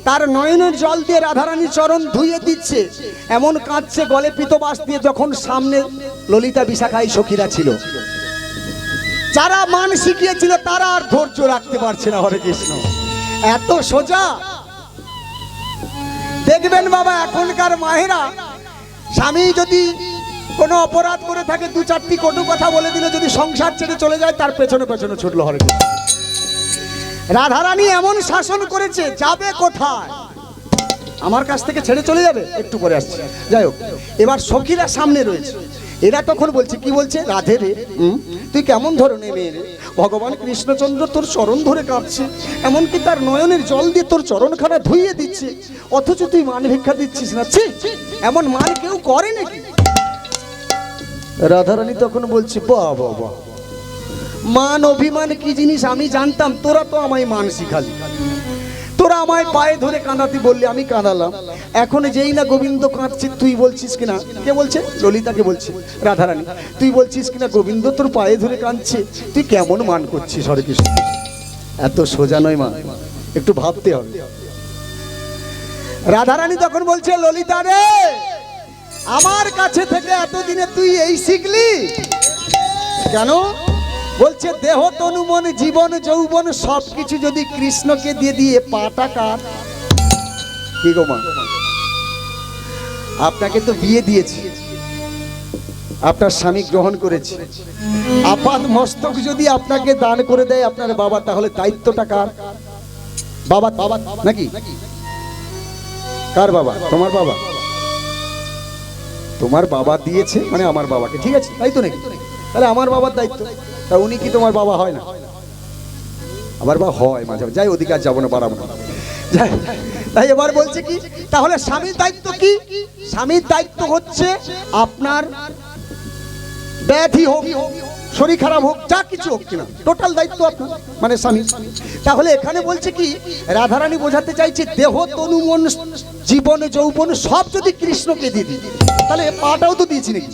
তার নয়নের জল দিয়ে রাধারানীর চরণ ধুইয়ে দিচ্ছে, এমন কাঁদছে গলে পিতবাস দিয়ে, যখন সামনে ললিতা বিশাখাই সখীরা ছিল, যারা মান শিখিয়েছিল তারা আর ধৈর্য রাখতে পারছে না। হরে কৃষ্ণ, এত সোজা। দেখবেন বাবা, এখনকার মায়েরা স্বামী যদি কোনো অপরাধ করে থাকে, দু চারটি কটু কথা বলে দিলে, যদি সংসার ছেড়ে চলে যায়, তার পেছনে পেছনে ছুটলো। হরে কৃষ্ণ, রাধারানী এমন শাসন করেছে, যাবে কোথায়? আমার কাছ থেকে ছেড়ে চলে যাবে? একটু পরে আসছে। যাই হোক, এবার সখীরা সামনে রয়েছে, এরা তখন বলছে, কি বলছে? রাধে রে, তুই কেমন ধরনের মেয়ে রে? ভগবান কৃষ্ণচন্দ্র তোর চরণ ধরে কাঁদছে, এমনকি তার নয়নের জল দিয়ে তোর চরণখানা ধুইয়ে দিচ্ছে, অথচ তুই মান ভিক্ষা দিচ্ছিস না। ছি, এমন মান কেউ করে নাকি? রাধারানী তখন বলছে, বাহ বাহ বাহ, মান অভিমান কি জিনিস আমি জানতাম, তোরা তো আমায় মান শিখালি, তোরা আমায় পায়ে ধরে কাঁদাতে বললি, আমি কাঁদালাম। এখন যেই না গোবিন্দ কাঁদছে, তুই বলছিস কিনা, কে বলছে? ললিতাকে বলছে রাধারানী, তুই বলছিস কিনা গোবিন্দ তোর পায়ে ধরে কাঁদছে, তুই কেমন মান করছিস? হরে কৃষ্ণ, এত সোজা নয় মা, একটু ভাবতে হবে। রাধারানী তখন বলছে, ললিতা রে, আমার কাছে থেকে এতদিনে তুই এই শিখলি কেন? বলছে, দেহ তনু মন জীবন যৌবন সবকিছু যদি কৃষ্ণকে দিয়ে দিয়ে পাটা কাট। কি গো মা, আপনাকে তো বিয়ে দিয়েছি, আপনার স্বামী গ্রহণ করেছে, আপাত মস্তক যদি আপনাকে দান করে দেয় আপনার বাবা, তাহলে দায়িত্বটা কার? বাবা বাবা নাকি? কার বাবা? তোমার বাবা। তোমার বাবা দিয়েছে মানে আমার বাবাকে, ঠিক আছে, তাই তো নাকি? তাহলে আমার বাবার দায়িত্ব। তা উনি কি তোমার বাবা হয় না? আমার বাবা হয় মাঝে মাঝে। যাই, অধিকার যাবো না, বাড়াবো না। যাই, তাই এবার বলছে কি, তাহলে স্বামীর দায়িত্ব কি? স্বামীর দায়িত্ব হচ্ছে আপনার ব্যাধি হোক, শরীর খারাপ হোক, যা কিছু হোক কিনা, টোটাল দায়িত্ব আপনার, মানে স্বামী। তাহলে এখানে বলছে কি, রাধারানী বোঝাতে চাইছে, দেহ তনু মন জীবন যৌবন সব যদি কৃষ্ণকে দিয়ে দিই, তাহলে পাটাও তো দিয়েছি নাকি?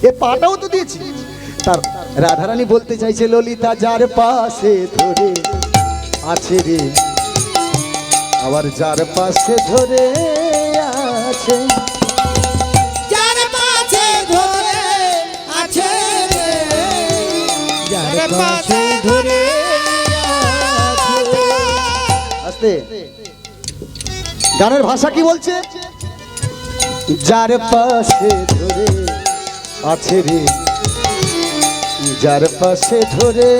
এ পাটাও তো দিয়েছি। তার রাধারানী বলতে চাইছে, ললিতা যার পাশে ধরে আছে রে, আবার যার পাশে ধরে আছে, যার পাশে ধরে আছে রে, যার পাশে ধরে আছে। আস্তে, গানের ভাষা কি বলছে? যার পাশে ধরে আছে রে, যার পাশে ধরে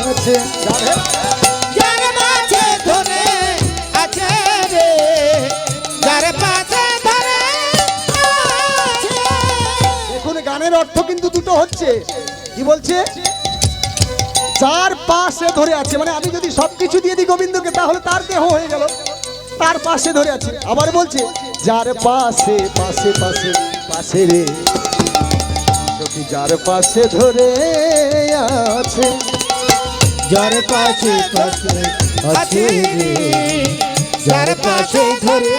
আছে, যার পাশে ধরে আছে রে, যার পাশে ধরে আছে। দেখুন, গানের অর্থ কিন্তু দুটো হচ্ছে। কি বলছে? যার পাশে ধরে আছে, মানে আমি যদি সবকিছু দিয়ে দিই গোবিন্দকে, তাহলে তার দেহ হয়ে গেল, তার পাশে ধরে আছে। আবার বলছে, যার পাশে পাশে পাশে পাশে রে, সখী যার পাশে ধরে আছে, যার পাশে পাশে আছে রে, যার পাশে ধরে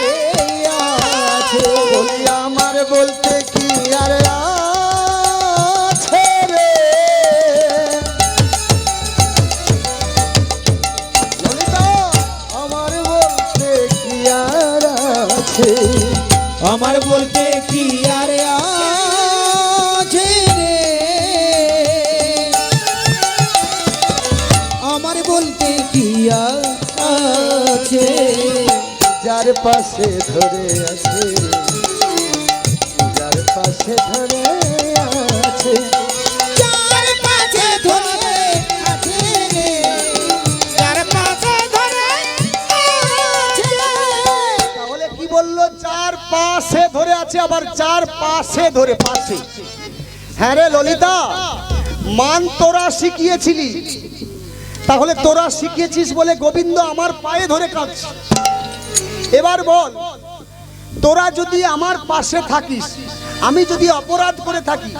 আছে। বলি আমার বলতে কি আর আছে রে? ললিতা, আমার বলতে কি আর আছে? আমার বলতে কি আর আছে রে, আমার বলতে কি আর আছে। যার পাশে ধরে আছে, যার পাশে ধরে আছে, যার পাশে ধরে আছে রে, যার পাশে ধরে আছে। তাহলে কি বললো? যার পাশে ধরে আছে, আবার যার পাশে ধরে, পাশে। হ্যাঁ রে ললিতা, মান তোরা শিখিয়েছিলি, তাহলে তোরা শিখিয়েছিস বলে গোবিন্দ আমার পায়ে ধরে কাঁদছে। এবার বল, তোরা যদি আমার পাশে থাকিস, আমি যদি অপরাধ করে থাকি,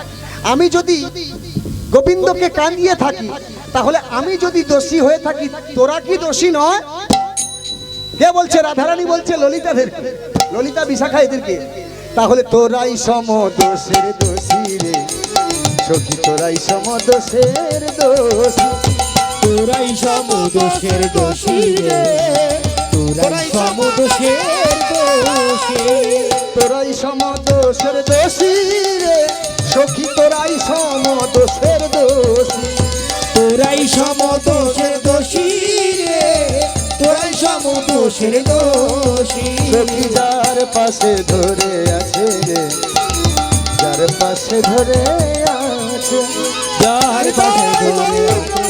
আমি যদি গোবিন্দকে কাঁদিয়ে থাকি, তাহলে আমি যদি দোষী হয়ে থাকি, তোরা কি দোষী নয়? কে বলছে? রাধারানী বলছে ললিতাদের, ললিতা বিশাখা এদেরকে। তাহলে তোরাই সমদোষের দোষী রে সখী, তোরাই সমদোষের দোষী, তোরাই সমদোষের দোষী রে, তোরাই সমদোষের দোষী, তোরাই সমদোষের দোষী রে সখী, তোরাই সমদোষের দোষী, তোরাই সমদোষের দোষী রে, তোরাই সমদোষের দোষী। সখী যার পাশে ধরে আছে রে, যার পাশে ধরে আছে, যার পাশে ধরে আছে,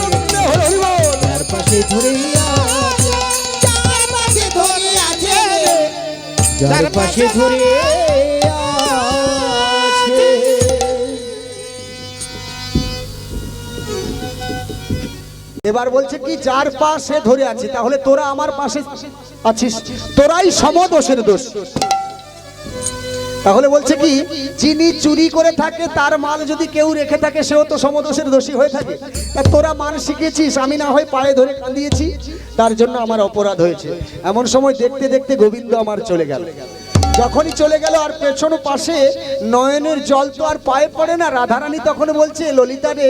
যার পাশে ধরে আছে, যার পাশে ধরে আছে, যার পাশে ধরে আছে। এবার বলছে কি যার পাশে ধরে আছে, তাহলে তোরা আমার পাশে আছিস, তোরাই সমদোষের দোষ। তাহলে বলছে কি যিনি চুরি করে থাকে তার মাল যদি কেউ রেখে থাকে সেও তো সমদোষের দোষী হয়ে থাকে। তা তোরা মান শিখেছিস, আমি না হয় পায়ে ধরে কাঁদিয়েছি, তার জন্য আমার অপরাধ হয়েছে। এমন সময় দেখতে দেখতে গোবিন্দ আমার চলে গেল। যখনই চলে গেল আর পেছন পাশে নয়নের জল তো আর পায়ে পড়ে না, রাধারানী তখন বলছে ললিতা রে,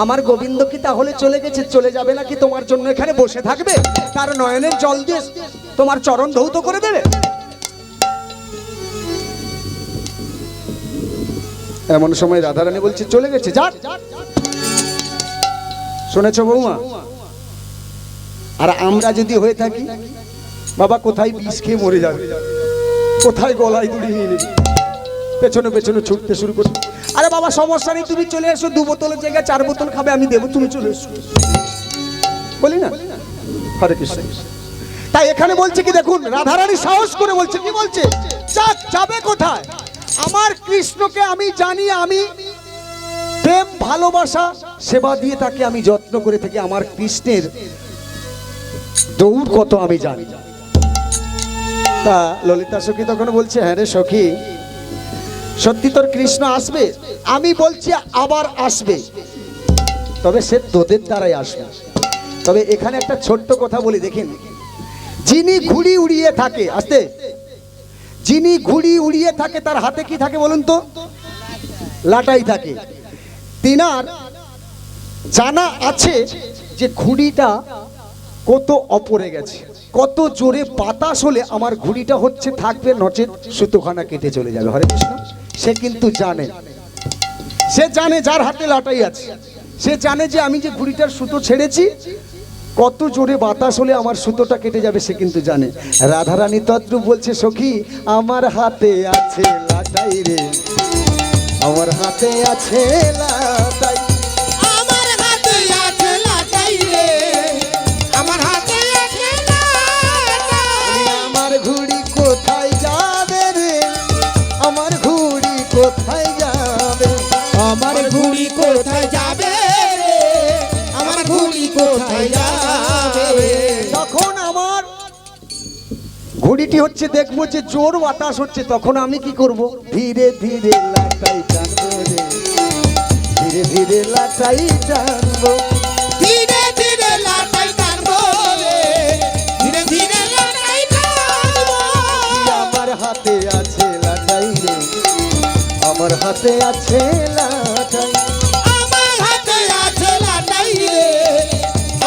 আমার গোবিন্দ কি তাহলে চলে গেছে? চলে যাবে নাকি তোমার জন্য এখানে বসে থাকবে? তার নয়নের জল দিয়ে তোমার চরণ ধৌত করে দেবে? এমন সময় রাধারানী বলছে চলে গেছে, যাক। শুনেছো বৌমা? আর আমরা যদি হয়ে থাকি, বাবা কোথায় বিষ খেয়ে মরে যাবে, কোথায় গলায় দড়ি নিয়ে নেবে, পেছনে পেছনে ছুটতে শুরু করবে। আরে বাবা সমস্যা নেই, তুমি চলে এসো, 2 বোতলের জায়গায় 4 বোতল খাবে আমি দেবো, তুমি চলে এসো, বলি না? হরে কৃষ্ণ। তাই এখানে বলছে কি দেখুন, রাধারানী সাহস করে বলছে, কি বলছে? যাবে কোথায়? আমার কৃষ্ণকে আমি জানি, আমি প্রেম ভালোবাসা সেবা দিয়ে তাকে আমি যত্ন করে থাকি, আমার কৃষ্ণের দৌড় কত আমি জানি। তা ললিতা সখী তখন বলছে, হ্যাঁ রে সখী, সত্যি তোর কৃষ্ণ আসবে? আমি বলছি আবার আসবে, তবে সে তোদের দ্বারাই আসবে। তবে এখানে একটা ছোট্ট কথা বলি দেখেন, যিনি ঘুড়ি উড়িয়ে থাকে, আসতে, যিনি ঘুড়ি উড়িয়ে থাকে তার হাতে কি থাকে বলুন তো? লাটাই থাকে। তিনার জানা আছে যে ঘুড়িটা কত অপরে গেছে, কত জোরে বাতাস হলে আমার ঘুড়িটা হচ্ছে থাকবে, নচেত সুতোখানা কেটে চলে যাবে। হরে কৃষ্ণ। সে কিন্তু জানে, সে জানে যার হাতে লাটাই আছে, সে জানে যে আমি যে ঘুড়িটার সুতো ছেড়েছি কত জোরে বাতাস হলে আমার সুতোটা কেটে যাবে, সে কিন্তু জানে। রাধারানী তদ্রূপ বলছে, সখী আমার হাতে আছে লাটাই রে, আমার হাতে আছে লাটাই, আমার হাতে আছে লাটাই রে, আমার হাতে আছে লাটাই। আমার ঘুড়ি কোথায় যাবে রে, আমার ঘুড়ি কোথায় যাবে, আমার ঘুড়ি কোথায় যাবে রে, আমার ঘুড়ি কোথায় যাবে? তখন আমার ঘুড়িটি হচ্ছে দেখবো যে জোর বাতাস হচ্ছে, তখন আমি কি করব? ধীরে ধীরে লাটাই টানবো রে, ধীরে ধীরে লাটাই টানবো, ধীরে ধীরে লাটাই টানবো রে, ধীরে ধীরে লাটাই টানবো। আমার হাতে আছে লাটাই রে, আমার হাতে আছে লাটাই, আমার হাতে আছে লাটাই রে,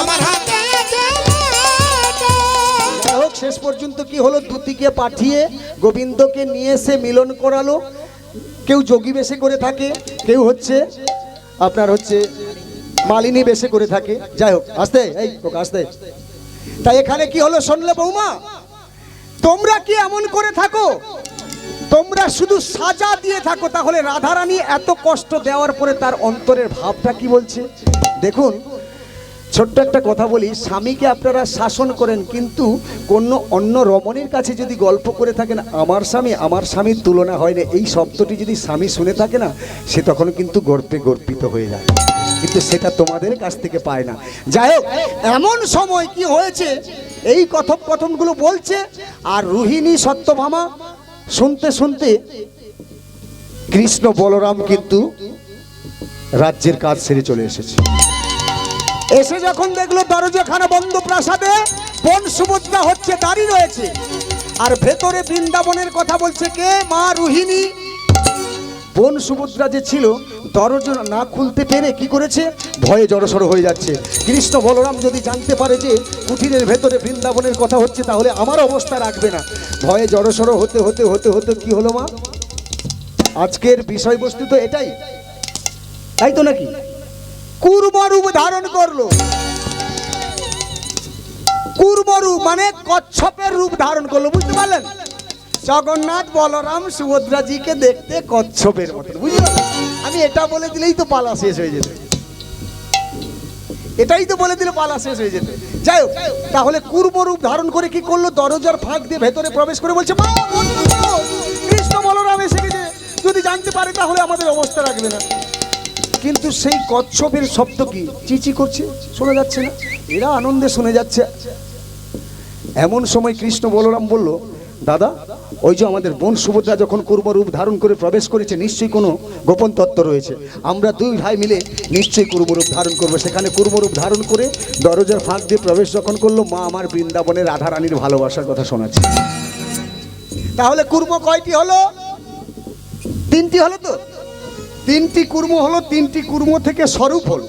আমার হাতে আছে লাটাই। যাই হোক, শেষ পর্যন্ত কি হলো? দ্যুতিকে পাঠিয়ে গোবিন্দকে নিয়ে এসে মিলন করালো। কেউ যোগী বেশে করে থাকে, কেউ হচ্ছে আপনার হচ্ছে মালিনী বেশে করে থাকে। যাই হোক, আসতে, এই তোকে আসতে। তাই এখানে কি হলো শুনলে বৌমা? তোমরা কি এমন করে থাকো? তোমরা শুধু সাজা দিয়ে থাকো, তাহলে রাধারানী এত কষ্ট দেওয়ার পরে তার অন্তরের ভাবটা কি বলছে দেখুন। ছোট্ট একটা কথা বলি, স্বামীকে আপনারা শাসন করেন, কিন্তু কোনো অন্য রমণীর কাছে যদি গল্প করে থাকেন আমার স্বামীর তুলনা হয় না, এই শব্দটি যদি স্বামী শুনে থাকে না, সে তখন কিন্তু গর্বে গর্বিত হয়ে যায়, কিন্তু সেটা তোমাদের কাছ থেকে পায় না। যাই হোক, এমন সময় কি হয়েছে, এই কথোপকথনগুলো বলছে, আর রোহিণী সত্যভামা শুনতে শুনতে কৃষ্ণ বলরাম কিন্তু রাজ্যের কাজ সেরে চলে এসেছে। এসে যখন দেখলো দরজাখানা বন্ধ, প্রাসাদে বোন সুভদ্রা হচ্ছে দাঁড়িয়ে রয়েছে, আর ভেতরে বৃন্দাবনের কথা বলছে কে? মা রোহিণী। বোন সুভদ্রা যে ছিল, দরজা না খুলতে পেরে কি করেছে? ভয়ে জড়সড় হয়ে যাচ্ছে। কৃষ্ণ বলরাম যদি জানতে পারে যে কুঠিরের ভেতরে বৃন্দাবনের কথা হচ্ছে, তাহলে আমার অবস্থা রাখবে না। ভয়ে জড়সড় হতে হতে হতে হতে কি হলো মা? আজকের বিষয়বস্তু তো এটাই, তাই তো নাকি? কুর্মরূপ ধারণ করলো। কুর্মরূপ মানে কচ্ছপের রূপ ধারণ করলো, বুঝতে পারলেন? জগন্নাথ বলরাম সুভদ্রাজিকে দেখতে কচ্ছপের মতন, বুঝতে পারলেন? আমি এটা বলে দিলেই তো পালা শেষ হয়ে যেত, এটাই তো বলে দিলে পালা শেষ হয়ে যেত। যাই হোক, তাহলে কুর্মরূপ ধারণ করে কি করলো? দরজার ফাঁক দিয়ে ভেতরে প্রবেশ করে বলছে, মা, কৃষ্ণ বলরাম এসে গেছে, যদি জানতে পারে তাহলে আমাদের অবস্থা রাখবে না। কিন্তু সেই কচ্ছপের শব্দ কি চিচি করছে, শোনা যাচ্ছে না? এরা আনন্দে শুনে যাচ্ছে। এমন সময় কৃষ্ণ বলরাম বলল, দাদা, ওই যে আমাদের বোন সুভদ্রা যখন কুর্মরূপ ধারণ করে প্রবেশ করেছে, নিশ্চয়ই কোনো গোপন তত্ত্ব রয়েছে। আমরা দুই ভাই মিলে নিশ্চয়ই কুর্মরূপ ধারণ করবো। সেখানে কুর্মরূপ ধারণ করে দরজার ফাঁক দিয়ে প্রবেশ যখন করলো, মা আমার বৃন্দাবনের রাধারানীর ভালোবাসার কথা শোনাচ্ছে। তাহলে কুর্ম কয়টি হলো? তিনটি হলো তো? তিনটি কুর্ম হলো, তিনটি কুর্ম থেকে স্বরূপ হলো।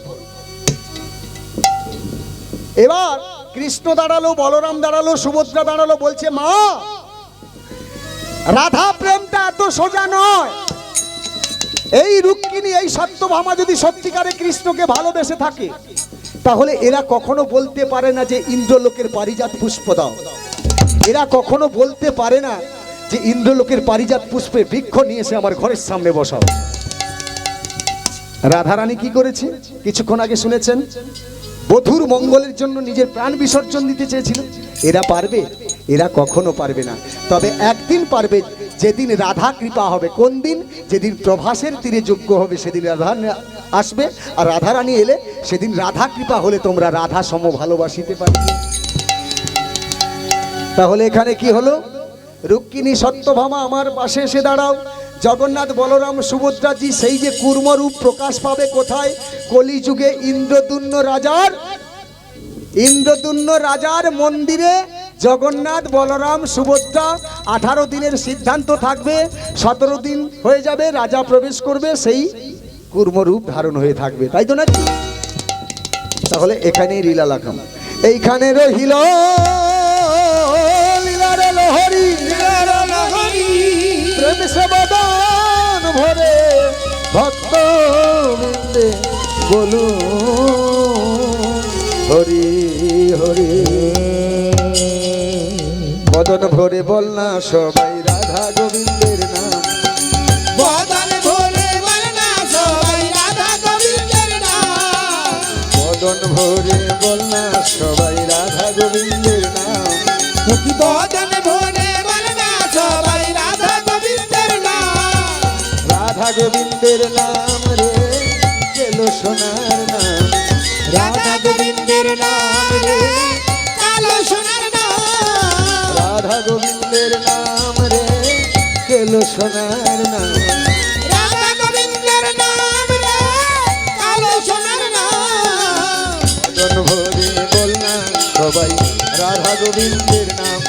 এবার কৃষ্ণ দাঁড়ালো, বলরাম দাঁড়ালো, সুভদ্রা দাঁড়ালো, বলছে, মা, রাধা প্রেমটা এত সোজা নয়। এই রুক্মিণী, এই সত্যভামা যদি সত্যিকারে কৃষ্ণকে ভালোবেসে থাকে, তাহলে এরা কখনো বলতে পারে না যে ইন্দ্রলোকের পারিজাত পুষ্প দাও। এরা কখনো বলতে পারে না যে ইন্দ্রলোকের পারিজাত পুষ্পে বৃক্ষ নিয়ে এসে আমার ঘরের সামনে বসাও। রাধারানী কি করেছে? কিছুক্ষণ আগে শুনেছেন, বধূর মঙ্গলের জন্য নিজের প্রাণ বিসর্জন দিতে চেয়েছিল। এরা পারবে? এরা কখনো পারবে না। তবে একদিন পারবে, যেদিন রাধা কৃপা হবে। কোন দিন? যেদিন প্রভাসের তীরে যোগ্য হবে, সেদিন রাধা আসবে। আর রাধারানী এলে, সেদিন রাধা কৃপা হলে তোমরা রাধা সম ভালোবাসিতে পারবে। তাহলে এখানে কি হলো? রুক্মিণী সত্যভামা আমার পাশে এসে দাঁড়াও। জগন্নাথ বলরাম সুভদ্রাজি সেই যে কুর্মরূপ প্রকাশ পাবে কোথায়? কলিযুগে ইন্দ্রদুম্ন রাজার মন্দিরে জগন্নাথ বলরাম সুভদ্রা 18 দিনের সিদ্ধান্ত থাকবে, 17 দিন হয়ে যাবে, রাজা প্রবেশ করবে, সেই কুর্মরূপ ধারণ হয়ে থাকবে, তাই তো নাকি? তাহলে এখানেই লীলা লাগাম। এইখানে রহিল লীলার লহরী, প্রেম সবদান ভরে ভক্ত বৃন্দে বলু হরি হরি। বদন ভরে বল না সবাই রাধা গোবিন্দের নাম। বদন ভরে বল না সবাই রাধা গোবিন্দের নাম। বদন ভরে বল না সবাই রাধা গোবিন্দের নাম। বদন ভরে বল না সবাই রাধা গোবিন্দের নাম। রাধা গোবিন্দের নাম রে গেলো সোনার নাম। রাধা গোবিন্দের নাম রে কালো সোনার নাম। রাধা গোবিন্দের নাম রে গেলো সোনার নাম। রাধা গোবিন্দের নাম রে কালো সোনার নাম। বদন ভরে বল না সবাই রাধা গোবিন্দের নাম।